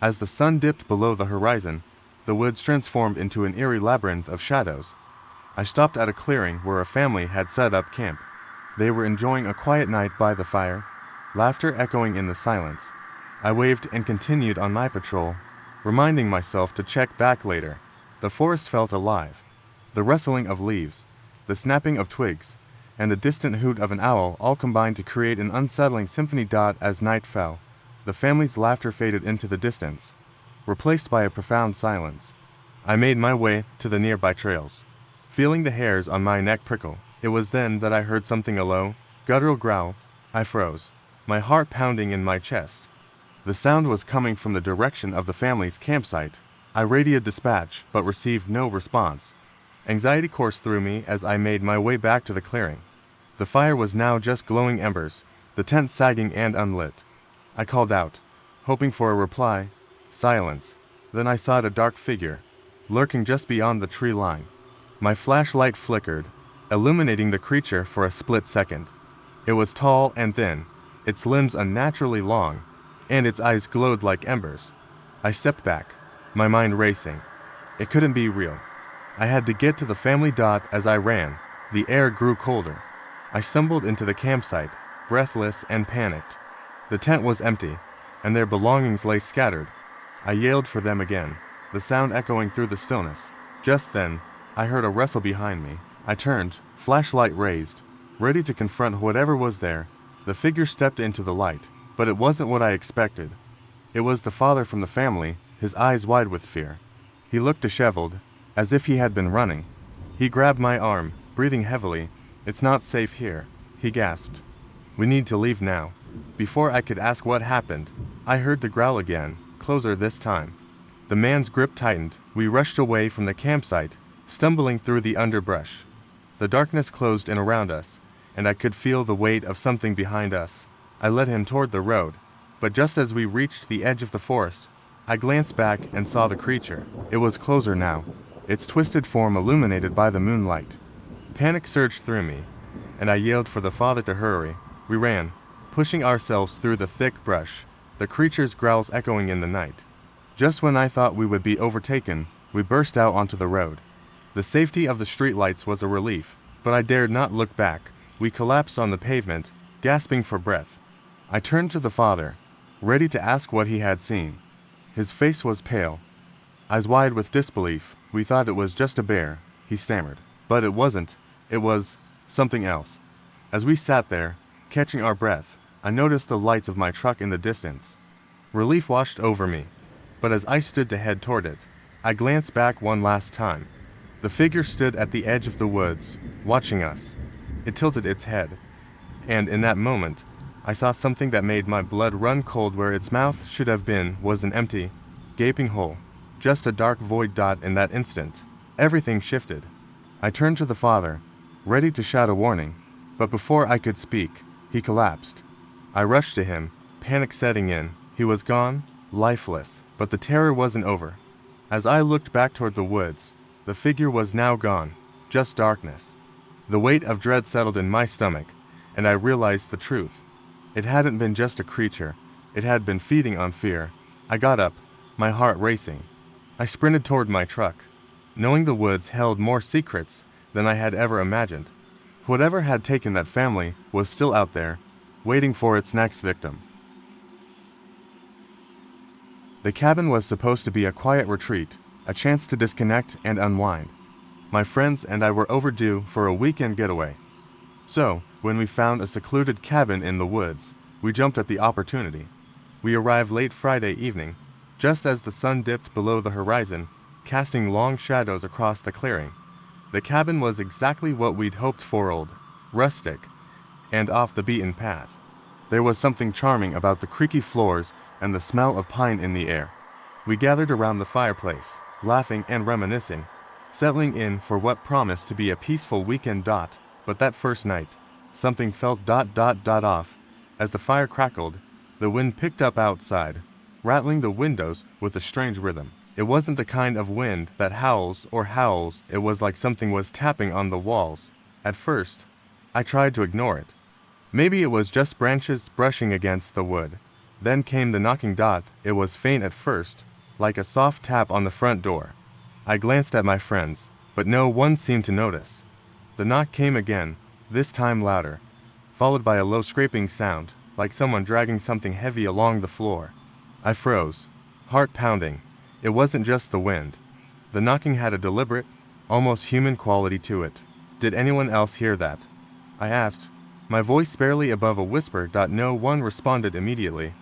As the sun dipped below the horizon, the woods transformed into an eerie labyrinth of shadows. I stopped at a clearing where a family had set up camp. They were enjoying a quiet night by the fire, laughter echoing in the silence. I waved and continued on my patrol, reminding myself to check back later. The forest felt alive. The rustling of leaves, the snapping of twigs, and the distant hoot of an owl all combined to create an unsettling symphony. As night fell, the family's laughter faded into the distance, replaced by a profound silence. I made my way to the nearby trails, feeling the hairs on my neck prickle. It was then that I heard something a low, guttural growl. I froze, my heart pounding in my chest. The sound was coming from the direction of the family's campsite. I radioed dispatch, but received no response. Anxiety coursed through me as I made my way back to the clearing. The fire was now just glowing embers, the tent sagging and unlit. I called out, hoping for a reply. Silence. Then I saw a dark figure, lurking just beyond the tree line. My flashlight flickered, illuminating the creature for a split second. It was tall and thin, its limbs unnaturally long, and its eyes glowed like embers. I stepped back, my mind racing. It couldn't be real. I had to get to the family. As I ran, the air grew colder. I stumbled into the campsite, breathless and panicked. The tent was empty, and their belongings lay scattered. I yelled for them again, the sound echoing through the stillness. Just then, I heard a rustle behind me. I turned, flashlight raised, ready to confront whatever was there. The figure stepped into the light, but it wasn't what I expected. It was the father from the family, his eyes wide with fear. He looked disheveled, as if he had been running. He grabbed my arm, breathing heavily. "It's not safe here," he gasped. "We need to leave now." Before I could ask what happened, I heard the growl again, closer this time. The man's grip tightened. We rushed away from the campsite, stumbling through the underbrush. The darkness closed in around us, and I could feel the weight of something behind us. I led him toward the road, but just as we reached the edge of the forest, I glanced back and saw the creature. It was closer now, its twisted form illuminated by the moonlight. Panic surged through me, and I yelled for the father to hurry. We ran, pushing ourselves through the thick brush, the creature's growls echoing in the night. Just when I thought we would be overtaken, we burst out onto the road. The safety of the streetlights was a relief, but I dared not look back. We collapsed on the pavement, gasping for breath. I turned to the father, ready to ask what he had seen. His face was pale, eyes wide with disbelief. "We thought it was just a bear," he stammered. "But it wasn't. It was something else." As we sat there, catching our breath, I noticed the lights of my truck in the distance. Relief washed over me, but as I stood to head toward it, I glanced back one last time. The figure stood at the edge of the woods, watching us. It tilted its head, and in that moment, I saw something that made my blood run cold. Where its mouth should have been was an empty, gaping hole, just a dark void. In that instant, everything shifted. I turned to the father, ready to shout a warning, but before I could speak, he collapsed. I rushed to him, panic setting in. He was gone, lifeless, but the terror wasn't over. As I looked back toward the woods, the figure was now gone, just darkness. The weight of dread settled in my stomach, and I realized the truth. It hadn't been just a creature, it had been feeding on fear. I got up, my heart racing. I sprinted toward my truck, knowing the woods held more secrets than I had ever imagined. Whatever had taken that family was still out there, waiting for its next victim. The cabin was supposed to be a quiet retreat, a chance to disconnect and unwind. My friends and I were overdue for a weekend getaway. So, when we found a secluded cabin in the woods, we jumped at the opportunity. We arrived late Friday evening, just as the sun dipped below the horizon, casting long shadows across the clearing. The cabin was exactly what we'd hoped for: old, rustic, and off the beaten path. There was something charming about the creaky floors and the smell of pine in the air. We gathered around the fireplace, laughing and reminiscing, settling in for what promised to be a peaceful weekend. But that first night, something felt off. As the fire crackled, the wind picked up outside, rattling the windows with a strange rhythm. It wasn't the kind of wind that howls, it was like something was tapping on the walls. At first, I tried to ignore it. Maybe it was just branches brushing against the wood. Then came the knocking. It was faint at first, like a soft tap on the front door. I glanced at my friends, but no one seemed to notice. The knock came again, this time louder, followed by a low scraping sound, like someone dragging something heavy along the floor. I froze, heart pounding. It wasn't just the wind. The knocking had a deliberate, almost human quality to it. Did anyone else hear that? I asked, my voice barely above a whisper. No one responded immediately.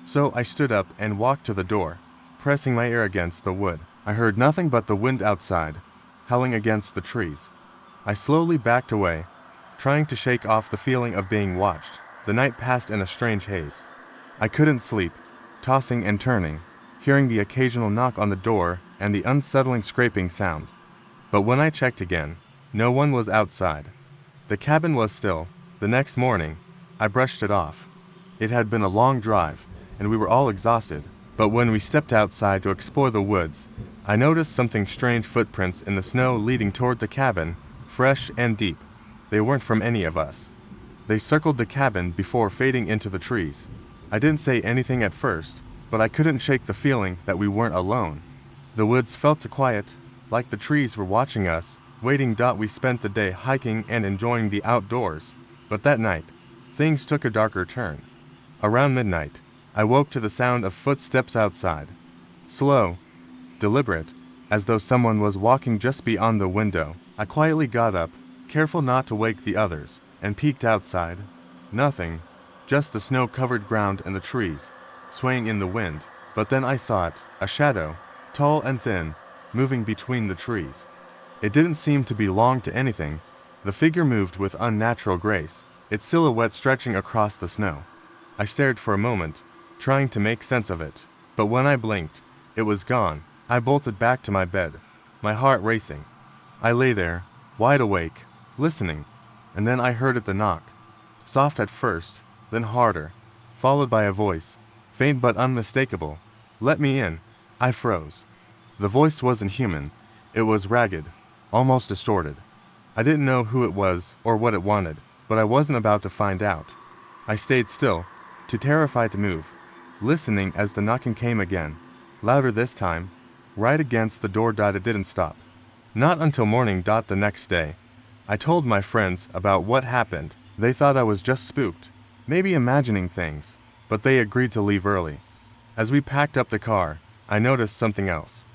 So I stood up and walked to the door, pressing my ear against the wood. I heard nothing but the wind outside, howling against the trees. I slowly backed away, trying to shake off the feeling of being watched. The night passed in a strange haze. I couldn't sleep, tossing and turning, hearing the occasional knock on the door and the unsettling scraping sound. But when I checked again, no one was outside. The cabin was still. The next morning, I brushed it off. It had been a long drive, and we were all exhausted. But when we stepped outside to explore the woods, I noticed something strange: footprints in the snow leading toward the cabin, fresh and deep. They weren't from any of us. They circled the cabin before fading into the trees. I didn't say anything at first, but I couldn't shake the feeling that we weren't alone. The woods felt quiet, like the trees were watching us, waiting. We spent the day hiking and enjoying the outdoors, but that night, things took a darker turn. Around midnight, I woke to the sound of footsteps outside. Slow, deliberate, as though someone was walking just beyond the window. I quietly got up, careful not to wake the others, and peeked outside. Nothing, just the snow-covered ground and the trees, swaying in the wind. But then I saw it, a shadow, tall and thin, moving between the trees. It didn't seem to belong to anything. The figure moved with unnatural grace, its silhouette stretching across the snow. I stared for a moment, trying to make sense of it. But when I blinked, it was gone. I bolted back to my bed, my heart racing. I lay there, wide awake, listening, and then I heard the knock. Soft at first, then harder, followed by a voice, faint but unmistakable. "Let me in." I froze. The voice wasn't human. It was ragged, almost distorted. I didn't know who it was or what it wanted, but I wasn't about to find out. I stayed still, too terrified to move, listening as the knocking came again, louder this time, right against the door. It didn't stop. Not until morning. The next day, I told my friends about what happened. They thought I was just spooked, maybe imagining things, but they agreed to leave early. As we packed up the car, I noticed something else.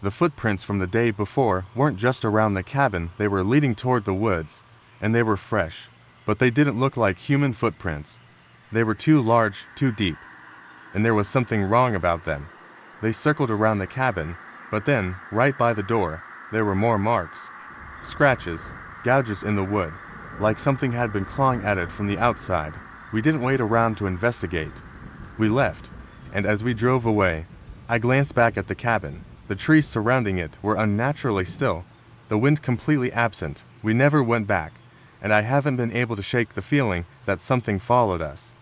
The footprints from the day before weren't just around the cabin, they were leading toward the woods, and they were fresh, but they didn't look like human footprints. They were too large, too deep, and there was something wrong about them. They circled around the cabin, but then, right by the door, there were more marks. Scratches, gouges in the wood, like something had been clawing at it from the outside. We didn't wait around to investigate. We left, and as we drove away, I glanced back at the cabin. The trees surrounding it were unnaturally still, the wind completely absent. We never went back, and I haven't been able to shake the feeling that something followed us.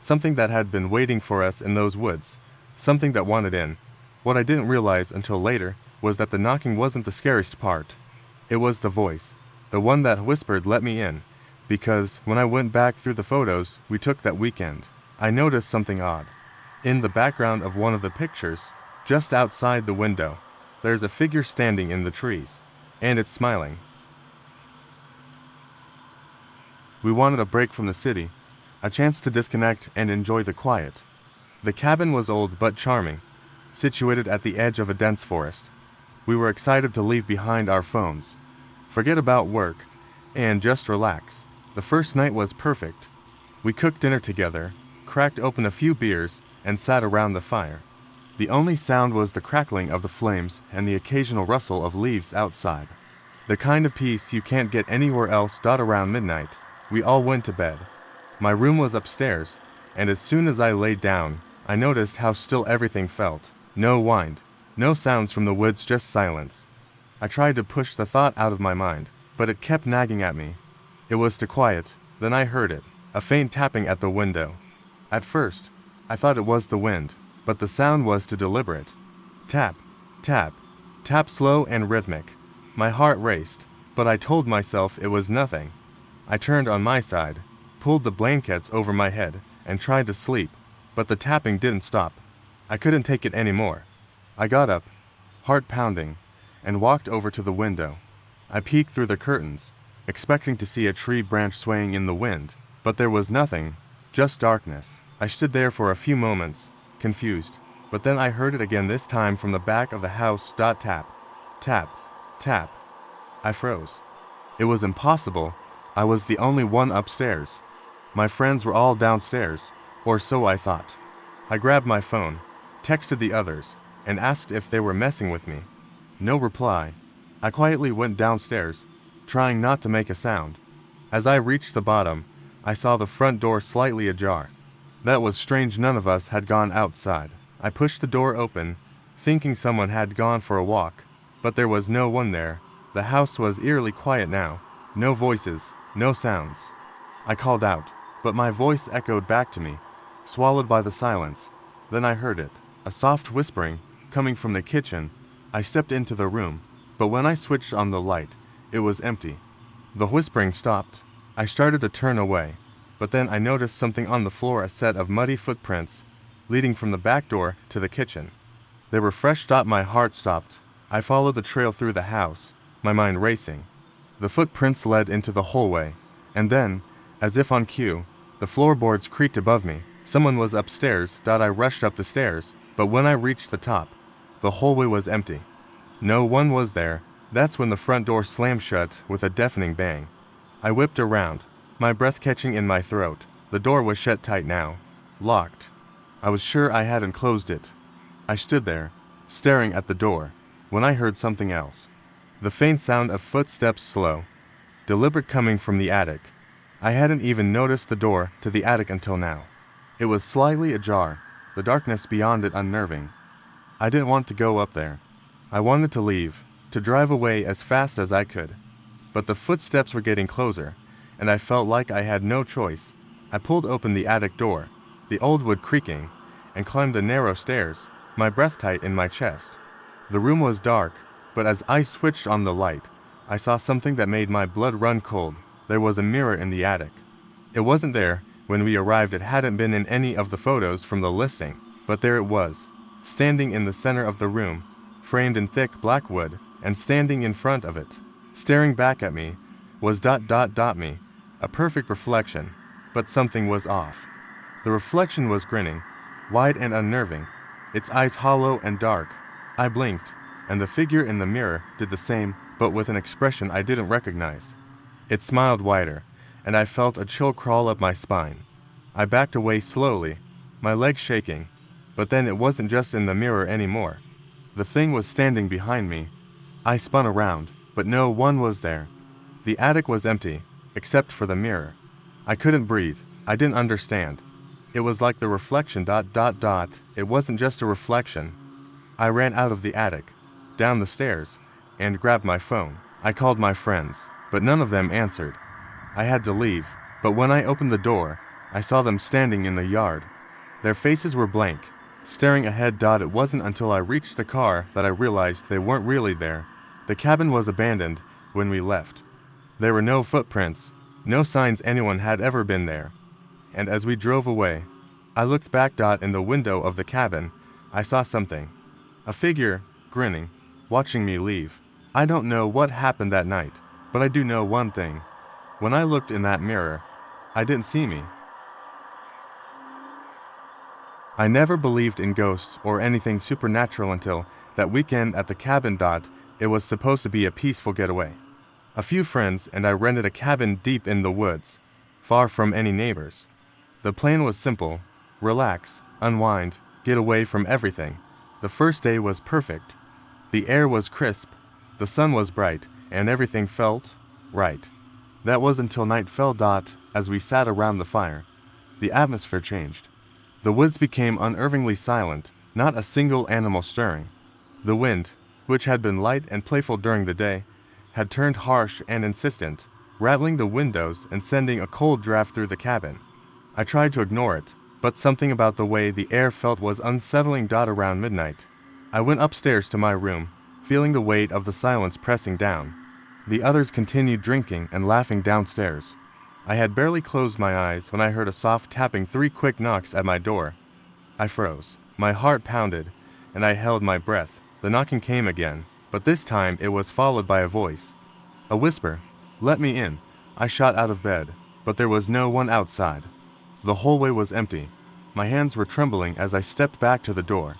Something that had been waiting for us in those woods. Something that wanted in. What I didn't realize until later was that the knocking wasn't the scariest part. It was the voice, the one that whispered, "Let me in," because when I went back through the photos we took that weekend, I noticed something odd. In the background of one of the pictures, just outside the window, there's a figure standing in the trees, and it's smiling. We wanted a break from the city, a chance to disconnect and enjoy the quiet. The cabin was old but charming, situated at the edge of a dense forest. We were excited to leave behind our phones, forget about work, and just relax. The first night was perfect. We cooked dinner together, cracked open a few beers, and sat around the fire. The only sound was the crackling of the flames and the occasional rustle of leaves outside. The kind of peace you can't get anywhere else. Around midnight, we all went to bed. My room was upstairs, and as soon as I laid down, I noticed how still everything felt. No wind, no sounds from the woods, just silence. I tried to push the thought out of my mind, but it kept nagging at me. It was too quiet. Then I heard it, a faint tapping at the window. At first, I thought it was the wind, but the sound was too deliberate. Tap, tap, tap, slow and rhythmic. My heart raced, but I told myself it was nothing. I turned on my side, pulled the blankets over my head, and tried to sleep, but the tapping didn't stop. I couldn't take it anymore. I got up, heart pounding, and walked over to the window. I peeked through the curtains, expecting to see a tree branch swaying in the wind, but there was nothing, just darkness. I stood there for a few moments, confused, but then I heard it again, this time from the back of the house. Tap, tap, tap. I froze. It was impossible. I was the only one upstairs. My friends were all downstairs, or so I thought. I grabbed my phone, texted the others, and asked if they were messing with me. No reply. I quietly went downstairs, trying not to make a sound. As I reached the bottom, I saw the front door slightly ajar. That was strange. None of us had gone outside. I pushed the door open, thinking someone had gone for a walk, but there was no one there. The house was eerily quiet now. No voices, no sounds. I called out, but my voice echoed back to me, swallowed by the silence. Then I heard it, a soft whispering, coming from the kitchen. I stepped into the room, but when I switched on the light, it was empty. The whispering stopped. I started to turn away, but then I noticed something on the floor, a set of muddy footprints, leading from the back door to the kitchen. They were fresh. My heart stopped. I followed the trail through the house, my mind racing. The footprints led into the hallway, and then, as if on cue, the floorboards creaked above me. Someone was upstairs. I rushed up the stairs, but when I reached the top, the hallway was empty. No one was there. That's when the front door slammed shut with a deafening bang. I whipped around, my breath catching in my throat. The door was shut tight now, locked. I was sure I hadn't closed it. I stood there, staring at the door, when I heard something else. The faint sound of footsteps, slow, deliberate, coming from the attic. I hadn't even noticed the door to the attic until now. It was slightly ajar, the darkness beyond it unnerving. I didn't want to go up there. I wanted to leave, to drive away as fast as I could. But the footsteps were getting closer, and I felt like I had no choice. I pulled open the attic door, the old wood creaking, and climbed the narrow stairs, my breath tight in my chest. The room was dark, but as I switched on the light, I saw something that made my blood run cold. There was a mirror in the attic. It wasn't there when we arrived. It hadn't been in any of the photos from the listing, but there it was, standing in the center of the room, framed in thick black wood, and standing in front of it, staring back at me, was me, a perfect reflection, but something was off. The reflection was grinning, wide and unnerving, its eyes hollow and dark. I blinked, and the figure in the mirror did the same, but with an expression I didn't recognize. It smiled wider, and I felt a chill crawl up my spine. I backed away slowly, my legs shaking, but then it wasn't just in the mirror anymore. The thing was standing behind me. I spun around, but no one was there. The attic was empty, except for the mirror. I couldn't breathe. I didn't understand. It was like the reflection. It wasn't just a reflection. I ran out of the attic, down the stairs, and grabbed my phone. I called my friends, but none of them answered. I had to leave, but when I opened the door, I saw them standing in the yard. Their faces were blank, staring ahead. It wasn't until I reached the car that I realized they weren't really there. The cabin was abandoned when we left. There were no footprints, no signs anyone had ever been there. And as we drove away, I looked back. In the window of the cabin, I saw something. A figure, grinning, watching me leave. I don't know what happened that night, but I do know one thing. When I looked in that mirror, I didn't see me. I never believed in ghosts or anything supernatural until that weekend at the cabin. It was supposed to be a peaceful getaway. A few friends and I rented a cabin deep in the woods, far from any neighbors. The plan was simple: relax, unwind, get away from everything. The first day was perfect. The air was crisp, the sun was bright, and everything felt right. That was until night fell. As we sat around the fire, the atmosphere changed. The woods became unnervingly silent, not a single animal stirring. The wind, which had been light and playful during the day, had turned harsh and insistent, rattling the windows and sending a cold draft through the cabin. I tried to ignore it, but something about the way the air felt was unsettling. Around midnight, I went upstairs to my room, feeling the weight of the silence pressing down. The others continued drinking and laughing downstairs. I had barely closed my eyes when I heard a soft tapping, 3 quick knocks at my door. I froze. My heart pounded, and I held my breath. The knocking came again, but this time it was followed by a voice. A whisper. "Let me in." I shot out of bed, but there was no one outside. The hallway was empty. My hands were trembling as I stepped back to the door.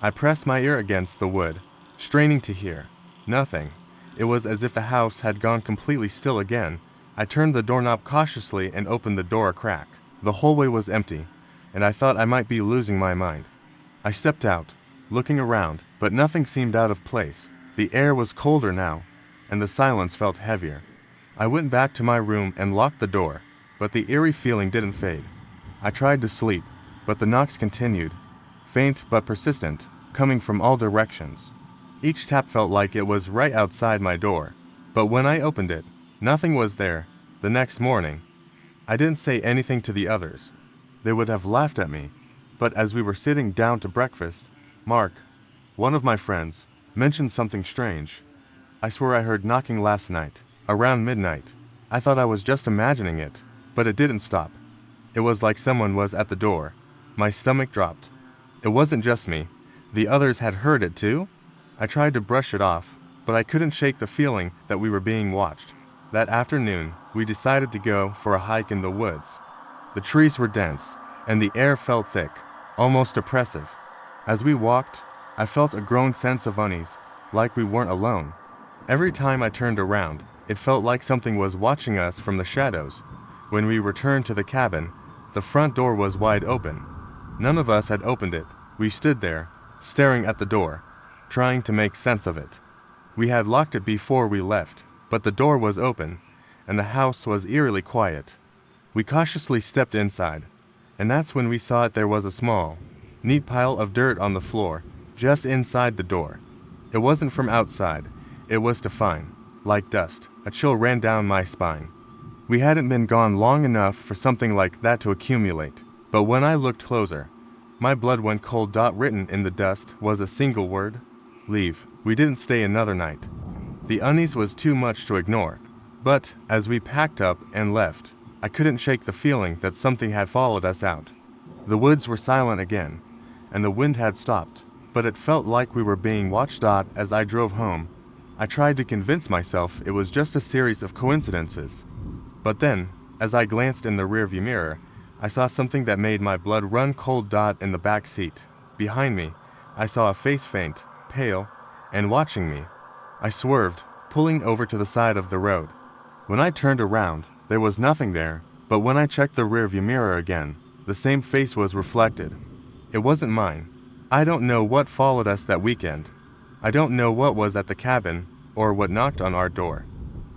I pressed my ear against the wood, straining to hear. Nothing. It was as if the house had gone completely still again. I turned the doorknob cautiously and opened the door a crack. The hallway was empty, and I thought I might be losing my mind. I stepped out, looking around, but nothing seemed out of place. The air was colder now, and the silence felt heavier. I went back to my room and locked the door, but the eerie feeling didn't fade. I tried to sleep, but the knocks continued, faint but persistent, coming from all directions. Each tap felt like it was right outside my door, but when I opened it, nothing was there. The next morning, I didn't say anything to the others. They would have laughed at me, but as we were sitting down to breakfast, Mark, one of my friends, mentioned something strange. "I swear I heard knocking last night, around midnight." I thought I was just imagining it, but it didn't stop. It was like someone was at the door. My stomach dropped. It wasn't just me. The others had heard it too? I tried to brush it off, but I couldn't shake the feeling that we were being watched. That afternoon, we decided to go for a hike in the woods. The trees were dense, and the air felt thick, almost oppressive. As we walked, I felt a growing sense of unease, like we weren't alone. Every time I turned around, it felt like something was watching us from the shadows. When we returned to the cabin, the front door was wide open. None of us had opened it. We stood there, staring at the door, trying to make sense of it. We had locked it before we left, but the door was open, and the house was eerily quiet. We cautiously stepped inside, and that's when we saw there was a small, neat pile of dirt on the floor, just inside the door. It wasn't from outside, it was too fine, like dust. A chill ran down my spine. We hadn't been gone long enough for something like that to accumulate, but when I looked closer, my blood went cold. Written in the dust was a single word: leave. We didn't stay another night. The unease was too much to ignore, but as we packed up and left, I couldn't shake the feeling that something had followed us out. The woods were silent again, and the wind had stopped, but it felt like we were being watched. As I drove home, I tried to convince myself it was just a series of coincidences. But then, as I glanced in the rearview mirror, I saw something that made my blood run cold. In the back seat, behind me, I saw a face, faint, pale, and watching me. I swerved, pulling over to the side of the road. When I turned around, there was nothing there, but when I checked the rearview mirror again, the same face was reflected. It wasn't mine. I don't know what followed us that weekend. I don't know what was at the cabin, or what knocked on our door.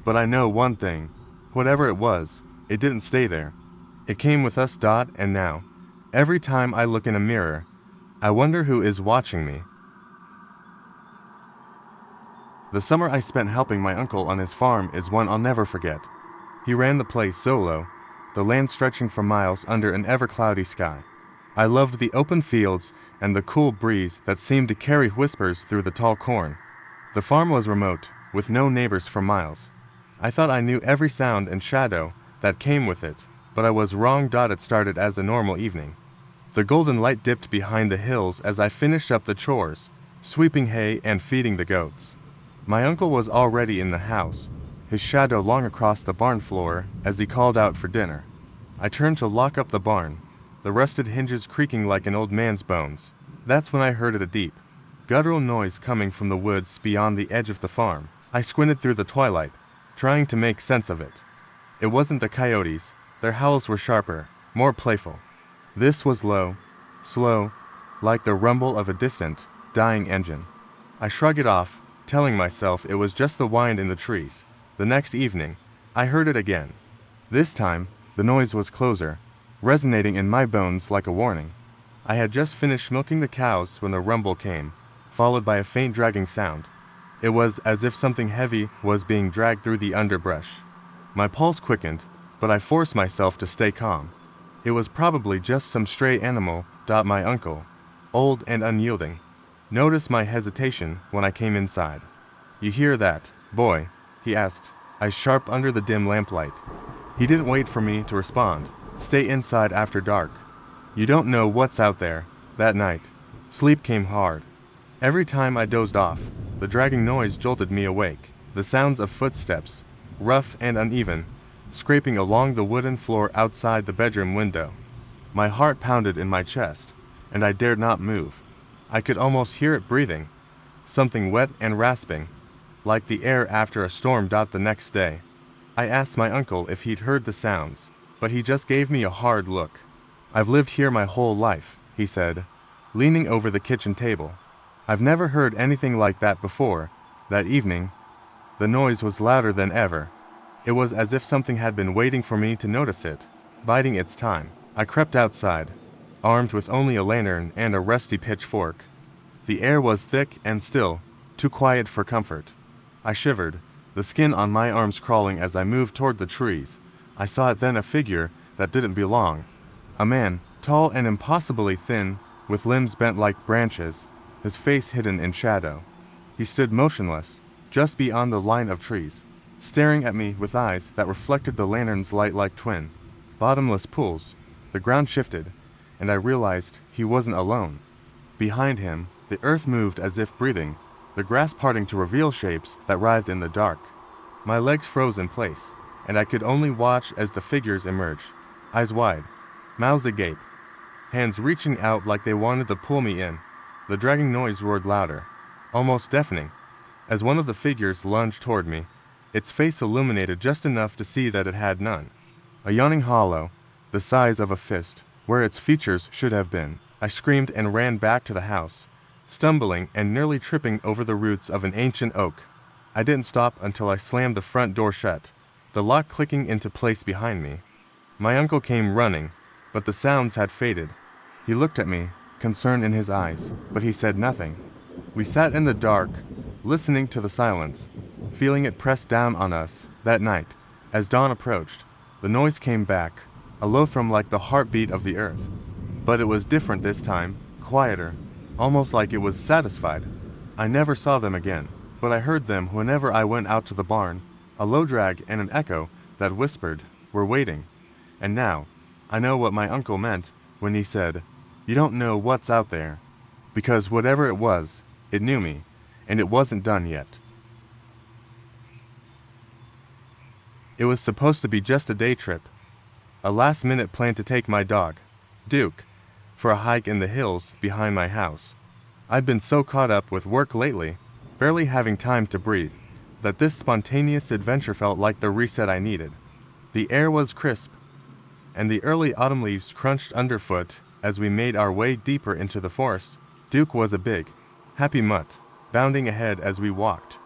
But I know one thing. Whatever it was, it didn't stay there. It came with us. And now, every time I look in a mirror, I wonder who is watching me. The summer I spent helping my uncle on his farm is one I'll never forget. He ran the place solo, the land stretching for miles under an ever-cloudy sky. I loved the open fields and the cool breeze that seemed to carry whispers through the tall corn. The farm was remote, with no neighbors for miles. I thought I knew every sound and shadow that came with it, but I was wrong. It started as a normal evening. The golden light dipped behind the hills as I finished up the chores, sweeping hay and feeding the goats. My uncle was already in the house, his shadow long across the barn floor as he called out for dinner. I turned to lock up the barn, the rusted hinges creaking like an old man's bones. That's when I heard a deep, guttural noise coming from the woods beyond the edge of the farm. I squinted through the twilight, trying to make sense of it. It wasn't the coyotes. Their howls were sharper, more playful. This was low, slow, like the rumble of a distant, dying engine. I shrugged it off, telling myself it was just the wind in the trees. The next evening, I heard it again. This time, the noise was closer, resonating in my bones like a warning. I had just finished milking the cows when the rumble came, followed by a faint dragging sound. It was as if something heavy was being dragged through the underbrush. My pulse quickened, but I forced myself to stay calm. It was probably just some stray animal. My uncle, old and unyielding, noticed my hesitation when I came inside. "You hear that, boy?" he asked, eyes sharp under the dim lamplight. He didn't wait for me to respond. "Stay inside after dark. You don't know what's out there." That night, sleep came hard. Every time I dozed off, the dragging noise jolted me awake. The sounds of footsteps, rough and uneven, scraping along the wooden floor outside the bedroom window. My heart pounded in my chest, and I dared not move. I could almost hear it breathing, something wet and rasping, like the air after a storm. The next day, I asked my uncle if he'd heard the sounds, but he just gave me a hard look. "I've lived here my whole life," he said, leaning over the kitchen table. "I've never heard anything like that before." That evening, the noise was louder than ever. It was as if something had been waiting for me to notice it, biding its time. I crept outside, armed with only a lantern and a rusty pitchfork. The air was thick and still, too quiet for comfort. I shivered, the skin on my arms crawling as I moved toward the trees. I saw then a figure that didn't belong. A man, tall and impossibly thin, with limbs bent like branches, his face hidden in shadow. He stood motionless, just beyond the line of trees, staring at me with eyes that reflected the lantern's light like twin, bottomless pools. The ground shifted, and I realized he wasn't alone. Behind him, the earth moved as if breathing, the grass parting to reveal shapes that writhed in the dark. My legs froze in place, and I could only watch as the figures emerged, eyes wide, mouths agape, hands reaching out like they wanted to pull me in. The dragging noise roared louder, almost deafening, as one of the figures lunged toward me, its face illuminated just enough to see that it had none. A yawning hollow, the size of a fist, where its features should have been. I screamed and ran back to the house, stumbling and nearly tripping over the roots of an ancient oak. I didn't stop until I slammed the front door shut, the lock clicking into place behind me. My uncle came running, but the sounds had faded. He looked at me, concern in his eyes, but he said nothing. We sat in the dark, listening to the silence, feeling it press down on us. That night, as dawn approached, the noise came back, a low thrum like the heartbeat of the earth. But it was different this time, quieter, almost like it was satisfied. I never saw them again, but I heard them whenever I went out to the barn, a low drag and an echo that whispered, "We're waiting." And now, I know what my uncle meant when he said, "You don't know what's out there." Because whatever it was, it knew me, and it wasn't done yet. It was supposed to be just a day trip, a last-minute plan to take my dog, Duke, for a hike in the hills behind my house. I'd been so caught up with work lately, barely having time to breathe, that this spontaneous adventure felt like the reset I needed. The air was crisp, and the early autumn leaves crunched underfoot as we made our way deeper into the forest. Duke was a big, happy mutt, bounding ahead as we walked.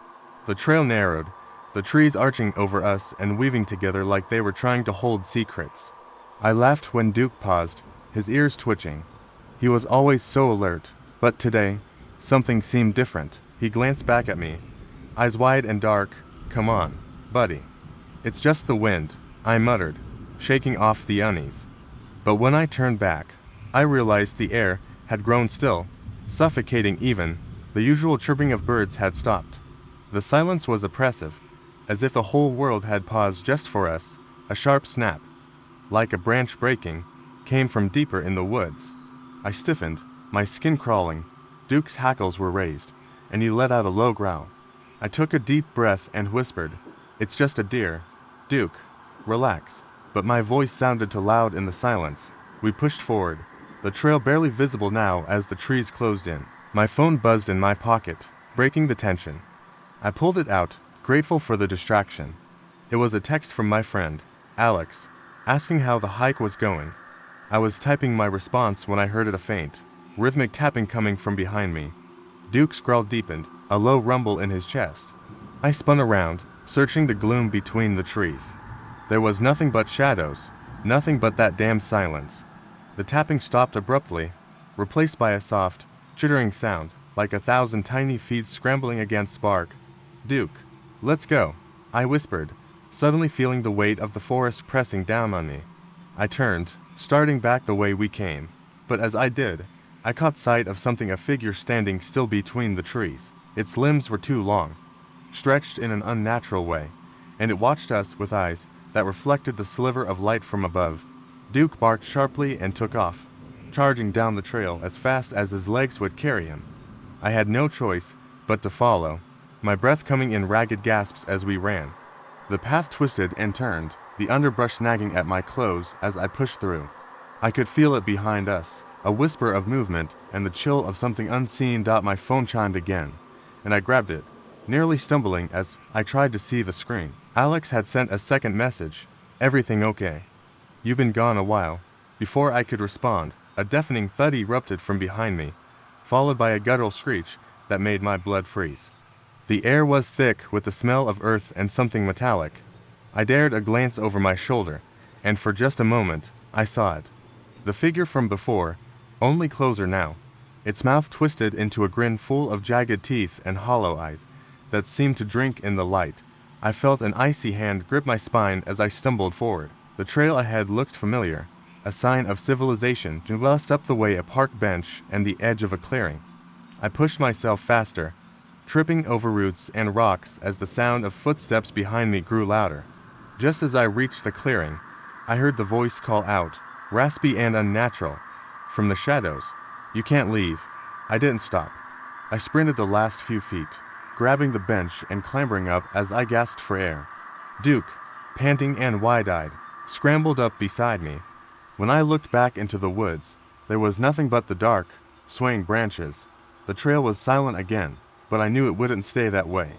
The trail narrowed, the trees arching over us and weaving together like they were trying to hold secrets. I laughed when Duke paused, his ears twitching. He was always so alert, but today, something seemed different. He glanced back at me, eyes wide and dark. "Come on, buddy. It's just the wind," I muttered, shaking off the unease. But when I turned back, I realized the air had grown still, suffocating even. The usual chirping of birds had stopped. The silence was oppressive, as if the whole world had paused just for us. A sharp snap, like a branch breaking, came from deeper in the woods. I stiffened, my skin crawling. Duke's hackles were raised, and he let out a low growl. I took a deep breath and whispered, "It's just a deer. Duke, relax." But my voice sounded too loud in the silence. We pushed forward, the trail barely visible now as the trees closed in. My phone buzzed in my pocket, breaking the tension. I pulled it out, grateful for the distraction. It was a text from my friend, Alex, asking how the hike was going. I was typing my response when I heard a faint, rhythmic tapping coming from behind me. Duke's growl deepened, a low rumble in his chest. I spun around, searching the gloom between the trees. There was nothing but shadows, nothing but that damned silence. The tapping stopped abruptly, replaced by a soft, chittering sound, like 1,000 tiny feet scrambling against bark. "Duke, let's go," I whispered, suddenly feeling the weight of the forest pressing down on me. I turned, starting back the way we came, but as I did, I caught sight of a figure standing still between the trees. Its limbs were too long, stretched in an unnatural way, and it watched us with eyes that reflected the sliver of light from above. Duke barked sharply and took off, charging down the trail as fast as his legs would carry him. I had no choice but to follow, my breath coming in ragged gasps as we ran. The path twisted and turned, the underbrush snagging at my clothes as I pushed through. I could feel it behind us, a whisper of movement and the chill of something unseen. My phone chimed again, and I grabbed it, nearly stumbling as I tried to see the screen. Alex had sent a second message. "Everything okay? You've been gone a while." Before I could respond, a deafening thud erupted from behind me, followed by a guttural screech that made my blood freeze. The air was thick with the smell of earth and something metallic. I dared a glance over my shoulder, and for just a moment, I saw it. The figure from before, only closer now, its mouth twisted into a grin full of jagged teeth and hollow eyes that seemed to drink in the light. I felt an icy hand grip my spine as I stumbled forward. The trail ahead looked familiar, a sign of civilization just up the way, a park bench and the edge of a clearing. I pushed myself faster, tripping over roots and rocks as the sound of footsteps behind me grew louder. Just as I reached the clearing, I heard the voice call out, raspy and unnatural, from the shadows, "You can't leave." I didn't stop. I sprinted the last few feet, grabbing the bench and clambering up as I gasped for air. Duke, panting and wide-eyed, scrambled up beside me. When I looked back into the woods, there was nothing but the dark, swaying branches. The trail was silent again, but I knew it wouldn't stay that way.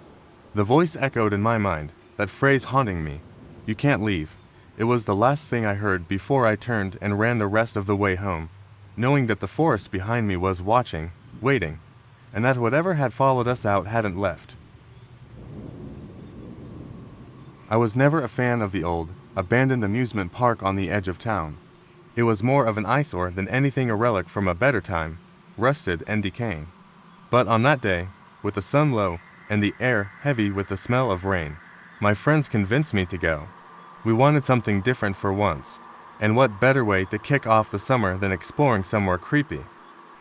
The voice echoed in my mind, that phrase haunting me, "You can't leave." It was the last thing I heard before I turned and ran the rest of the way home, knowing that the forest behind me was watching, waiting, and that whatever had followed us out hadn't left. I was never a fan of the old, abandoned amusement park on the edge of town. It was more of an eyesore than anything, a relic from a better time, rusted and decaying. But on that day, with the sun low and the air heavy with the smell of rain, my friends convinced me to go. We wanted something different for once, and what better way to kick off the summer than exploring somewhere creepy?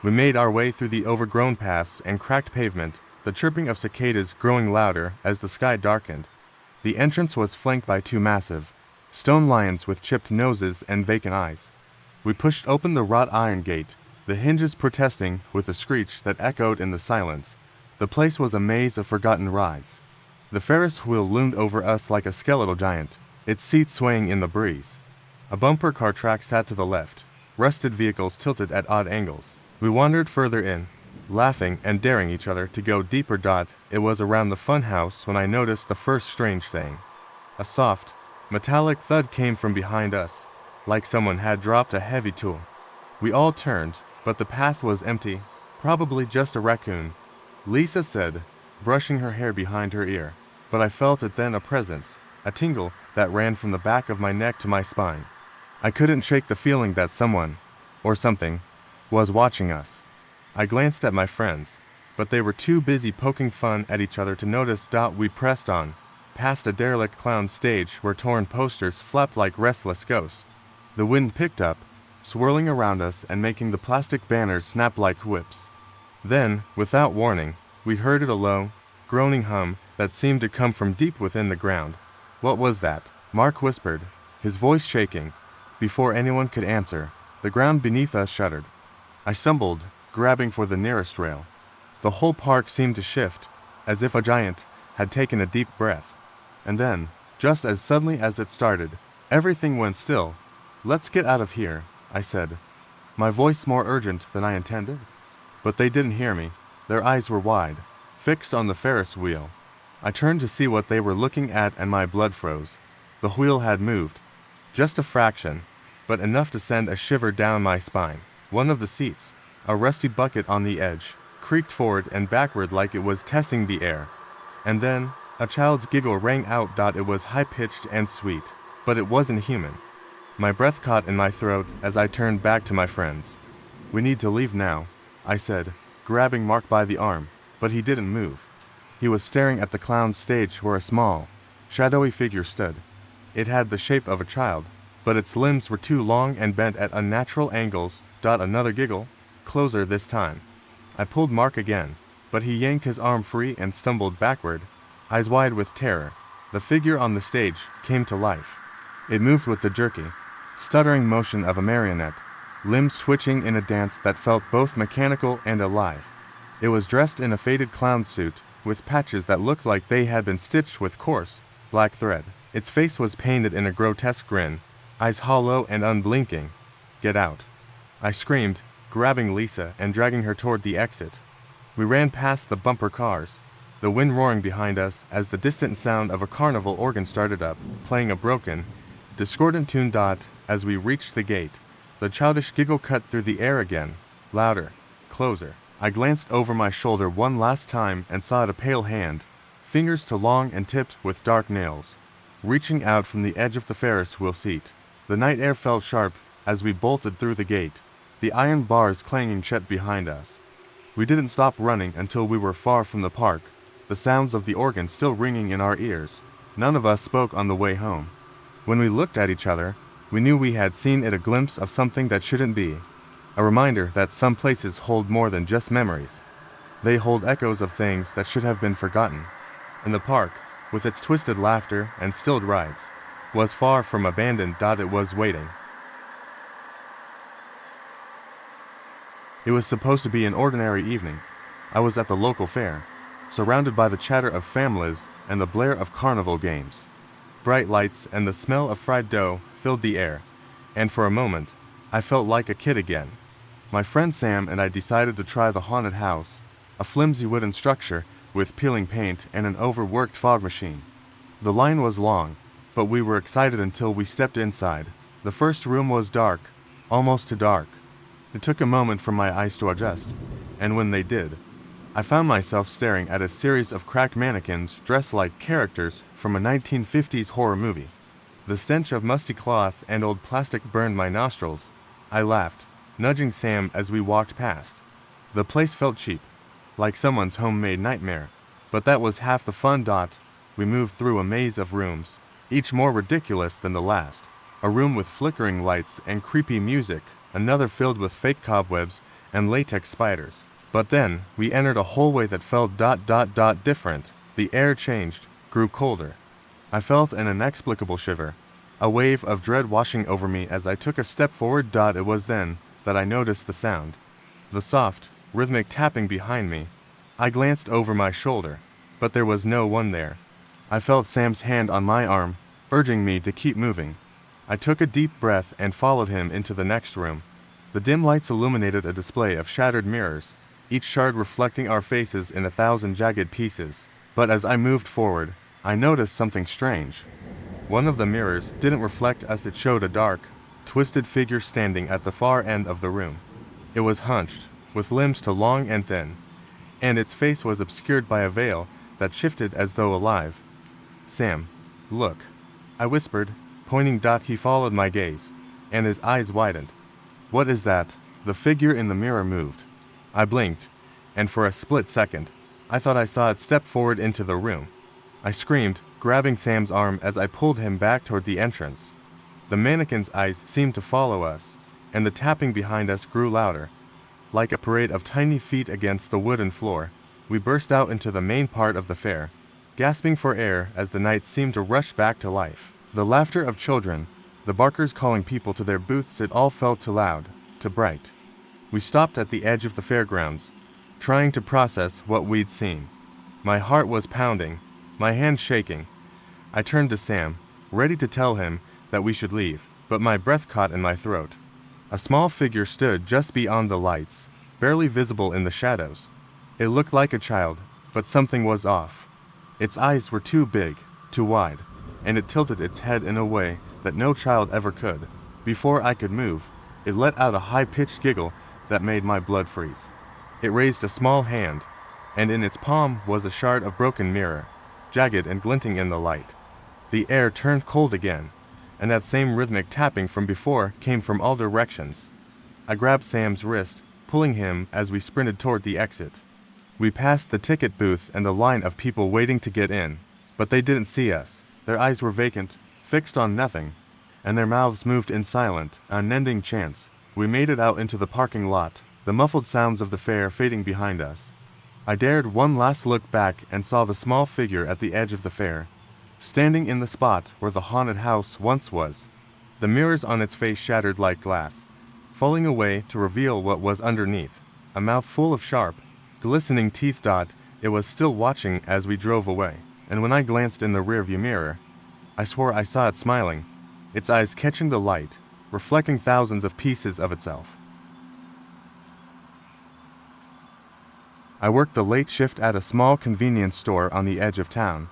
We made our way through the overgrown paths and cracked pavement, the chirping of cicadas growing louder as the sky darkened. The entrance was flanked by two massive stone lions with chipped noses and vacant eyes. We pushed open the wrought iron gate, the hinges protesting with a screech that echoed in the silence. The place was a maze of forgotten rides. The Ferris wheel loomed over us like a skeletal giant, its seat swaying in the breeze. A bumper car track sat to the left, rusted vehicles tilted at odd angles. We wandered further in, laughing and daring each other to go deeper. It was around the fun house when I noticed the first strange thing. A soft, metallic thud came from behind us, like someone had dropped a heavy tool. We all turned, but the path was empty, probably just a raccoon, Lisa said, brushing her hair behind her ear. But I felt it then, a presence, a tingle that ran from the back of my neck to my spine. I couldn't shake the feeling that someone, or something, was watching us. I glanced at my friends, but they were too busy poking fun at each other to notice. We pressed on, past a derelict clown stage where torn posters flapped like restless ghosts. The wind picked up, swirling around us and making the plastic banners snap like whips. Then, without warning, we heard a low, groaning hum that seemed to come from deep within the ground. "What was that?" Mark whispered, his voice shaking. Before anyone could answer, the ground beneath us shuddered. I stumbled, grabbing for the nearest rail. The whole park seemed to shift, as if a giant had taken a deep breath. And then, just as suddenly as it started, everything went still. "Let's get out of here," I said, my voice more urgent than I intended. But they didn't hear me. Their eyes were wide, fixed on the Ferris wheel. I turned to see what they were looking at and my blood froze. The wheel had moved. Just a fraction, but enough to send a shiver down my spine. One of the seats, a rusty bucket on the edge, creaked forward and backward like it was testing the air. And then, a child's giggle rang out. It was high-pitched and sweet, but it wasn't human. My breath caught in my throat as I turned back to my friends. "We need to leave now," I said, grabbing Mark by the arm, but he didn't move. He was staring at the clown's stage where a small, shadowy figure stood. It had the shape of a child, but its limbs were too long and bent at unnatural angles. Another giggle, closer this time. I pulled Mark again, but he yanked his arm free and stumbled backward, eyes wide with terror. The figure on the stage came to life. It moved with the jerky, stuttering motion of a marionette, limbs twitching in a dance that felt both mechanical and alive. It was dressed in a faded clown suit, with patches that looked like they had been stitched with coarse, black thread. Its face was painted in a grotesque grin, eyes hollow and unblinking. "Get out," I screamed, grabbing Lisa and dragging her toward the exit. We ran past the bumper cars, the wind roaring behind us as the distant sound of a carnival organ started up, playing a broken, discordant tune. As we reached the gate, the childish giggle cut through the air again, louder, closer. I glanced over my shoulder one last time and saw a pale hand, fingers too long and tipped with dark nails, reaching out from the edge of the Ferris wheel seat. The night air felt sharp as we bolted through the gate, the iron bars clanging shut behind us. We didn't stop running until we were far from the park, the sounds of the organ still ringing in our ears. None of us spoke on the way home. When we looked at each other, we knew we had seen a glimpse of something that shouldn't be. A reminder that some places hold more than just memories. They hold echoes of things that should have been forgotten. And the park, with its twisted laughter and stilled rides, was far from abandoned. It was waiting. It was supposed to be an ordinary evening. I was at the local fair, surrounded by the chatter of families and the blare of carnival games. Bright lights and the smell of fried dough filled the air, and for a moment, I felt like a kid again. My friend Sam and I decided to try the haunted house, a flimsy wooden structure with peeling paint and an overworked fog machine. The line was long, but we were excited until we stepped inside. The first room was dark, almost too dark. It took a moment for my eyes to adjust, and when they did, I found myself staring at a series of cracked mannequins dressed like characters from a 1950s horror movie. The stench of musty cloth and old plastic burned my nostrils. I laughed, nudging Sam as we walked past. The place felt cheap, like someone's homemade nightmare, but that was half the fun. We moved through a maze of rooms, each more ridiculous than the last. A room with flickering lights and creepy music, another filled with fake cobwebs and latex spiders. But then, we entered a hallway that felt different. The air changed, grew colder. I felt an inexplicable shiver, a wave of dread washing over me as I took a step forward. It was then that I noticed the sound. The soft, rhythmic tapping behind me. I glanced over my shoulder, but there was no one there. I felt Sam's hand on my arm, urging me to keep moving. I took a deep breath and followed him into the next room. The dim lights illuminated a display of shattered mirrors, each shard reflecting our faces in 1,000 jagged pieces. But as I moved forward, I noticed something strange. One of the mirrors didn't reflect us. It showed a dark, twisted figure standing at the far end of the room. It was hunched, with limbs too long and thin, and its face was obscured by a veil that shifted as though alive. "Sam, look," I whispered, pointing. He followed my gaze, and his eyes widened. "What is that?" The figure in the mirror moved. I blinked, and for a split second, I thought I saw it step forward into the room. I screamed, grabbing Sam's arm as I pulled him back toward the entrance. The mannequin's eyes seemed to follow us, and the tapping behind us grew louder. Like a parade of tiny feet against the wooden floor, we burst out into the main part of the fair, gasping for air as the night seemed to rush back to life. The laughter of children, the barkers calling people to their booths, it all felt too loud, too bright. We stopped at the edge of the fairgrounds, trying to process what we'd seen. My heart was pounding, my hands shaking. I turned to Sam, ready to tell him that we should leave, but my breath caught in my throat. A small figure stood just beyond the lights, barely visible in the shadows. It looked like a child, but something was off. Its eyes were too big, too wide, and it tilted its head in a way that no child ever could. Before I could move, it let out a high-pitched giggle that made my blood freeze. It raised a small hand, and in its palm was a shard of broken mirror, jagged and glinting in the light. The air turned cold again, and that same rhythmic tapping from before came from all directions. I grabbed Sam's wrist, pulling him as we sprinted toward the exit. We passed the ticket booth and the line of people waiting to get in, but they didn't see us. Their eyes were vacant, fixed on nothing, and their mouths moved in silent, unending chants. We made it out into the parking lot, the muffled sounds of the fair fading behind us. I dared one last look back and saw the small figure at the edge of the fair, standing in the spot where the haunted house once was. The mirrors on its face shattered like glass, falling away to reveal what was underneath, a mouth full of sharp, glistening teeth. It was still watching as we drove away, and when I glanced in the rearview mirror, I swore I saw it smiling, its eyes catching the light, reflecting thousands of pieces of itself. I worked the late shift at a small convenience store on the edge of town.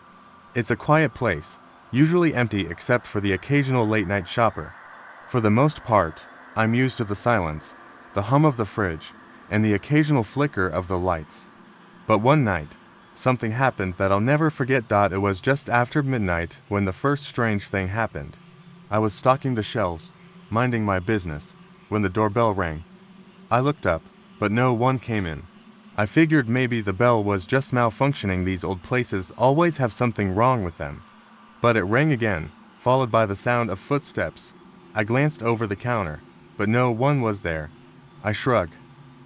It's a quiet place, usually empty except for the occasional late-night shopper. For the most part, I'm used to the silence, the hum of the fridge, and the occasional flicker of the lights. But one night, something happened that I'll never forget. It was just after midnight when the first strange thing happened. I was stocking the shelves, minding my business, when the doorbell rang. I looked up, but no one came in. I figured maybe the bell was just malfunctioning. These old places always have something wrong with them. But it rang again, followed by the sound of footsteps. I glanced over the counter, but no one was there. I shrugged,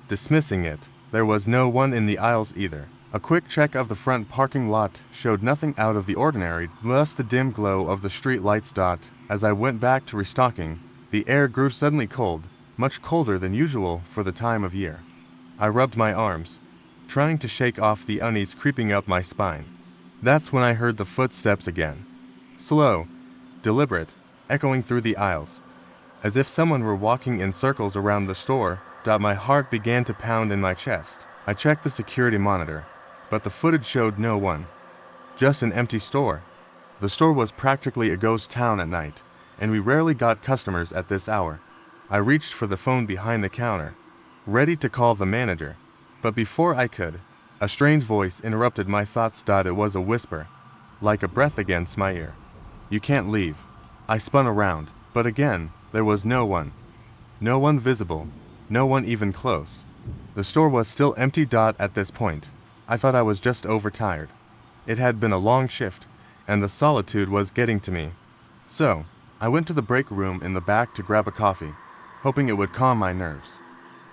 dismissing it. There was no one in the aisles either. A quick check of the front parking lot showed nothing out of the ordinary, just the dim glow of the street lights. As I went back to restocking, the air grew suddenly cold, much colder than usual for the time of year. I rubbed my arms, trying to shake off the unease creeping up my spine. That's when I heard the footsteps again. Slow, deliberate, echoing through the aisles, as if someone were walking in circles around the store. My heart began to pound in my chest. I checked the security monitor, but the footage showed no one. Just an empty store. The store was practically a ghost town at night, and we rarely got customers at this hour. I reached for the phone behind the counter, ready to call the manager, but before I could, a strange voice interrupted my thoughts. It was a whisper, like a breath against my ear. "You can't leave." I spun around, but again, there was no one. No one visible, no one even close. The store was still empty. At this point, I thought I was just overtired. It had been a long shift, and the solitude was getting to me. So, I went to the break room in the back to grab a coffee, hoping it would calm my nerves.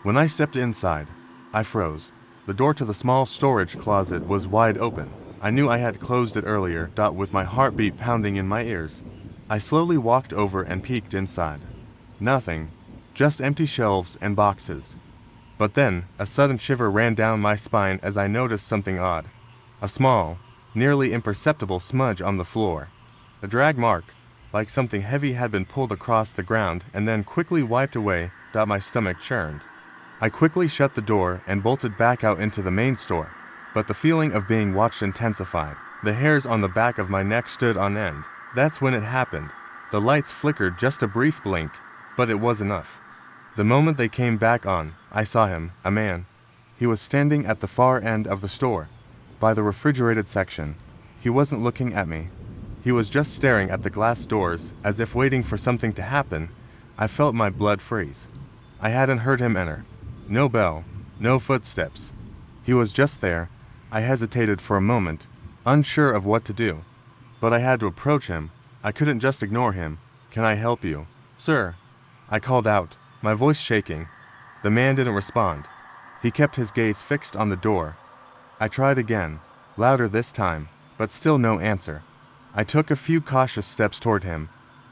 When I stepped inside, I froze. The door to the small storage closet was wide open. I knew I had closed it earlier. With my heartbeat pounding in my ears, I slowly walked over and peeked inside. Nothing, just empty shelves and boxes. But then, a sudden shiver ran down my spine as I noticed something odd. A small, nearly imperceptible smudge on the floor. A drag mark, like something heavy had been pulled across the ground and then quickly wiped away. My stomach churned. I quickly shut the door and bolted back out into the main store, but the feeling of being watched intensified. The hairs on the back of my neck stood on end. That's when it happened. The lights flickered just a brief blink, but it was enough. The moment they came back on, I saw him, a man. He was standing at the far end of the store, by the refrigerated section. He wasn't looking at me. He was just staring at the glass doors, as if waiting for something to happen. I felt my blood freeze. I hadn't heard him enter. No bell, no footsteps. He was just there. I hesitated for a moment, unsure of what to do. But I had to approach him. I couldn't just ignore him. "Can I help you?" "Sir," I called out, my voice shaking. The man didn't respond. He kept his gaze fixed on the door. I tried again, louder this time, but still no answer. I took a few cautious steps toward him,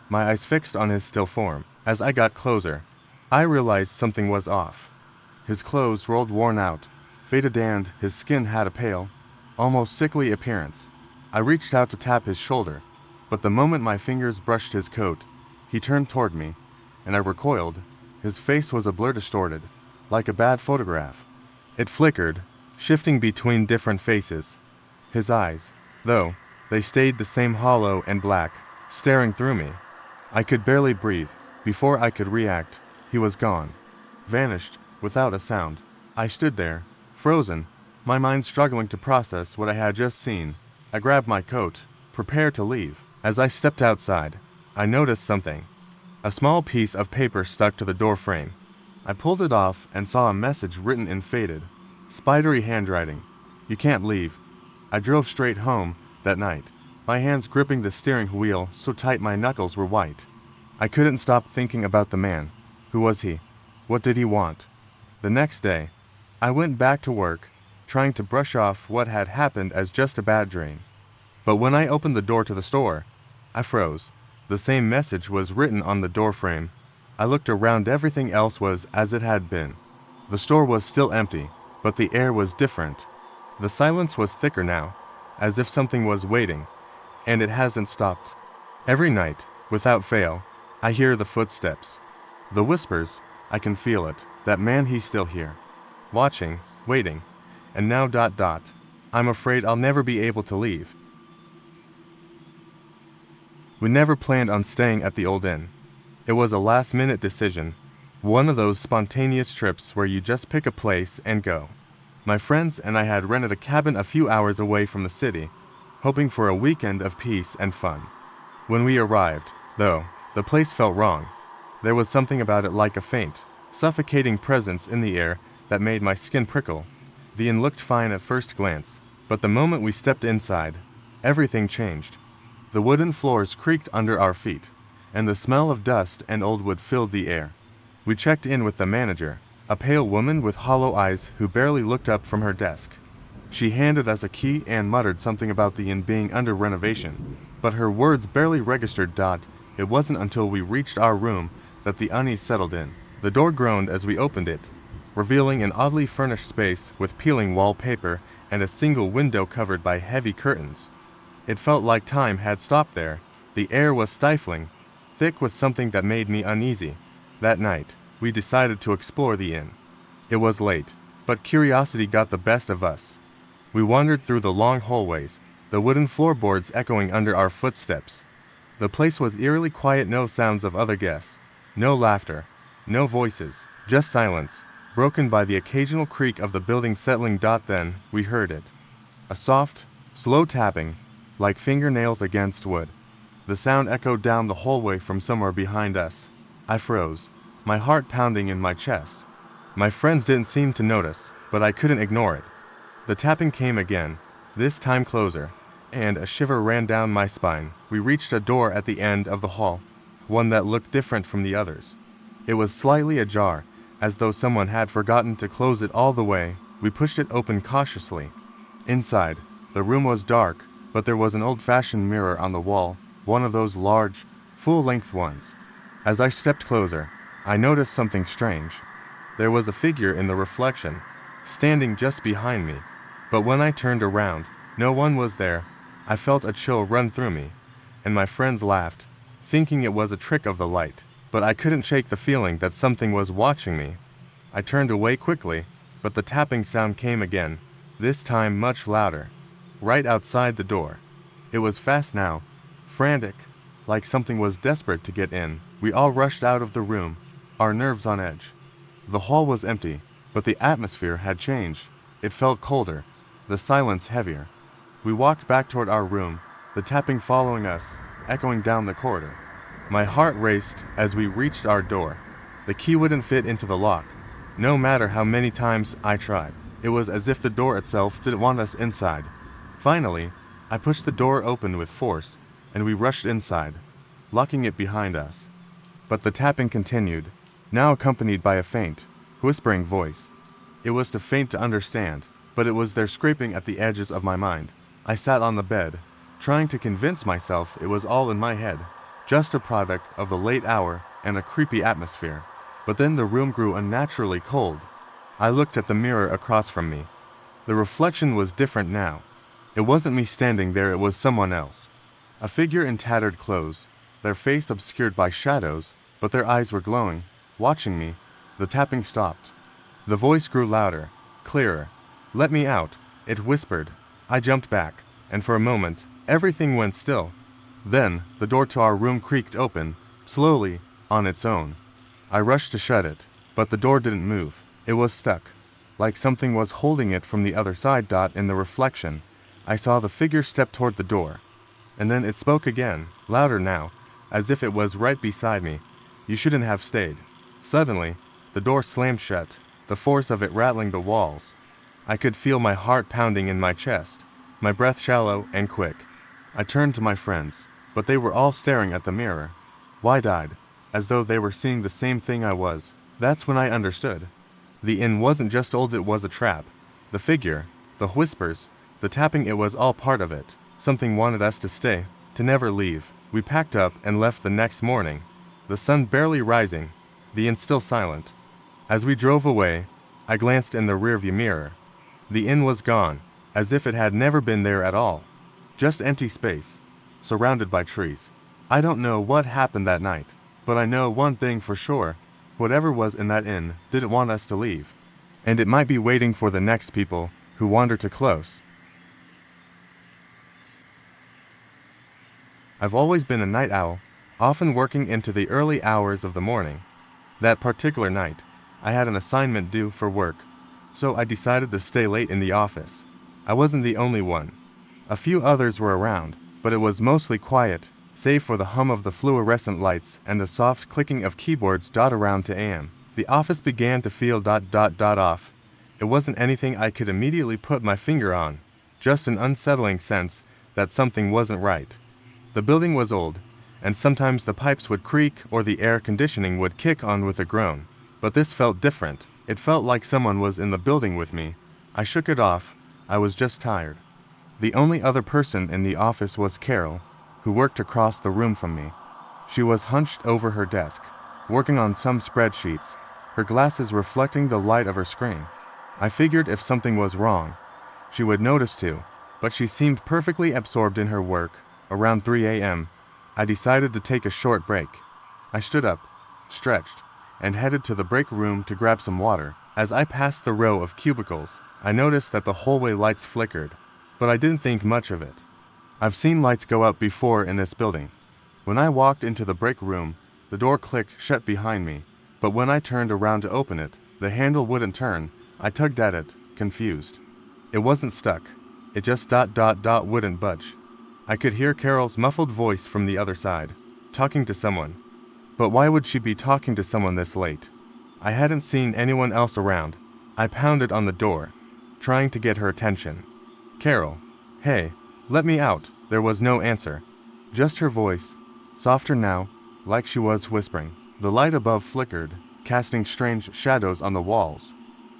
my eyes fixed on his still form. As I got closer, I realized something was off. His clothes rolled worn out, faded, and his skin had a pale, almost sickly appearance. I reached out to tap his shoulder, but the moment my fingers brushed his coat, he turned toward me, and I recoiled. His face was a blur, distorted, like a bad photograph. It flickered, shifting between different faces. His eyes, though, they stayed the same, hollow and black, staring through me. I could barely breathe. Before I could react, he was gone. Vanished, without a sound. I stood there, Frozen, my mind struggling to process what I had just seen, I grabbed my coat, prepared to leave. As I stepped outside, I noticed something. A small piece of paper stuck to the door frame. I pulled it off and saw a message written in faded, spidery handwriting. "You can't leave." I drove straight home that night, my hands gripping the steering wheel so tight my knuckles were white. I couldn't stop thinking about the man. Who was he? What did he want? The next day, I went back to work, trying to brush off what had happened as just a bad dream. But when I opened the door to the store, I froze. The same message was written on the door frame. I looked around, everything else was as it had been. The store was still empty, but the air was different. The silence was thicker now, as if something was waiting, and it hasn't stopped. Every night, without fail, I hear the footsteps. The whispers, I can feel it. That man, he's still here. Watching, waiting, and now ... I'm afraid I'll never be able to leave. We never planned on staying at the old inn. It was a last-minute decision, one of those spontaneous trips where you just pick a place and go. My friends and I had rented a cabin a few hours away from the city, hoping for a weekend of peace and fun. When we arrived, though, the place felt wrong. There was something about it, like a faint, suffocating presence in the air that made my skin prickle. The inn looked fine at first glance, but the moment we stepped inside, everything changed. The wooden floors creaked under our feet, and the smell of dust and old wood filled the air. We checked in with the manager, a pale woman with hollow eyes who barely looked up from her desk. She handed us a key and muttered something about the inn being under renovation, but her words barely registered. It wasn't until we reached our room that the unease settled in. The door groaned as we opened it, revealing an oddly furnished space with peeling wallpaper and a single window covered by heavy curtains. It felt like time had stopped there. The air was stifling, thick with something that made me uneasy. That night, we decided to explore the inn. It was late, but curiosity got the best of us. We wandered through the long hallways, the wooden floorboards echoing under our footsteps. The place was eerily quiet, no sounds of other guests, no laughter, no voices, just silence, broken by the occasional creak of the building settling. Then we heard it. A soft, slow tapping, like fingernails against wood. The sound echoed down the hallway from somewhere behind us. I froze, my heart pounding in my chest. My friends didn't seem to notice, but I couldn't ignore it. The tapping came again, this time closer, and a shiver ran down my spine. We reached a door at the end of the hall, one that looked different from the others. It was slightly ajar, as though someone had forgotten to close it all the way. We pushed it open cautiously. Inside, the room was dark, but there was an old-fashioned mirror on the wall, one of those large, full-length ones. As I stepped closer, I noticed something strange. There was a figure in the reflection, standing just behind me, but when I turned around, no one was there. I felt a chill run through me, and my friends laughed, thinking it was a trick of the light, but I couldn't shake the feeling that something was watching me. I turned away quickly, but the tapping sound came again, this time much louder, right outside the door. It was fast now, frantic, like something was desperate to get in. We all rushed out of the room, our nerves on edge. The hall was empty, but the atmosphere had changed. It felt colder, the silence heavier. We walked back toward our room, the tapping following us, echoing down the corridor. My heart raced as we reached our door. The key wouldn't fit into the lock, no matter how many times I tried. It was as if the door itself didn't want us inside. Finally, I pushed the door open with force, and we rushed inside, locking it behind us. But the tapping continued, now accompanied by a faint, whispering voice. It was too faint to understand, but it was there, scraping at the edges of my mind. I sat on the bed, trying to convince myself it was all in my head, just a product of the late hour and a creepy atmosphere. But then the room grew unnaturally cold. I looked at the mirror across from me. The reflection was different now. It wasn't me standing there, it was someone else. A figure in tattered clothes, their face obscured by shadows, but their eyes were glowing, watching me. The tapping stopped. The voice grew louder, clearer. "Let me out," it whispered. I jumped back, and for a moment, everything went still. Then, the door to our room creaked open, slowly, on its own. I rushed to shut it, but the door didn't move. It was stuck, like something was holding it from the other side. In the reflection, I saw the figure step toward the door. And then it spoke again, louder now, as if it was right beside me. "You shouldn't have stayed." Suddenly, the door slammed shut, the force of it rattling the walls. I could feel my heart pounding in my chest, my breath shallow and quick. I turned to my friends, but they were all staring at the mirror, wide-eyed, as though they were seeing the same thing I was. That's when I understood. The inn wasn't just old, it was a trap. The figure, the whispers, the tapping, it was all part of it. Something wanted us to stay, to never leave. We packed up and left the next morning, the sun barely rising, the inn still silent. As we drove away, I glanced in the rearview mirror. The inn was gone, as if it had never been there at all. Just empty space, surrounded by trees. I don't know what happened that night, but I know one thing for sure. Whatever was in that inn didn't want us to leave. And it might be waiting for the next people who wander too close. I've always been a night owl, often working into the early hours of the morning. That particular night, I had an assignment due for work, so I decided to stay late in the office. I wasn't the only one. A few others were around, but it was mostly quiet, save for the hum of the fluorescent lights and the soft clicking of keyboards. Around 2 a.m. The office began to feel off. It wasn't anything I could immediately put my finger on, just an unsettling sense that something wasn't right. The building was old, and sometimes the pipes would creak or the air conditioning would kick on with a groan. But this felt different. It felt like someone was in the building with me. I shook it off. I was just tired. The only other person in the office was Carol, who worked across the room from me. She was hunched over her desk, working on some spreadsheets, her glasses reflecting the light of her screen. I figured if something was wrong, she would notice too, but she seemed perfectly absorbed in her work. Around 3 a.m., I decided to take a short break. I stood up, stretched, and headed to the break room to grab some water. As I passed the row of cubicles, I noticed that the hallway lights flickered, but I didn't think much of it. I've seen lights go out before in this building. When I walked into the break room, the door clicked shut behind me, but when I turned around to open it, the handle wouldn't turn. I tugged at it, confused. It wasn't stuck. It just wouldn't budge. I could hear Carol's muffled voice from the other side, talking to someone. But why would she be talking to someone this late? I hadn't seen anyone else around. I pounded on the door, trying to get her attention. "Carol, hey, let me out." There was no answer. Just her voice, softer now, like she was whispering. The light above flickered, casting strange shadows on the walls.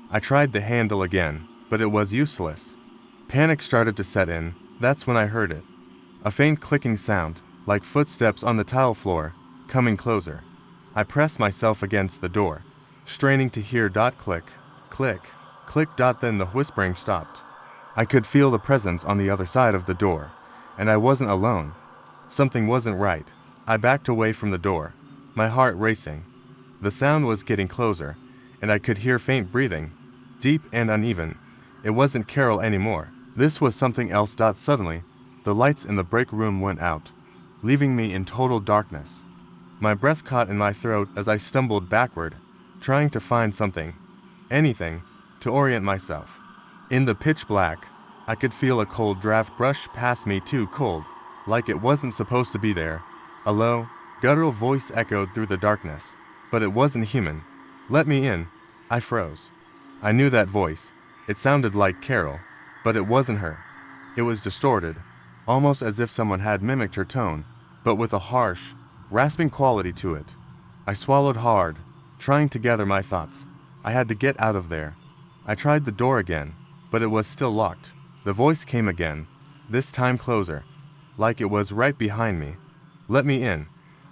I tried the handle again, but it was useless. Panic started to set in. That's when I heard it. A faint clicking sound, like footsteps on the tile floor, coming closer. I pressed myself against the door, straining to hear click, click, click. Then the whispering stopped. I could feel the presence on the other side of the door, and I wasn't alone. Something wasn't right. I backed away from the door, my heart racing. The sound was getting closer, and I could hear faint breathing, deep and uneven. It wasn't Carol anymore. This was something else. Suddenly, the lights in the break room went out, leaving me in total darkness. My breath caught in my throat as I stumbled backward, trying to find something, anything, to orient myself. In the pitch black, I could feel a cold draft brush past me, too cold, like it wasn't supposed to be there. A low, guttural voice echoed through the darkness, but it wasn't human. "Let me in." I froze. I knew that voice. It sounded like Carol, but it wasn't her. It was distorted, almost as if someone had mimicked her tone, but with a harsh, rasping quality to it. I swallowed hard, trying to gather my thoughts. I had to get out of there. I tried the door again, but it was still locked. The voice came again, this time closer, like it was right behind me. "Let me in."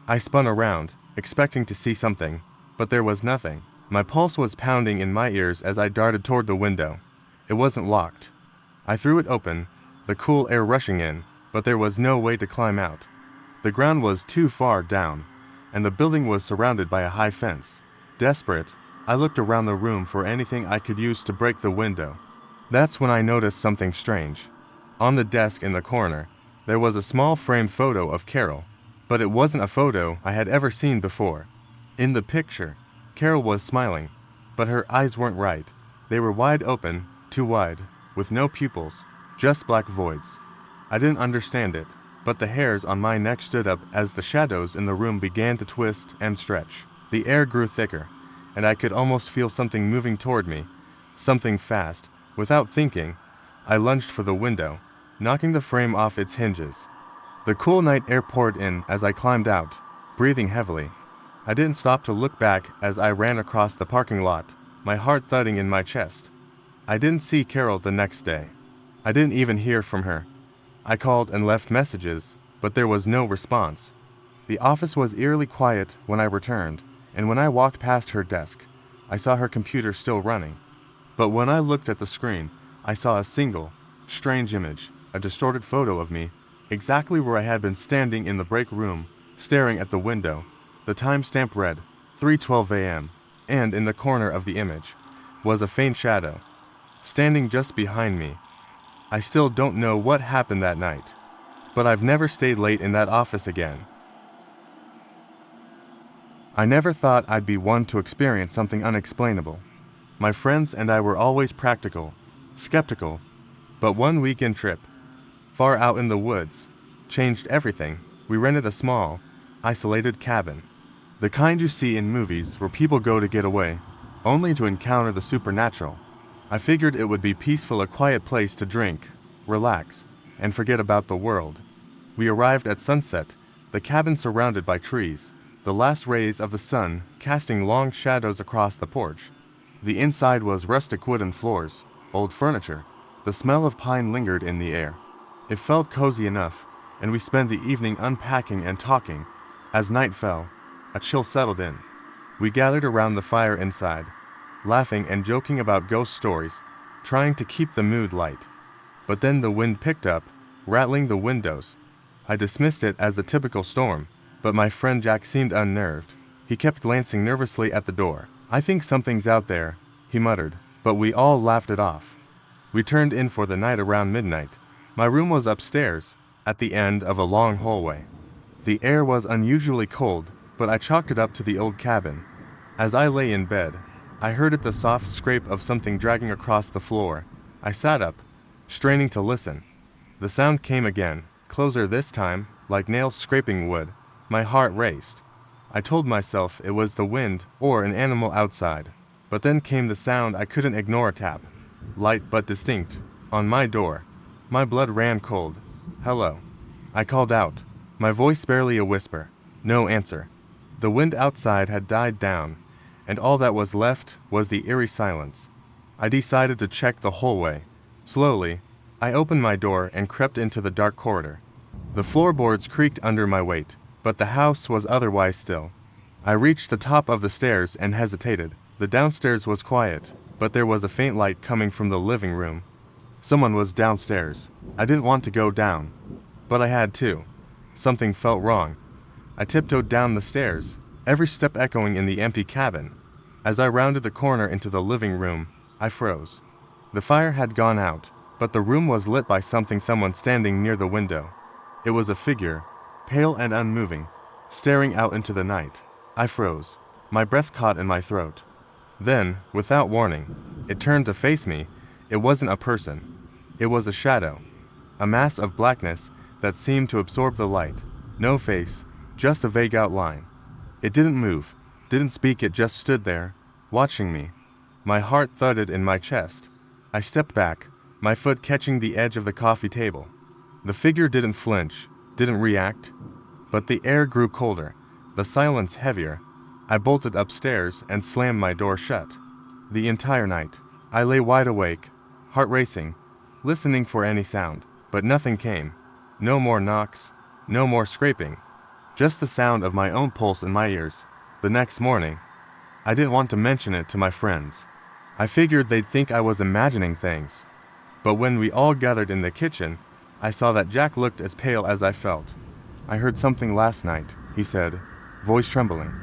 I spun around, expecting to see something, but there was nothing. My pulse was pounding in my ears as I darted toward the window. It wasn't locked. I threw it open, the cool air rushing in, but there was no way to climb out. The ground was too far down, and the building was surrounded by a high fence. Desperate, I looked around the room for anything I could use to break the window. That's when I noticed something strange. On the desk in the corner, there was a small framed photo of Carol, but it wasn't a photo I had ever seen before. In the picture, Carol was smiling, but her eyes weren't right. They were wide open, too wide, with no pupils, just black voids. I didn't understand it, but the hairs on my neck stood up as the shadows in the room began to twist and stretch. The air grew thicker, and I could almost feel something moving toward me, something fast. Without thinking, I lunged for the window, knocking the frame off its hinges. The cool night air poured in as I climbed out, breathing heavily. I didn't stop to look back as I ran across the parking lot, my heart thudding in my chest. I didn't see Carol the next day. I didn't even hear from her. I called and left messages, but there was no response. The office was eerily quiet when I returned, and when I walked past her desk, I saw her computer still running. But when I looked at the screen, I saw a single, strange image, a distorted photo of me, exactly where I had been standing in the break room, staring at the window. The timestamp read 3:12 a.m., and in the corner of the image was a faint shadow, standing just behind me. I still don't know what happened that night, but I've never stayed late in that office again. I never thought I'd be one to experience something unexplainable. My friends and I were always practical, skeptical, but one weekend trip, far out in the woods, changed everything. We rented a small, isolated cabin, the kind you see in movies where people go to get away, only to encounter the supernatural. I figured it would be peaceful, a quiet place to drink, relax, and forget about the world. We arrived at sunset, the cabin surrounded by trees, the last rays of the sun casting long shadows across the porch. The inside was rustic wooden floors, old furniture. The smell of pine lingered in the air. It felt cozy enough, and we spent the evening unpacking and talking. As night fell, a chill settled in. We gathered around the fire inside, laughing and joking about ghost stories, trying to keep the mood light. But then the wind picked up, rattling the windows. I dismissed it as a typical storm, but my friend Jack seemed unnerved. He kept glancing nervously at the door. "I think something's out there," he muttered, but we all laughed it off. We turned in for the night around midnight. My room was upstairs, at the end of a long hallway. The air was unusually cold, but I chalked it up to the old cabin. As I lay in bed, I heard the soft scrape of something dragging across the floor. I sat up, straining to listen. The sound came again, closer this time, like nails scraping wood. My heart raced. I told myself it was the wind or an animal outside. But then came the sound I couldn't ignore, a tap, light but distinct, on my door. My blood ran cold. "Hello." I called out, my voice barely a whisper. No answer. The wind outside had died down, and all that was left was the eerie silence. I decided to check the hallway. Slowly, I opened my door and crept into the dark corridor. The floorboards creaked under my weight, but the house was otherwise still. I reached the top of the stairs and hesitated. The downstairs was quiet, but there was a faint light coming from the living room. Someone was downstairs. I didn't want to go down, but I had to. Something felt wrong. I tiptoed down the stairs, every step echoing in the empty cabin. As I rounded the corner into the living room, I froze. The fire had gone out, but the room was lit by someone standing near the window. It was a figure, pale and unmoving, staring out into the night. I froze, my breath caught in my throat. Then, without warning, it turned to face me. It wasn't a person. It was a shadow, a mass of blackness that seemed to absorb the light. No face, just a vague outline. It didn't move, didn't speak, it just stood there, watching me. My heart thudded in my chest. I stepped back, my foot catching the edge of the coffee table. The figure didn't flinch, didn't react, but the air grew colder, the silence heavier. I bolted upstairs and slammed my door shut. The entire night, I lay wide awake, heart racing, listening for any sound, but nothing came. No more knocks, no more scraping, just the sound of my own pulse in my ears. The next morning, I didn't want to mention it to my friends. I figured they'd think I was imagining things. But when we all gathered in the kitchen, I saw that Jack looked as pale as I felt. "I heard something last night," he said, voice trembling.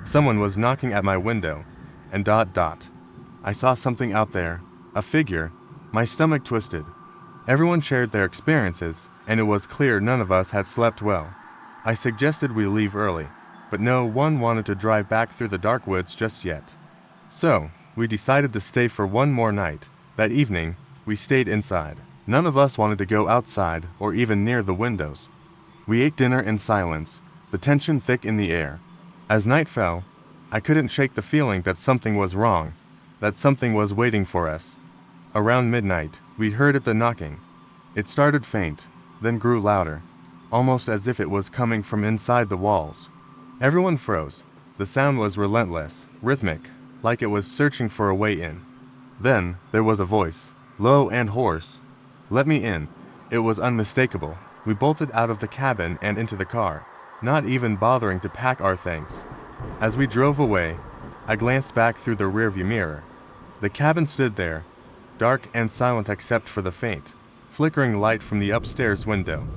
"Someone was knocking at my window, and ... I saw something out there, a figure." My stomach twisted. Everyone shared their experiences, and it was clear none of us had slept well. I suggested we leave early, but no one wanted to drive back through the dark woods just yet. So, We decided to stay for one more night. That evening, we stayed inside. None of us wanted to go outside or even near the windows. We ate dinner in silence, the tension thick in the air. As night fell, I couldn't shake the feeling that something was wrong, that something was waiting for us. Around midnight, we heard the knocking. It started faint, then grew louder, almost as if it was coming from inside the walls. Everyone froze. The sound was relentless, rhythmic, like it was searching for a way in. Then, there was a voice, low and hoarse. "Let me in." It was unmistakable. We bolted out of the cabin and into the car, not even bothering to pack our things. As we drove away, I glanced back through the rearview mirror. The cabin stood there, dark and silent except for the faint, flickering light from the upstairs window.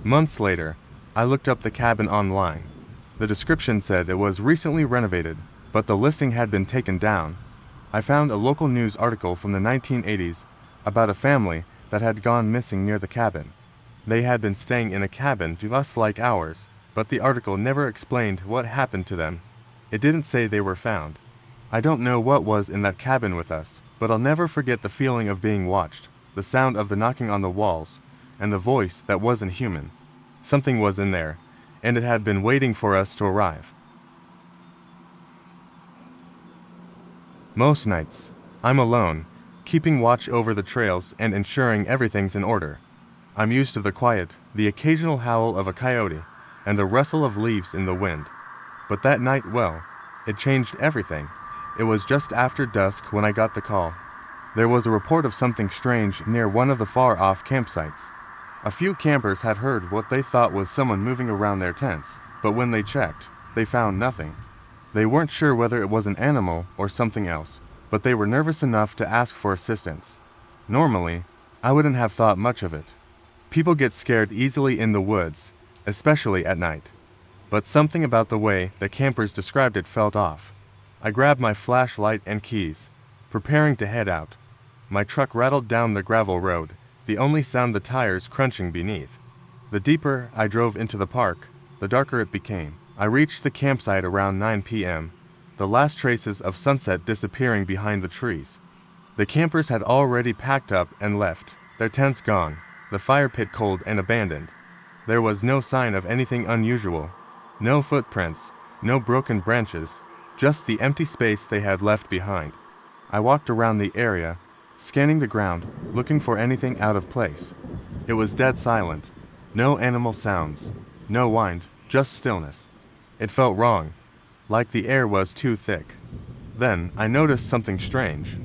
Months later, I looked up the cabin online. The description said it was recently renovated, but the listing had been taken down. I found a local news article from the 1980s about a family that had gone missing near the cabin. They had been staying in a cabin just like ours, but the article never explained what happened to them. It didn't say they were found. I don't know what was in that cabin with us, but I'll never forget the feeling of being watched, the sound of the knocking on the walls, and the voice that wasn't human. Something was in there, and it had been waiting for us to arrive. Most nights, I'm alone, keeping watch over the trails and ensuring everything's in order. I'm used to the quiet, the occasional howl of a coyote, and the rustle of leaves in the wind. But that night, well, it changed everything. It was just after dusk when I got the call. There was a report of something strange near one of the far-off campsites. A few campers had heard what they thought was someone moving around their tents, but when they checked, they found nothing. They weren't sure whether it was an animal or something else, but they were nervous enough to ask for assistance. Normally, I wouldn't have thought much of it. People get scared easily in the woods, especially at night. But something about the way the campers described it felt off. I grabbed my flashlight and keys, preparing to head out. My truck rattled down the gravel road, the only sound the tires crunching beneath. The deeper I drove into the park, the darker it became. I reached the campsite around 9 p.m., the last traces of sunset disappearing behind the trees. The campers had already packed up and left, their tents gone, the fire pit cold and abandoned. There was no sign of anything unusual, no footprints, no broken branches, just the empty space they had left behind. I walked around the area, scanning the ground, looking for anything out of place. It was dead silent. No animal sounds, no wind, just stillness. It felt wrong, like the air was too thick. Then I noticed something strange.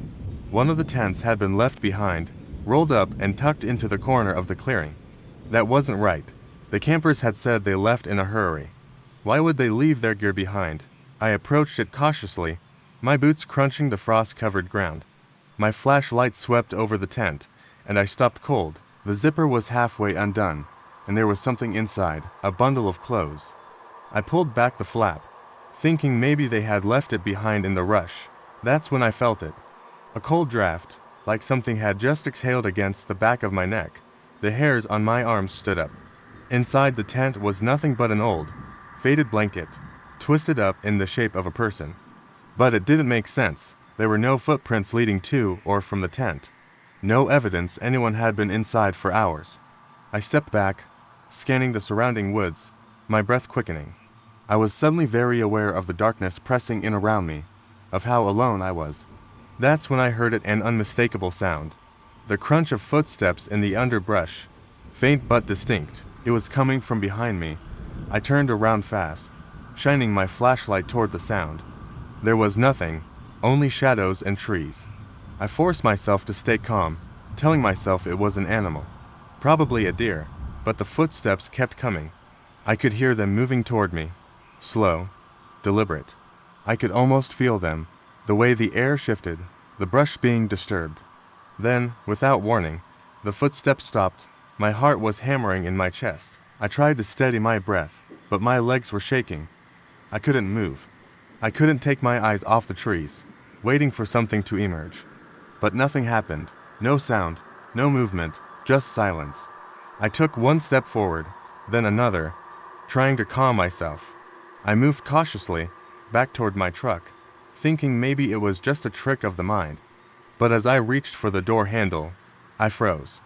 One of the tents had been left behind, rolled up and tucked into the corner of the clearing. That wasn't right. The campers had said they left in a hurry. Why would they leave their gear behind? I approached it cautiously, my boots crunching the frost-covered ground. My flashlight swept over the tent, and I stopped cold. The zipper was halfway undone, and there was something inside, a bundle of clothes. I pulled back the flap, thinking maybe they had left it behind in the rush. That's when I felt it. A cold draft, like something had just exhaled against the back of my neck. The hairs on my arms stood up. Inside the tent was nothing but an old, faded blanket, twisted up in the shape of a person. But it didn't make sense. There were no footprints leading to or from the tent. No evidence anyone had been inside for hours. I stepped back, scanning the surrounding woods, my breath quickening. I was suddenly very aware of the darkness pressing in around me, of how alone I was. That's when I heard an unmistakable sound. The crunch of footsteps in the underbrush, faint but distinct. It was coming from behind me. I turned around fast, shining my flashlight toward the sound. There was nothing, only shadows and trees. I forced myself to stay calm, telling myself it was an animal, probably a deer, but the footsteps kept coming. I could hear them moving toward me, slow, deliberate. I could almost feel them, the way the air shifted, the brush being disturbed. Then, without warning, the footsteps stopped. My heart was hammering in my chest. I tried to steady my breath, but my legs were shaking. I couldn't move. I couldn't take my eyes off the trees, waiting for something to emerge. But nothing happened. No sound, no movement, just silence. I took one step forward, then another, trying to calm myself. I moved cautiously, back toward my truck, thinking maybe it was just a trick of the mind. But as I reached for the door handle, I froze.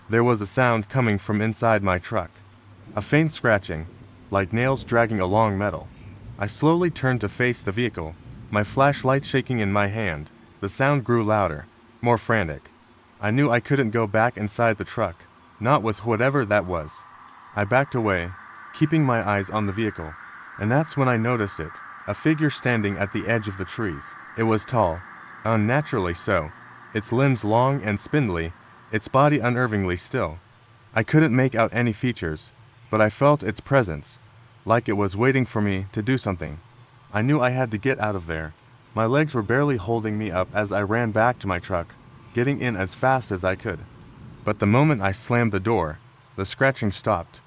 There was a sound coming from inside my truck. A faint scratching, like nails dragging along metal. I slowly turned to face the vehicle, my flashlight shaking in my hand. The sound grew louder, more frantic. I knew I couldn't go back inside the truck, not with whatever that was. I backed away, keeping my eyes on the vehicle, and that's when I noticed it, a figure standing at the edge of the trees. It was tall, unnaturally so, its limbs long and spindly, its body unnervingly still. I couldn't make out any features, but I felt its presence, like it was waiting for me to do something. I knew I had to get out of there. My legs were barely holding me up as I ran back to my truck, getting in as fast as I could. But the moment I slammed the door, the scratching stopped.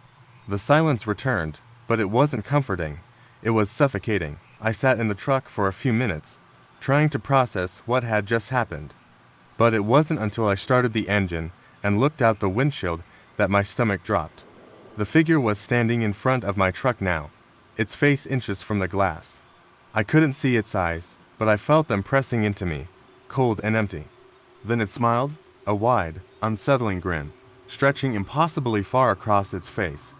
The silence returned, but it wasn't comforting. It was suffocating. I sat in the truck for a few minutes, trying to process what had just happened. But it wasn't until I started the engine and looked out the windshield that my stomach dropped. The figure was standing in front of my truck now, its face inches from the glass. I couldn't see its eyes, but I felt them pressing into me, cold and empty. Then it smiled, a wide, unsettling grin, stretching impossibly far across its face.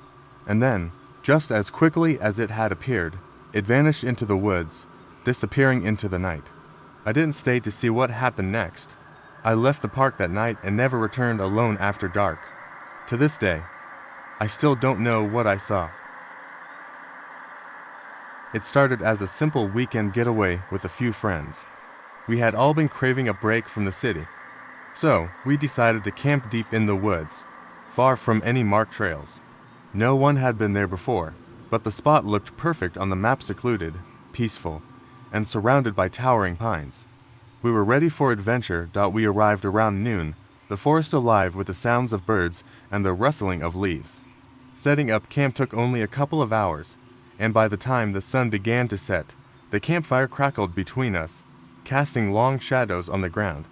And then, just as quickly as it had appeared, it vanished into the woods, disappearing into the night. I didn't stay to see what happened next. I left the park that night and never returned alone after dark. To this day, I still don't know what I saw. It started as a simple weekend getaway with a few friends. We had all been craving a break from the city, so we decided to camp deep in the woods, far from any marked trails. No one had been there before, but the spot looked perfect on the map, secluded, peaceful, and surrounded by towering pines. We were ready for adventure. We arrived around noon, the forest alive with the sounds of birds and the rustling of leaves. Setting up camp took only a couple of hours, and by the time the sun began to set, the campfire crackled between us, casting long shadows on the ground.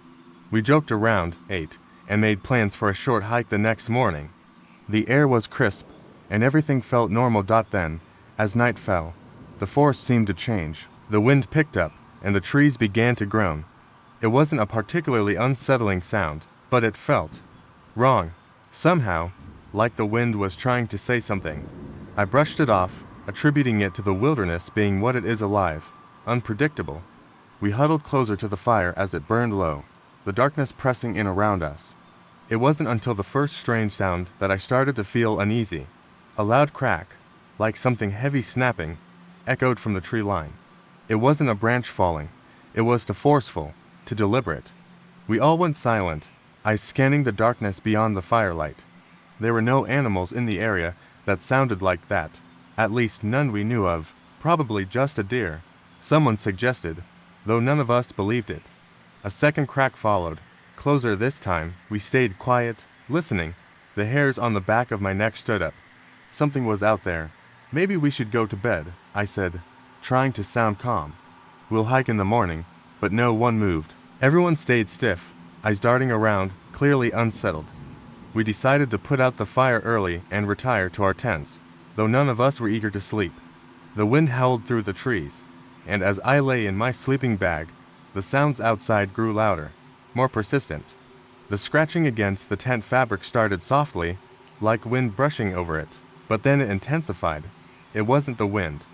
We joked around, ate, and made plans for a short hike the next morning. The air was crisp, and everything felt normal. Then, as night fell, the forest seemed to change. The wind picked up, and the trees began to groan. It wasn't a particularly unsettling sound, but it felt wrong, somehow, like the wind was trying to say something. I brushed it off, attributing it to the wilderness being what it is, alive, unpredictable. We huddled closer to the fire as it burned low, the darkness pressing in around us. It wasn't until the first strange sound that I started to feel uneasy. A loud crack, like something heavy snapping, echoed from the tree line. It wasn't a branch falling. It was too forceful, too deliberate. We all went silent, eyes scanning the darkness beyond the firelight. There were no animals in the area that sounded like that, at least none we knew of, probably just a deer, someone suggested, though none of us believed it. A second crack followed, closer this time. We stayed quiet, listening. The hairs on the back of my neck stood up. Something was out there. Maybe we should go to bed, I said, trying to sound calm. We'll hike in the morning. But no one moved. Everyone stayed stiff, eyes darting around, clearly unsettled. We decided to put out the fire early and retire to our tents, though none of us were eager to sleep. The wind howled through the trees, and as I lay in my sleeping bag, the sounds outside grew louder, more persistent. The scratching against the tent fabric started softly, like wind brushing over it, but then it intensified. It wasn't the wind.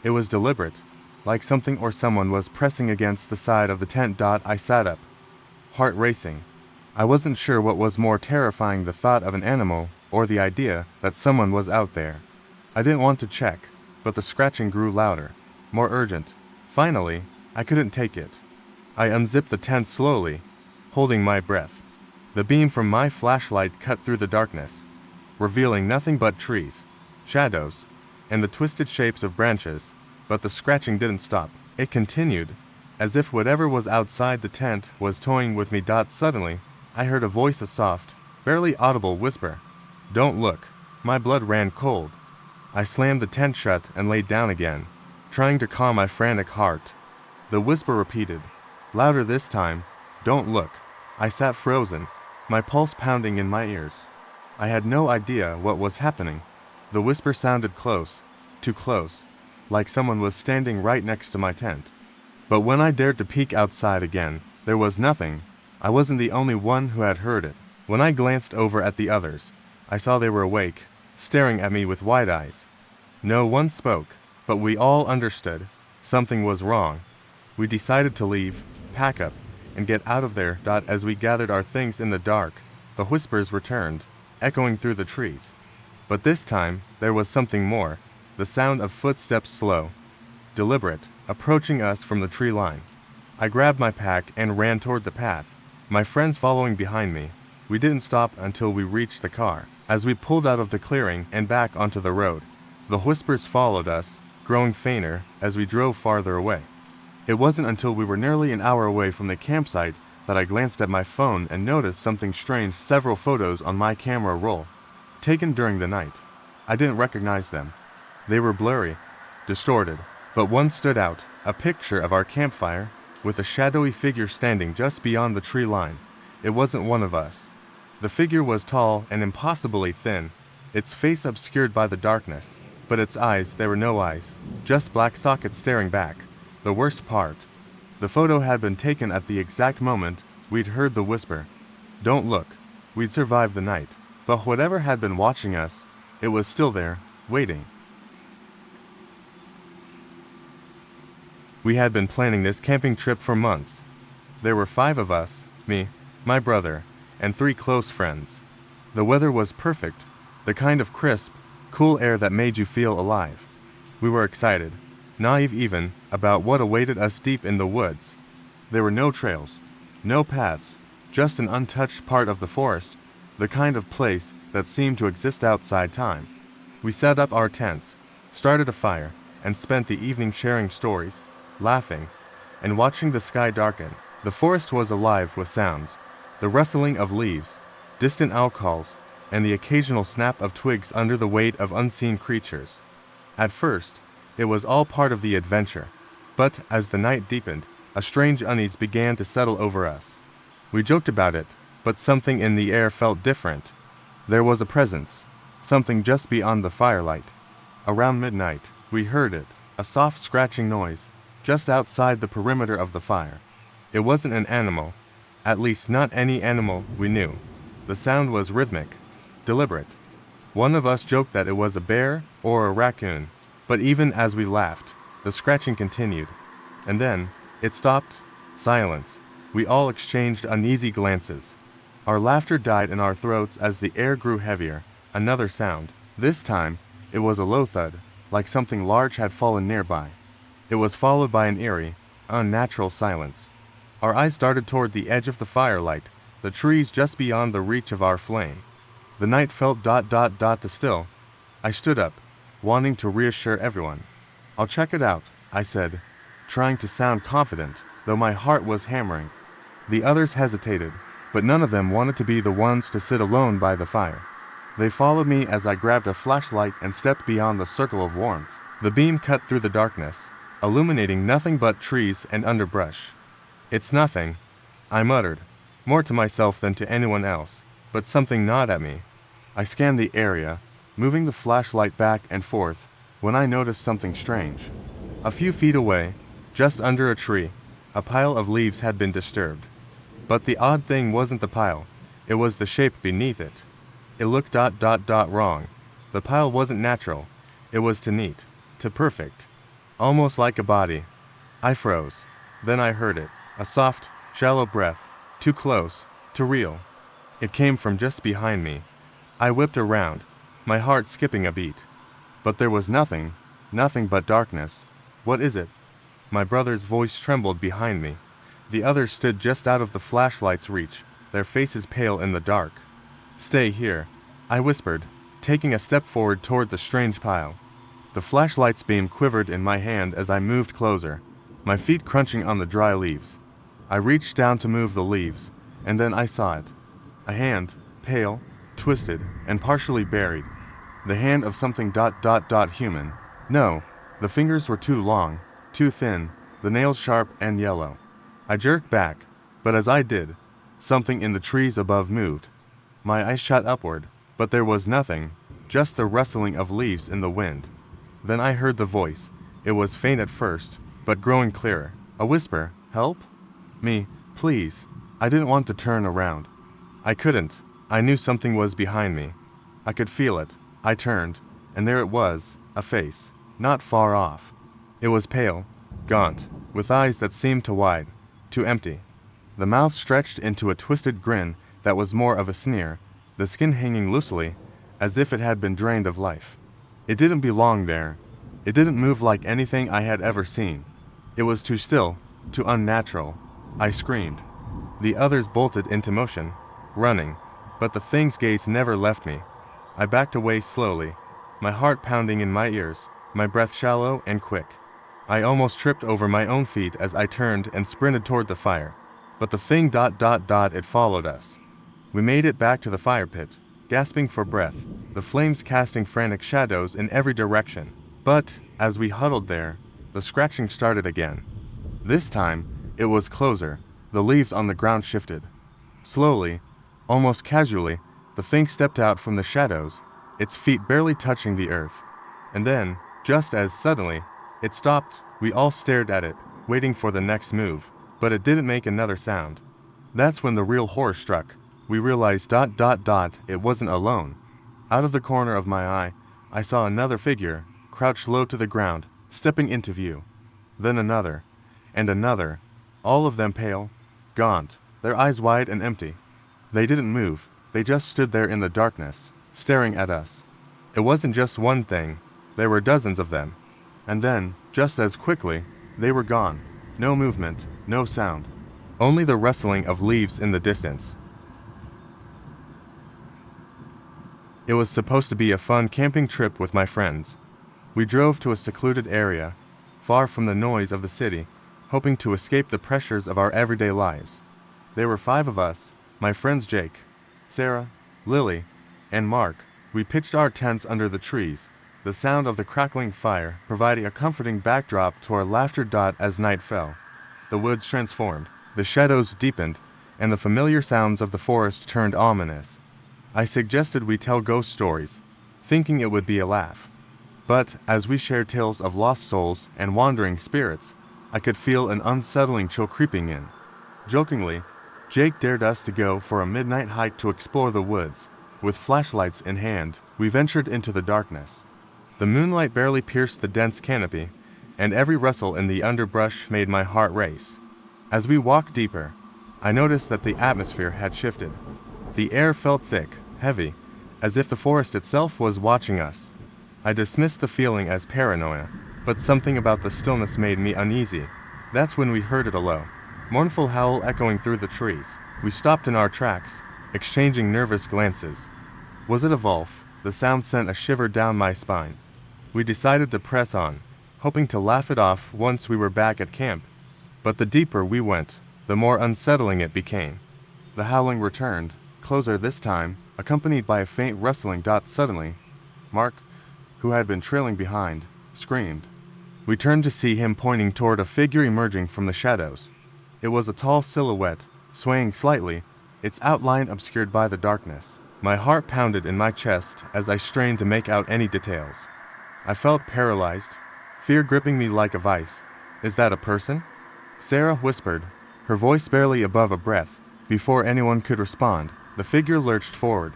It was deliberate, like something or someone was pressing against the side of the tent. I sat up, heart racing. I wasn't sure what was more terrifying, the thought of an animal or the idea that someone was out there. I didn't want to check, but the scratching grew louder, more urgent. Finally, I couldn't take it. I unzipped the tent slowly, holding my breath. The beam from my flashlight cut through the darkness, revealing nothing but trees, shadows, and the twisted shapes of branches. But the scratching didn't stop. It continued, as if whatever was outside the tent was toying with me. Suddenly, I heard a voice, a soft, barely audible whisper. "Don't look." My blood ran cold. I slammed the tent shut and lay down again, trying to calm my frantic heart. The whisper repeated, louder this time, "Don't look." I sat frozen, my pulse pounding in my ears. I had no idea what was happening. The whisper sounded close, too close, like someone was standing right next to my tent. But when I dared to peek outside again, there was nothing. I wasn't the only one who had heard it. When I glanced over at the others, I saw they were awake, staring at me with wide eyes. No one spoke, but we all understood. Something was wrong. We decided to leave, pack up, and get out of there. As we gathered our things in the dark, the whispers returned, echoing through the trees. But this time, there was something more. The sound of footsteps, slow, deliberate, approaching us from the tree line. I grabbed my pack and ran toward the path, my friends following behind me. We didn't stop until we reached the car. As we pulled out of the clearing and back onto the road, the whispers followed us, growing fainter as we drove farther away. It wasn't until we were nearly an hour away from the campsite that I glanced at my phone and noticed something strange. Several photos on my camera roll, taken during the night. I didn't recognize them. They were blurry, distorted, but one stood out, a picture of our campfire, with a shadowy figure standing just beyond the tree line. It wasn't one of us. The figure was tall and impossibly thin, its face obscured by the darkness, but its eyes, there were no eyes, just black sockets staring back. The worst part, the photo had been taken at the exact moment we'd heard the whisper. Don't look. We'd survived the night. But whatever had been watching us, it was still there, waiting. We had been planning this camping trip for months. There were 5 of us, me, my brother, and 3 close friends. The weather was perfect, the kind of crisp, cool air that made you feel alive. We were excited, naive even, about what awaited us deep in the woods. There were no trails, no paths, just an untouched part of the forest, the kind of place that seemed to exist outside time. We set up our tents, started a fire, and spent the evening sharing stories, laughing, and watching the sky darken. The forest was alive with sounds, the rustling of leaves, distant owl calls, and the occasional snap of twigs under the weight of unseen creatures. At first, it was all part of the adventure, but as the night deepened, a strange unease began to settle over us. We joked about it, but something in the air felt different. There was a presence, something just beyond the firelight. Around midnight, we heard it, a soft scratching noise, just outside the perimeter of the fire. It wasn't an animal, at least not any animal we knew. The sound was rhythmic, deliberate. One of us joked that it was a bear or a raccoon, but even as we laughed, the scratching continued. And then, it stopped. Silence. We all exchanged uneasy glances. Our laughter died in our throats as the air grew heavier. Another sound. This time, it was a low thud, like something large had fallen nearby. It was followed by an eerie, unnatural silence. Our eyes darted toward the edge of the firelight, the trees just beyond the reach of our flame. The night felt to still. I stood up, wanting to reassure everyone. I'll check it out, I said, trying to sound confident, though my heart was hammering. The others hesitated, but none of them wanted to be the ones to sit alone by the fire. They followed me as I grabbed a flashlight and stepped beyond the circle of warmth. The beam cut through the darkness, illuminating nothing but trees and underbrush. It's nothing, I muttered, more to myself than to anyone else, but something gnawed at me. I scanned the area, moving the flashlight back and forth, when I noticed something strange. A few feet away, just under a tree, a pile of leaves had been disturbed. But the odd thing wasn't the pile, it was the shape beneath it. It looked wrong. The pile wasn't natural, it was too neat, too perfect, almost like a body. I froze. Then I heard it, a soft, shallow breath, too close, too real. It came from just behind me. I whipped around, my heart skipping a beat. But there was nothing but darkness. What is it? My brother's voice trembled behind me. The others stood just out of the flashlight's reach, their faces pale in the dark. Stay here, I whispered, taking a step forward toward the strange pile. The flashlight's beam quivered in my hand as I moved closer, my feet crunching on the dry leaves. I reached down to move the leaves, and then I saw it. A hand, pale, twisted, and partially buried. The hand of something human. No, the fingers were too long, too thin, the nails sharp and yellow. I jerked back, but as I did, something in the trees above moved. My eyes shot upward, but there was nothing, just the rustling of leaves in the wind. Then I heard the voice. It was faint at first, but growing clearer. A whisper, "Help? Me, please." I didn't want to turn around. I couldn't. I knew something was behind me. I could feel it. I turned, and there it was, a face, not far off. It was pale, gaunt, with eyes that seemed too wide, too empty. The mouth stretched into a twisted grin that was more of a sneer, the skin hanging loosely, as if it had been drained of life. It didn't belong there. It didn't move like anything I had ever seen. It was too still, too unnatural. I screamed. The others bolted into motion, running, but the thing's gaze never left me. I backed away slowly, my heart pounding in my ears, my breath shallow and quick. I almost tripped over my own feet as I turned and sprinted toward the fire. But the thing it followed us. We made it back to the fire pit, gasping for breath, the flames casting frantic shadows in every direction. But, as we huddled there, the scratching started again. This time, it was closer. The leaves on the ground shifted. Slowly, almost casually, the thing stepped out from the shadows, its feet barely touching the earth. And then, just as suddenly, it stopped. We all stared at it, waiting for the next move, but it didn't make another sound. That's when the real horror struck. We realized it wasn't alone. Out of the corner of my eye, I saw another figure, crouched low to the ground, stepping into view. Then another, and another, all of them pale, gaunt, their eyes wide and empty. They didn't move, they just stood there in the darkness, staring at us. It wasn't just one thing, there were dozens of them. And then, just as quickly, they were gone. No movement, no sound. Only the rustling of leaves in the distance. It was supposed to be a fun camping trip with my friends. We drove to a secluded area, far from the noise of the city, hoping to escape the pressures of our everyday lives. There were 5 of us, my friends Jake, Sarah, Lily, and Mark. We pitched our tents under the trees, the sound of the crackling fire providing a comforting backdrop to our laughter. As night fell, the woods transformed, the shadows deepened, and the familiar sounds of the forest turned ominous. I suggested we tell ghost stories, thinking it would be a laugh. But, as we shared tales of lost souls and wandering spirits, I could feel an unsettling chill creeping in. Jokingly, Jake dared us to go for a midnight hike to explore the woods. With flashlights in hand, we ventured into the darkness. The moonlight barely pierced the dense canopy, and every rustle in the underbrush made my heart race. As we walked deeper, I noticed that the atmosphere had shifted. The air felt thick, heavy, as if the forest itself was watching us. I dismissed the feeling as paranoia, but something about the stillness made me uneasy. That's when we heard it, a low, mournful howl echoing through the trees. We stopped in our tracks, exchanging nervous glances. Was it a wolf? The sound sent a shiver down my spine. We decided to press on, hoping to laugh it off once we were back at camp. But the deeper we went, the more unsettling it became. The howling returned, closer this time, accompanied by a faint rustling. Suddenly, Mark, who had been trailing behind, screamed. We turned to see him pointing toward a figure emerging from the shadows. It was a tall silhouette, swaying slightly, its outline obscured by the darkness. My heart pounded in my chest as I strained to make out any details. I felt paralyzed, fear gripping me like a vice. Is that a person? Sarah whispered, her voice barely above a breath. Before anyone could respond, the figure lurched forward.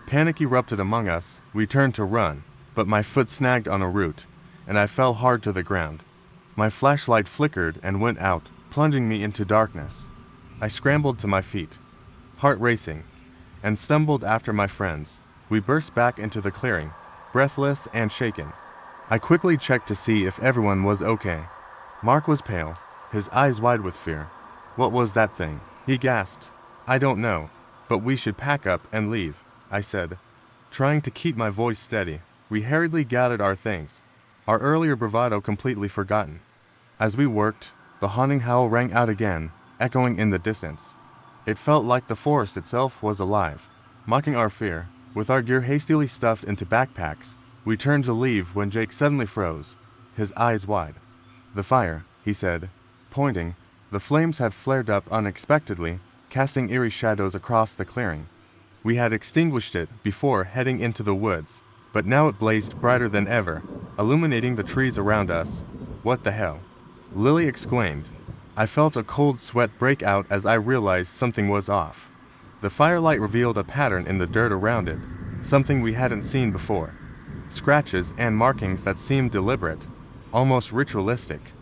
Panic erupted among us. We turned to run, but my foot snagged on a root, and I fell hard to the ground. My flashlight flickered and went out, plunging me into darkness. I scrambled to my feet, heart racing, and stumbled after my friends. We burst back into the clearing, breathless and shaken. I quickly checked to see if everyone was okay. Mark was pale, his eyes wide with fear. What was that thing? He gasped. I don't know, but we should pack up and leave, I said, trying to keep my voice steady. We hurriedly gathered our things, our earlier bravado completely forgotten. As we worked, the haunting howl rang out again, echoing in the distance. It felt like the forest itself was alive, mocking our fear. With our gear hastily stuffed into backpacks, we turned to leave when Jake suddenly froze, his eyes wide. The fire, he said, pointing. The flames had flared up unexpectedly, casting eerie shadows across the clearing. We had extinguished it before heading into the woods, but now it blazed brighter than ever, illuminating the trees around us. What the hell? Lily exclaimed. I felt a cold sweat break out as I realized something was off. The firelight revealed a pattern in the dirt around it, something we hadn't seen before. Scratches and markings that seemed deliberate, almost ritualistic.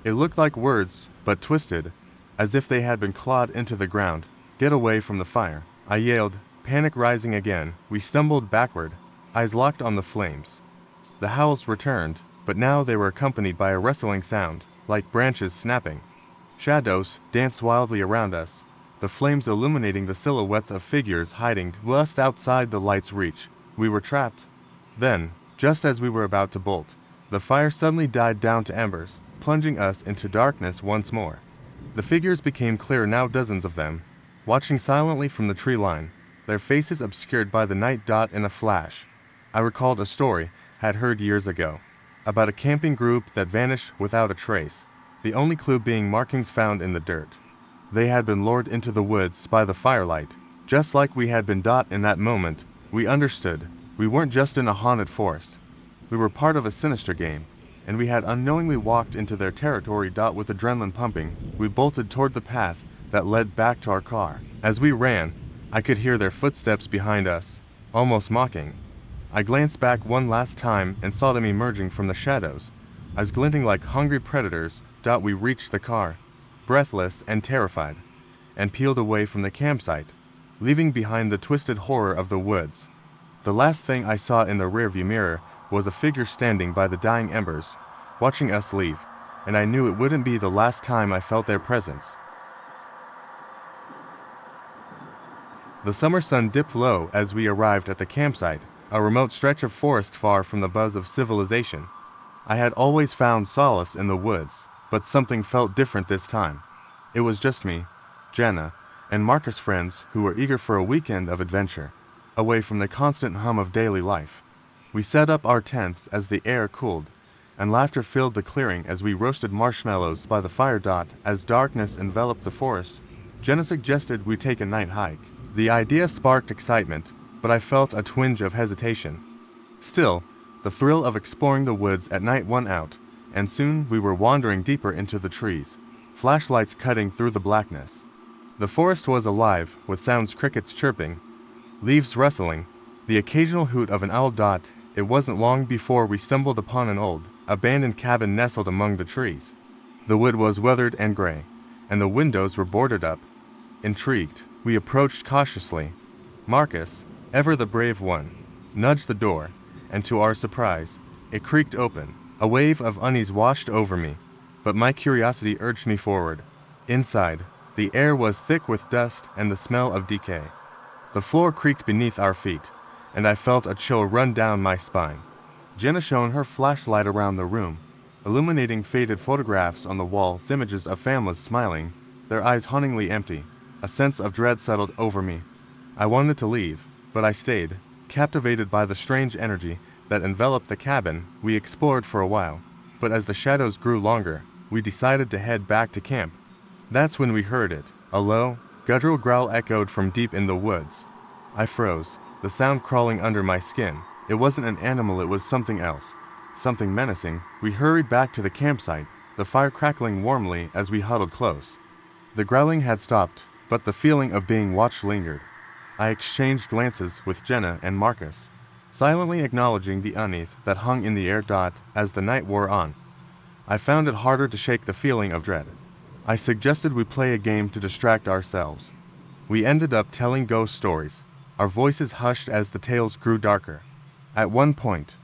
It looked like words, but twisted, as if they had been clawed into the ground. "Get away from the fire," I yelled, panic rising again. We stumbled backward, eyes locked on the flames. The howls returned, but now they were accompanied by a rustling sound, like branches snapping. Shadows danced wildly around us, the flames illuminating the silhouettes of figures hiding just outside the light's reach. We were trapped. Then, just as we were about to bolt, the fire suddenly died down to embers, plunging us into darkness once more. The figures became clear now, dozens of them, watching silently from the tree line, their faces obscured by the night. In a flash, I recalled a story I'd heard years ago, about a camping group that vanished without a trace, the only clue being markings found in the dirt. They had been lured into the woods by the firelight, just like we had been. In that moment, we understood. We weren't just in a haunted forest. We were part of a sinister game, and we had unknowingly walked into their territory. With adrenaline pumping, we bolted toward the path that led back to our car. As we ran, I could hear their footsteps behind us, almost mocking. I glanced back one last time and saw them emerging from the shadows, eyes glinting like hungry predators. We reached the car, breathless and terrified, and peeled away from the campsite, leaving behind the twisted horror of the woods. The last thing I saw in the rearview mirror was a figure standing by the dying embers, watching us leave, and I knew it wouldn't be the last time I felt their presence. The summer sun dipped low as we arrived at the campsite, a remote stretch of forest far from the buzz of civilization. I had always found solace in the woods, but something felt different this time. It was just me, Jenna, and Marcus' friends who were eager for a weekend of adventure, away from the constant hum of daily life. We set up our tents as the air cooled, and laughter filled the clearing as we roasted marshmallows by the fire. As darkness enveloped the forest, Jenna suggested we take a night hike. The idea sparked excitement, but I felt a twinge of hesitation. Still, the thrill of exploring the woods at night won out, and soon we were wandering deeper into the trees, flashlights cutting through the blackness. The forest was alive with sounds: crickets chirping, leaves rustling, the occasional hoot of an owl. It wasn't long before we stumbled upon an old, abandoned cabin nestled among the trees. The wood was weathered and gray, and the windows were boarded up. Intrigued, we approached cautiously. Marcus, ever the brave one, nudged the door, and to our surprise, it creaked open. A wave of unease washed over me, but my curiosity urged me forward. Inside, the air was thick with dust and the smell of decay. The floor creaked beneath our feet, and I felt a chill run down my spine. Jenna shone her flashlight around the room, illuminating faded photographs on the walls, images of families smiling, their eyes hauntingly empty. A sense of dread settled over me. I wanted to leave, but I stayed, captivated by the strange energy that enveloped the cabin. We explored for a while, but as the shadows grew longer, we decided to head back to camp. That's when we heard it. A low, guttural growl echoed from deep in the woods. I froze, the sound crawling under my skin. It wasn't an animal, it was something else, something menacing. We hurried back to the campsite, the fire crackling warmly as we huddled close. The growling had stopped, but the feeling of being watched lingered. I exchanged glances with Jenna and Marcus, silently acknowledging the unease that hung in the air. As the night wore on, I found it harder to shake the feeling of dread. I suggested we play a game to distract ourselves. We ended up telling ghost stories, our voices hushed as the tales grew darker. At one point,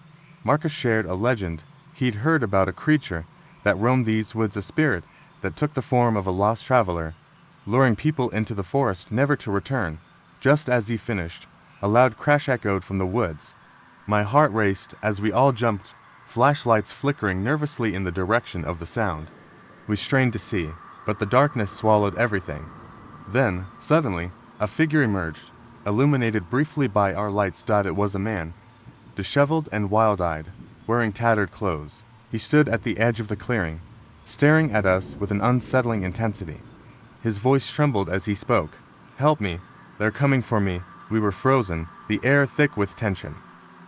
Marcus shared a legend he'd heard about a creature that roamed these woods, a spirit that took the form of a lost traveler, luring people into the forest never to return. Just as he finished, a loud crash echoed from the woods. My heart raced as we all jumped, flashlights flickering nervously in the direction of the sound. We strained to see, but the darkness swallowed everything. Then, suddenly, a figure emerged, illuminated briefly by our lights. It was a man, disheveled and wild-eyed, wearing tattered clothes. He stood at the edge of the clearing, staring at us with an unsettling intensity. His voice trembled as he spoke. "Help me, they're coming for me." We were frozen, the air thick with tension.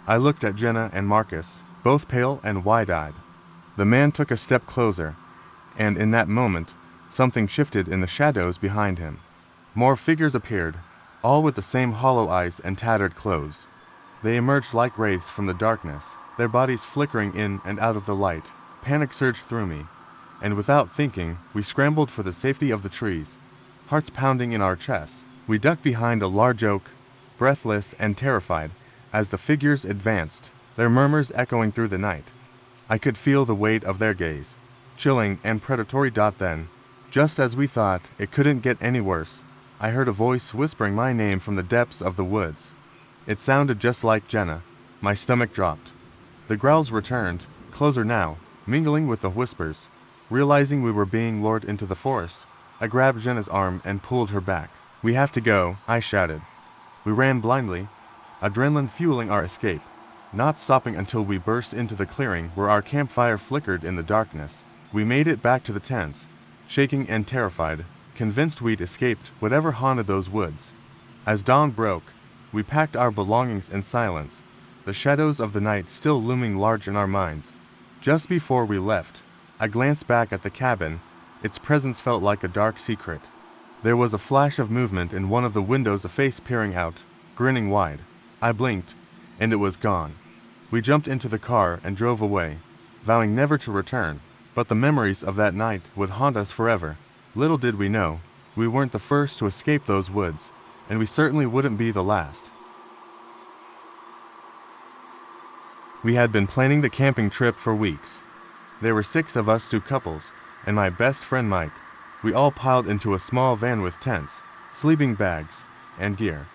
I looked at Jenna and Marcus, both pale and wide-eyed. The man took a step closer, and in that moment, something shifted in the shadows behind him. More figures appeared, all with the same hollow eyes and tattered clothes. They emerged like wraiths from the darkness, their bodies flickering in and out of the light. Panic surged through me, and without thinking, we scrambled for the safety of the trees. Hearts pounding in our chests, we ducked behind a large oak, breathless and terrified, as the figures advanced, their murmurs echoing through the night. I could feel the weight of their gaze, chilling and predatory. Then, just as we thought it couldn't get any worse, I heard a voice whispering my name from the depths of the woods. It sounded just like Jenna. My stomach dropped. The growls returned, closer now, mingling with the whispers. Realizing we were being lured into the forest, I grabbed Jenna's arm and pulled her back. "We have to go," I shouted. We ran blindly, adrenaline fueling our escape, not stopping until we burst into the clearing where our campfire flickered in the darkness. We made it back to the tents, shaking and terrified, convinced we'd escaped whatever haunted those woods. As dawn broke, we packed our belongings in silence, the shadows of the night still looming large in our minds. Just before we left, I glanced back at the cabin. Its presence felt like a dark secret. There was a flash of movement in one of the windows, a face peering out, grinning wide. I blinked, and it was gone. We jumped into the car and drove away, vowing never to return, but the memories of that night would haunt us forever. Little did we know, we weren't the first to escape those woods, and we certainly wouldn't be the last. We had been planning the camping trip for weeks. There were 6 of us, 2 couples, and my best friend Mike. We all piled into a small van with tents, sleeping bags, and gear.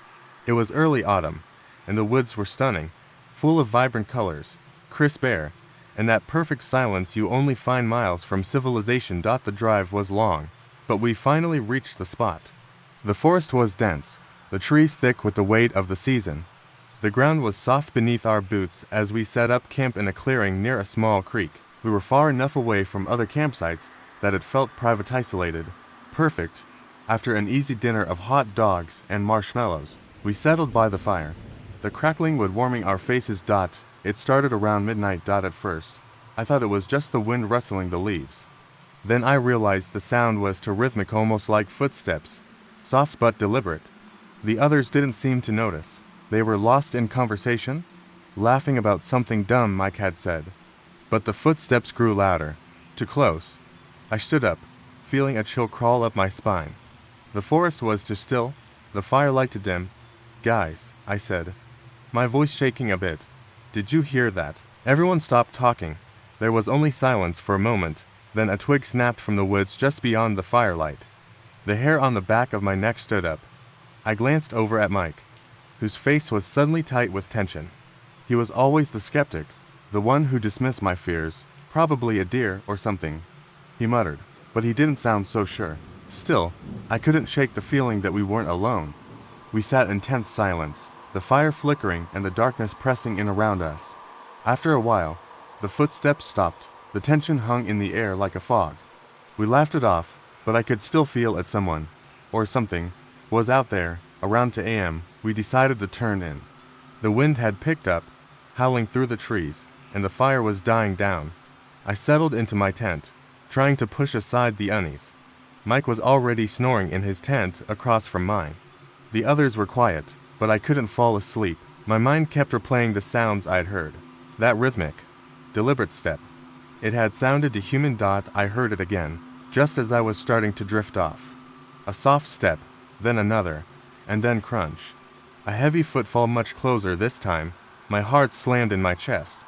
It was early autumn, and the woods were stunning, full of vibrant colors, crisp air, and that perfect silence you only find miles from civilization. The drive was long, but we finally reached the spot. The forest was dense, the trees thick with the weight of the season. The ground was soft beneath our boots as we set up camp in a clearing near a small creek. We were far enough away from other campsites that it felt private, isolated, perfect. After an easy dinner of hot dogs and marshmallows, we settled by the fire, the crackling wood warming our faces. It started around midnight. At first, I thought it was just the wind rustling the leaves. Then I realized the sound was too rhythmic, almost like footsteps, soft but deliberate. The others didn't seem to notice. They were lost in conversation, laughing about something dumb Mike had said. But the footsteps grew louder, too close. I stood up, feeling a chill crawl up my spine. The forest was too still, the firelight too dim. "Guys," I said, my voice shaking a bit, "did you hear that?" Everyone stopped talking. There was only silence for a moment, then a twig snapped from the woods just beyond the firelight. The hair on the back of my neck stood up. I glanced over at Mike, whose face was suddenly tight with tension. He was always the skeptic, the one who dismissed my fears. "Probably a deer or something," he muttered, but he didn't sound so sure. Still, I couldn't shake the feeling that we weren't alone. We sat in tense silence, the fire flickering and the darkness pressing in around us. After a while, the footsteps stopped. The tension hung in the air like a fog. We laughed it off, but I could still feel that someone, or something, was out there. Around 2 a.m., we decided to turn in. The wind had picked up, howling through the trees, and the fire was dying down. I settled into my tent, trying to push aside the unease. Mike was already snoring in his tent across from mine. The others were quiet, but I couldn't fall asleep. My mind kept replaying the sounds I'd heard. That rhythmic, deliberate step. It had sounded to human. I heard it again, just as I was starting to drift off. A soft step, then another, and then crunch. A heavy footfall much closer this time. My heart slammed in my chest.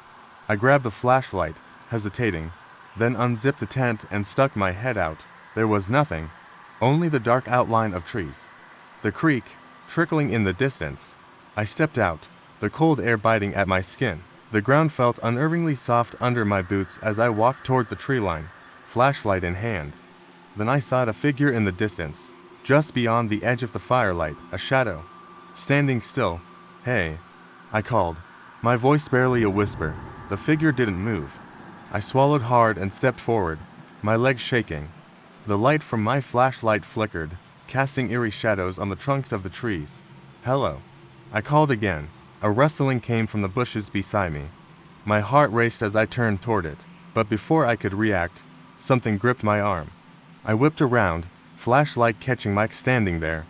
I grabbed the flashlight, hesitating, then unzipped the tent and stuck my head out. There was nothing, only the dark outline of trees. The creek, trickling in the distance. I stepped out, the cold air biting at my skin. The ground felt unnervingly soft under my boots as I walked toward the tree line, flashlight in hand. Then I saw a figure in the distance, just beyond the edge of the firelight, a shadow, standing still. "Hey," I called, my voice barely a whisper. The figure didn't move. I swallowed hard and stepped forward, my legs shaking. The light from my flashlight flickered, casting eerie shadows on the trunks of the trees. "Hello," I called again. A rustling came from the bushes beside me. My heart raced as I turned toward it, but before I could react, something gripped my arm. I whipped around, flashlight catching Mike standing there.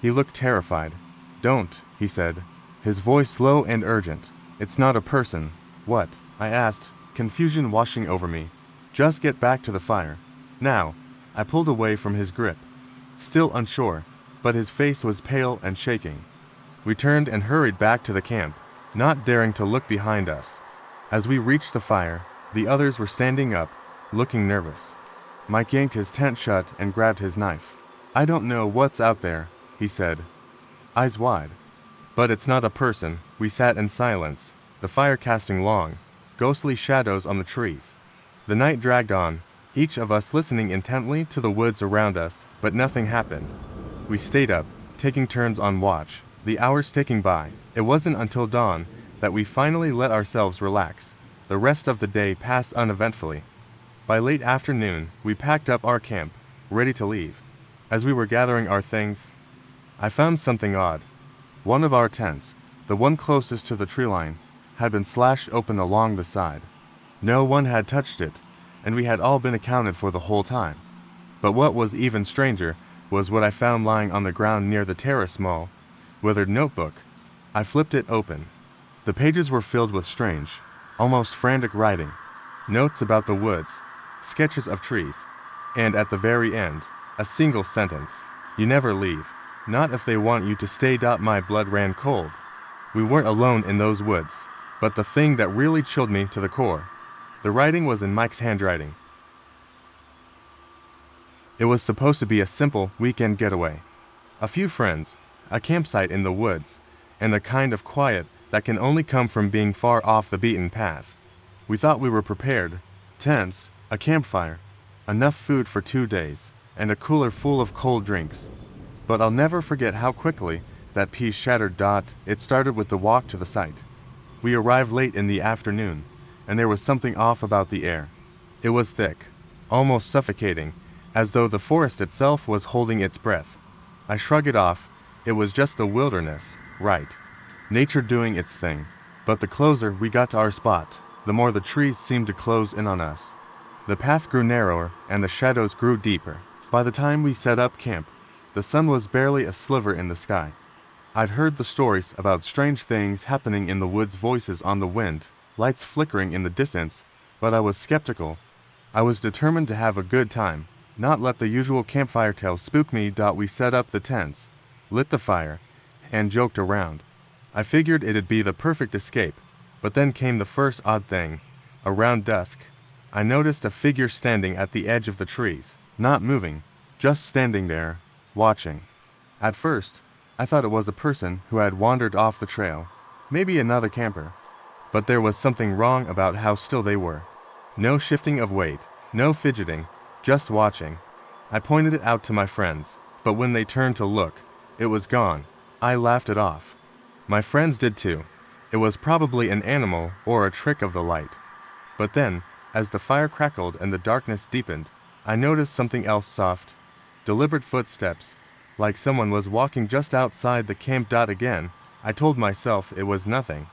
He looked terrified. "Don't," he said, his voice low and urgent. "It's not a person." "What?" I asked, confusion washing over me. "Just get back to the fire. Now." I pulled away from his grip, still unsure, but his face was pale and shaking. We turned and hurried back to the camp, not daring to look behind us. As we reached the fire, the others were standing up, looking nervous. Mike yanked his tent shut and grabbed his knife. "I don't know what's out there," he said, eyes wide. "But it's not a person." We sat in silence, the fire casting long, ghostly shadows on the trees. The night dragged on, each of us listening intently to the woods around us, but nothing happened. We stayed up, taking turns on watch, the hours ticking by. It wasn't until dawn that we finally let ourselves relax. The rest of the day passed uneventfully. By late afternoon, we packed up our camp, ready to leave. As we were gathering our things, I found something odd. One of our tents, the one closest to the tree line, had been slashed open along the side. No one had touched it, and we had all been accounted for the whole time. But what was even stranger was what I found lying on the ground near the terrace small, withered notebook. I flipped it open. The pages were filled with strange, almost frantic writing, notes about the woods, sketches of trees, and at the very end, a single sentence: "You never leave. Not if they want you to stay." My blood ran cold. We weren't alone in those woods, but the thing that really chilled me to the core, the writing was in Mike's handwriting. It was supposed to be a simple weekend getaway. A few friends, a campsite in the woods, and the kind of quiet that can only come from being far off the beaten path. We thought we were prepared: tents, a campfire, enough food for 2 days, and a cooler full of cold drinks. But I'll never forget how quickly that piece shattered. It started with the walk to the site. We arrived late in the afternoon, and there was something off about the air. It was thick, almost suffocating, as though the forest itself was holding its breath. I shrugged it off. It was just the wilderness, right? Nature doing its thing. But the closer we got to our spot, the more the trees seemed to close in on us. The path grew narrower, and the shadows grew deeper. By the time we set up camp, the sun was barely a sliver in the sky. I'd heard the stories about strange things happening in the woods, voices on the wind, lights flickering in the distance, but I was skeptical. I was determined to have a good time, not let the usual campfire tales spook me. We set up the tents, lit the fire, and joked around. I figured it'd be the perfect escape, but then came the first odd thing. Around dusk, I noticed a figure standing at the edge of the trees, not moving, just standing there, watching. At first, I thought it was a person who had wandered off the trail, maybe another camper. But there was something wrong about how still they were. No shifting of weight, no fidgeting, just watching. I pointed it out to my friends, but when they turned to look, it was gone. I laughed it off. My friends did too. It was probably an animal or a trick of the light. But then, as the fire crackled and the darkness deepened, I noticed something else: soft, deliberate footsteps, like someone was walking just outside the camp. Again, I told myself it was nothing.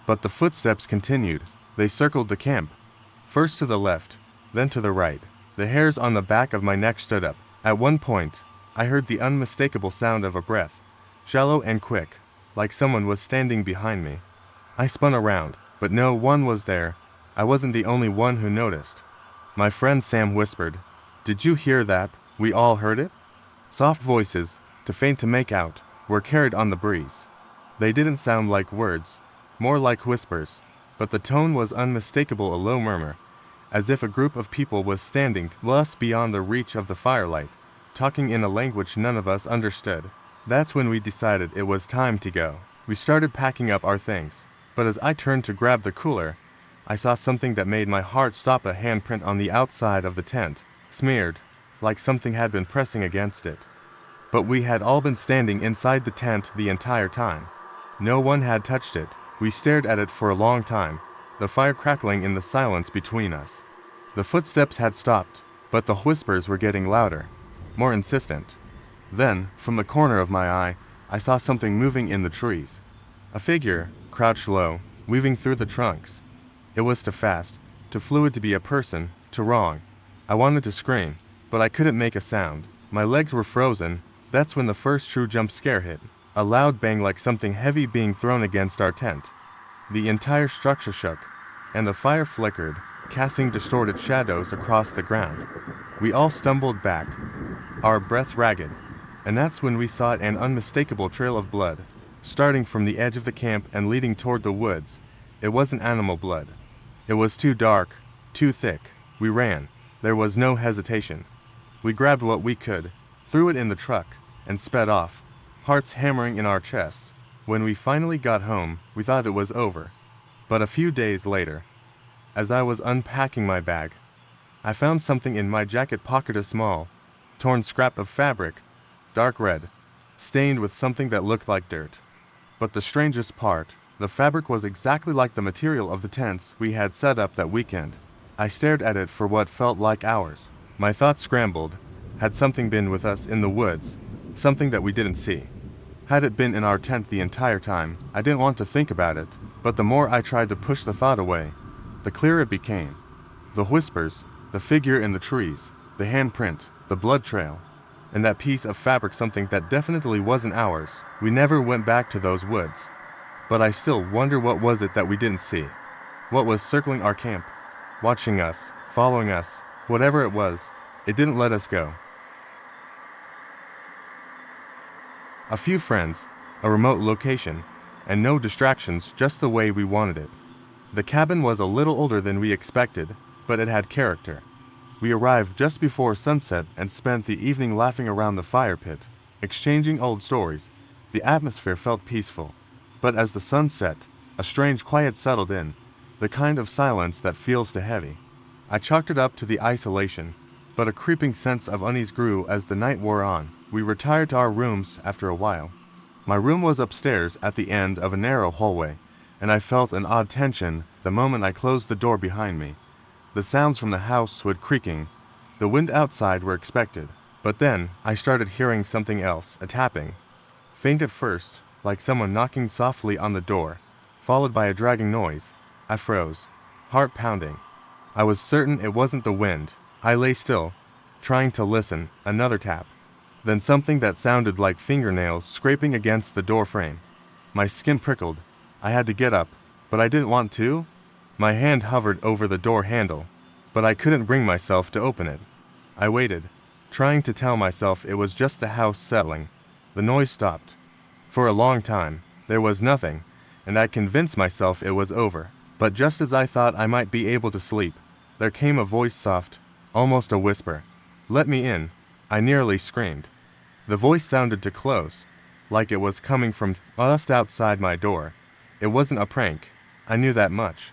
But the footsteps continued. They circled the camp, first to the left, then to the right. The hairs on the back of my neck stood up. At one point, I heard the unmistakable sound of a breath, shallow and quick, like someone was standing behind me. I spun around, but no one was there. I wasn't the only one who noticed. My friend Sam whispered, "Did you hear that?" We all heard it. Soft voices, too faint to make out, were carried on the breeze. They didn't sound like words, more like whispers, but the tone was unmistakable, a low murmur, as if a group of people was standing just beyond the reach of the firelight, talking in a language none of us understood. That's when we decided it was time to go. We started packing up our things, but as I turned to grab the cooler, I saw something that made my heart stop: a handprint on the outside of the tent, smeared, like something had been pressing against it. But we had all been standing inside the tent the entire time. No one had touched it. We stared at it for a long time, the fire crackling in the silence between us. The footsteps had stopped, but the whispers were getting louder, more insistent. Then, from the corner of my eye, I saw something moving in the trees. A figure, crouched low, weaving through the trunks. It was too fast, too fluid to be a person, too wrong. I wanted to scream, but I couldn't make a sound. My legs were frozen. That's when the first true jump scare hit. A loud bang like something heavy being thrown against our tent. The entire structure shook, and the fire flickered, casting distorted shadows across the ground. We all stumbled back, our breaths ragged, and that's when we saw an unmistakable trail of blood, starting from the edge of the camp and leading toward the woods. It wasn't animal blood. It was too dark, too thick. We ran. There was no hesitation. We grabbed what we could, threw it in the truck, and sped off, hearts hammering in our chests. When we finally got home, we thought it was over. But a few days later, as I was unpacking my bag, I found something in my jacket pocket, a small, torn scrap of fabric, dark red, stained with something that looked like dirt. But the strangest part, the fabric was exactly like the material of the tents we had set up that weekend. I stared at it for what felt like hours. My thoughts scrambled. Had something been with us in the woods? Something that we didn't see? Had it been in our tent the entire time? I didn't want to think about it, but the more I tried to push the thought away, the clearer it became. The whispers, the figure in the trees, the handprint, the blood trail, and that piece of fabric, something that definitely wasn't ours. We never went back to those woods. But I still wonder, what was it that we didn't see? What was circling our camp? Watching us, following us, whatever it was, it didn't let us go. A few friends, a remote location, and no distractions, just the way we wanted it. The cabin was a little older than we expected, but it had character. We arrived just before sunset and spent the evening laughing around the fire pit, exchanging old stories. The atmosphere felt peaceful, but as the sun set, a strange quiet settled in, the kind of silence that feels too heavy. I chalked it up to the isolation, but a creeping sense of unease grew as the night wore on. We retired to our rooms after a while. My room was upstairs at the end of a narrow hallway, and I felt an odd tension the moment I closed the door behind me. The sounds from the house would creaking. The wind outside were expected, but then I started hearing something else, a tapping. Faint at first, like someone knocking softly on the door, followed by a dragging noise. I froze, heart pounding. I was certain it wasn't the wind. I lay still, trying to listen. Another tap. Then something that sounded like fingernails scraping against the door frame. My skin prickled. I had to get up, but I didn't want to. My hand hovered over the door handle, but I couldn't bring myself to open it. I waited, trying to tell myself it was just the house settling. The noise stopped. For a long time, there was nothing, and I convinced myself it was over. But just as I thought I might be able to sleep, there came a voice, soft, almost a whisper. "Let me in," I nearly screamed. The voice sounded too close, like it was coming from just outside my door. It wasn't a prank. I knew that much.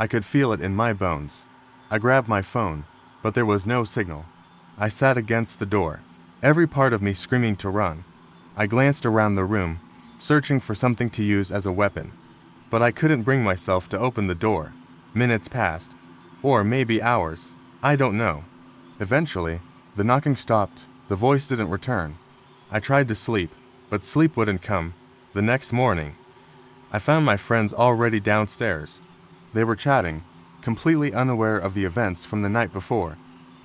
I could feel it in my bones. I grabbed my phone, but there was no signal. I sat against the door, every part of me screaming to run. I glanced around the room, searching for something to use as a weapon. But I couldn't bring myself to open the door. Minutes passed, or maybe hours. I don't know. Eventually, the knocking stopped. The voice didn't return. I tried to sleep, but sleep wouldn't come. The next morning, I found my friends already downstairs. They were chatting, completely unaware of the events from the night before.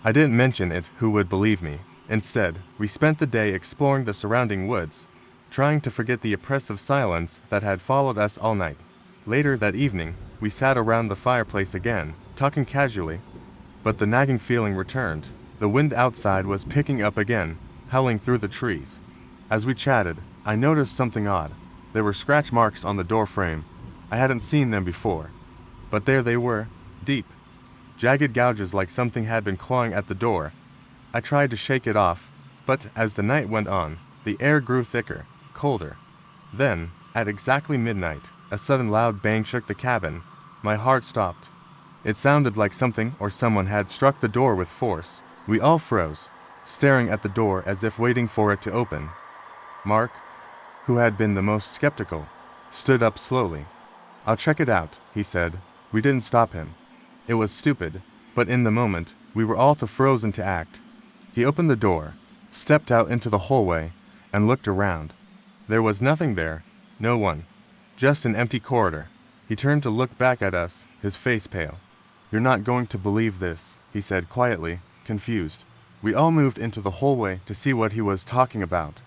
I didn't mention it. Who would believe me? Instead, we spent the day exploring the surrounding woods, trying to forget the oppressive silence that had followed us all night. Later that evening, we sat around the fireplace again, talking casually, but the nagging feeling returned. The wind outside was picking up again, howling through the trees. As we chatted, I noticed something odd. There were scratch marks on the door frame. I hadn't seen them before, but there they were, deep, jagged gouges like something had been clawing at the door. I tried to shake it off, but as the night went on, the air grew thicker, colder. Then, at exactly midnight, a sudden loud bang shook the cabin. My heart stopped. It sounded like something or someone had struck the door with force. We all froze, staring at the door as if waiting for it to open. Mark, who had been the most skeptical, stood up slowly. "I'll check it out," he said. We didn't stop him. It was stupid, but in the moment, we were all too frozen to act. He opened the door, stepped out into the hallway, and looked around. There was nothing there, no one, just an empty corridor. He turned to look back at us, his face pale. "You're not going to believe this," he said quietly, confused. We all moved into the hallway to see what he was talking about.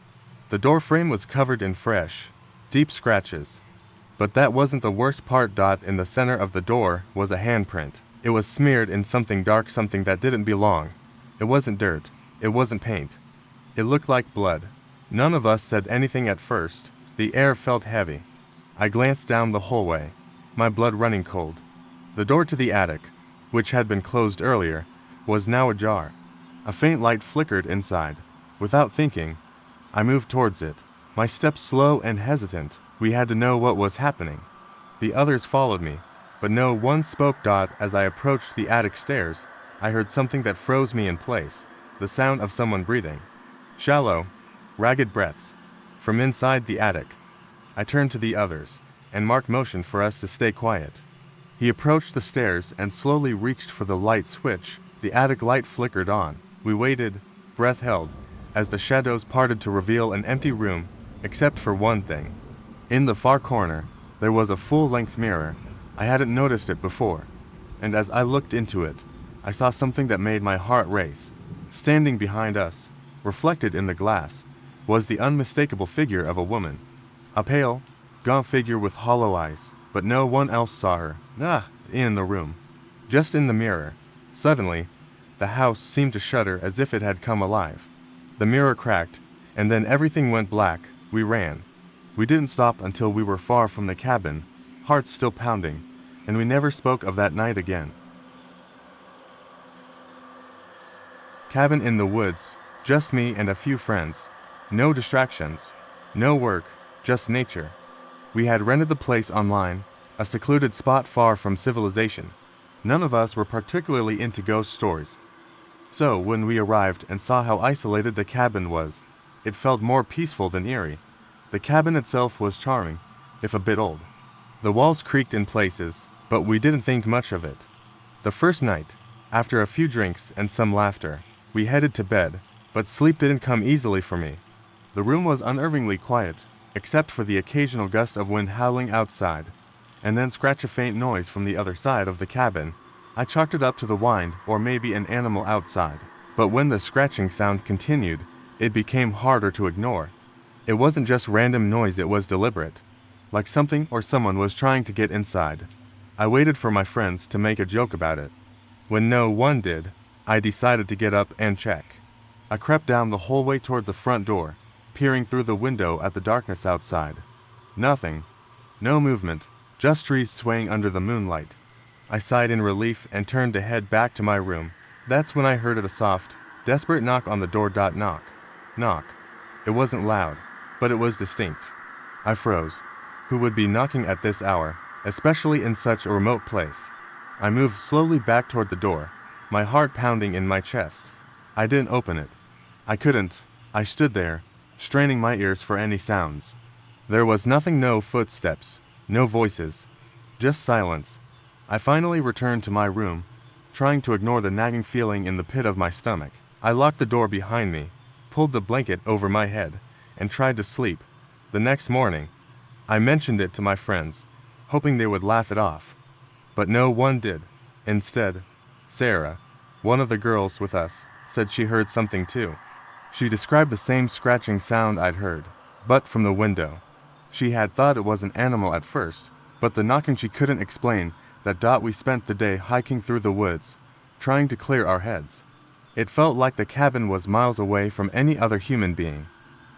The door frame was covered in fresh, deep scratches. But that wasn't the worst part. In the center of the door was a handprint. It was smeared in something dark, something that didn't belong. It wasn't dirt. It wasn't paint. It looked like blood. None of us said anything at first. The air felt heavy. I glanced down the hallway, my blood running cold. The door to the attic, which had been closed earlier, was now ajar. A faint light flickered inside. Without thinking, I moved towards it, my steps slow and hesitant. We had to know what was happening. The others followed me, but no one spoke. As I approached the attic stairs, I heard something that froze me in place, the sound of someone breathing. Shallow, ragged breaths, from inside the attic. I turned to the others, and Mark motioned for us to stay quiet. He approached the stairs and slowly reached for the light switch. The attic light flickered on. We waited, breath held, as the shadows parted to reveal an empty room, except for one thing. In the far corner, there was a full-length mirror. I hadn't noticed it before, and as I looked into it, I saw something that made my heart race. Standing behind us, reflected in the glass, was the unmistakable figure of a woman. A pale, gaunt figure with hollow eyes, but no one else saw her. In the room. Just in the mirror. Suddenly, the house seemed to shudder as if it had come alive. The mirror cracked, and then everything went black. We ran. We didn't stop until we were far from the cabin, hearts still pounding, and we never spoke of that night again. Cabin in the woods, just me and a few friends. No distractions, no work, just nature. We had rented the place online, a secluded spot far from civilization. None of us were particularly into ghost stories. So when we arrived and saw how isolated the cabin was, it felt more peaceful than eerie. The cabin itself was charming, if a bit old. The walls creaked in places, but we didn't think much of it. The first night, after a few drinks and some laughter, we headed to bed, but sleep didn't come easily for me. The room was unnervingly quiet, except for the occasional gust of wind howling outside, and then scratch a faint noise from the other side of the cabin. I chalked it up to the wind or maybe an animal outside, but when the scratching sound continued, it became harder to ignore. It wasn't just random noise, it was deliberate, like something or someone was trying to get inside. I waited for my friends to make a joke about it. When no one did, I decided to get up and check. I crept down the hallway toward the front door, peering through the window at the darkness outside. Nothing. No movement, just trees swaying under the moonlight. I sighed in relief and turned to head back to my room. That's when I heard a soft, desperate knock on the door. Knock. Knock. It wasn't loud, but it was distinct. I froze. Who would be knocking at this hour, especially in such a remote place? I moved slowly back toward the door, my heart pounding in my chest. I didn't open it. I couldn't. I stood there, straining my ears for any sounds. There was nothing, no footsteps, no voices, just silence. I finally returned to my room, trying to ignore the nagging feeling in the pit of my stomach. I locked the door behind me, pulled the blanket over my head, and tried to sleep. The next morning, I mentioned it to my friends, hoping they would laugh it off. But no one did. Instead, Sarah, one of the girls with us, said she heard something too. She described the same scratching sound I'd heard, but from the window. She had thought it was an animal at first, but the knocking she couldn't explain. We spent the day hiking through the woods, trying to clear our heads. It felt like the cabin was miles away from any other human being.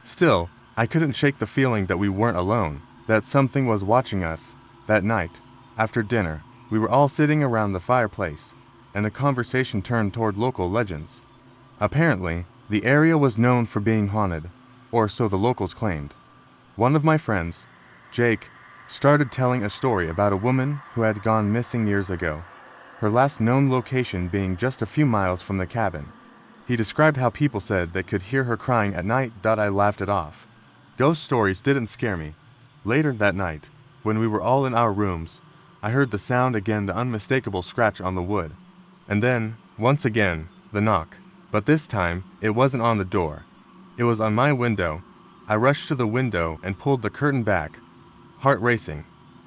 Still, I couldn't shake the feeling that we weren't alone, that something was watching us. That night, after dinner, we were all sitting around the fireplace, and the conversation turned toward local legends. Apparently, the area was known for being haunted, or so the locals claimed. One of my friends, Jake, started telling a story about a woman who had gone missing years ago, her last known location being just a few miles from the cabin. He described how people said they could hear her crying at night. I laughed it off. Ghost stories didn't scare me. Later that night, when we were all in our rooms, I heard the sound again, the unmistakable scratch on the wood. And then, once again, the knock. But this time, it wasn't on the door. It was on my window. I rushed to the window and pulled the curtain back, heart racing.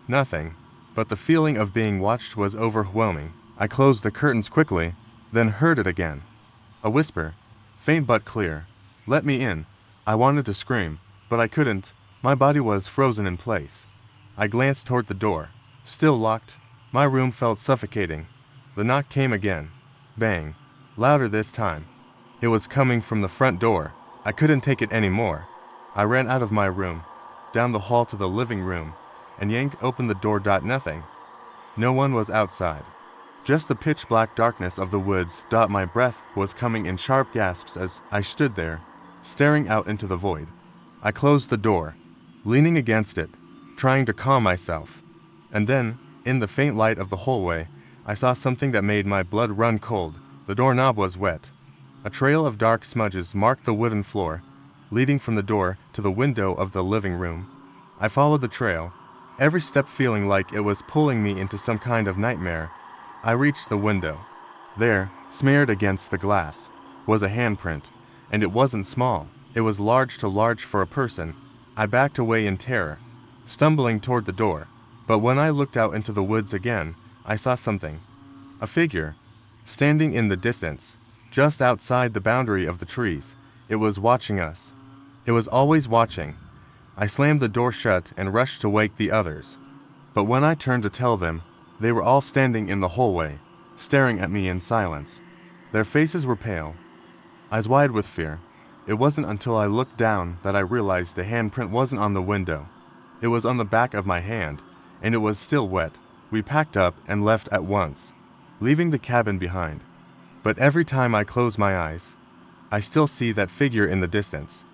Nothing, but the feeling of being watched was overwhelming. I closed the curtains quickly, then heard it again. A whisper, faint but clear. Let me in. I wanted to scream, but I couldn't. My body was frozen in place. I glanced toward the door. Still locked. My room felt suffocating. The knock came again. Bang. Louder this time. It was coming from the front door. I couldn't take it anymore. I ran out of my room, down the hall to the living room, and yanked open the door. Nothing. No one was outside. Just the pitch-black darkness of the woods. My breath was coming in sharp gasps as I stood there, staring out into the void. I closed the door, leaning against it, trying to calm myself. And then, in the faint light of the hallway, I saw something that made my blood run cold. The doorknob was wet. A trail of dark smudges marked the wooden floor, leading from the door to the window of the living room. I followed the trail, every step feeling like it was pulling me into some kind of nightmare. I reached the window. There, smeared against the glass, was a handprint, and it wasn't small. It was too large for a person. I backed away in terror, stumbling toward the door. But when I looked out into the woods again, I saw something. A figure, standing in the distance, just outside the boundary of the trees. It was watching us. It was always watching. I slammed the door shut and rushed to wake the others. But when I turned to tell them, they were all standing in the hallway, staring at me in silence. Their faces were pale, eyes wide with fear. It wasn't until I looked down that I realized the handprint wasn't on the window. It was on the back of my hand, and it was still wet. We packed up and left at once, leaving the cabin behind. But every time I close my eyes, I still see that figure in the distance.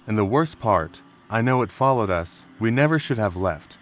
And the worst part, I know it followed us. We never should have left.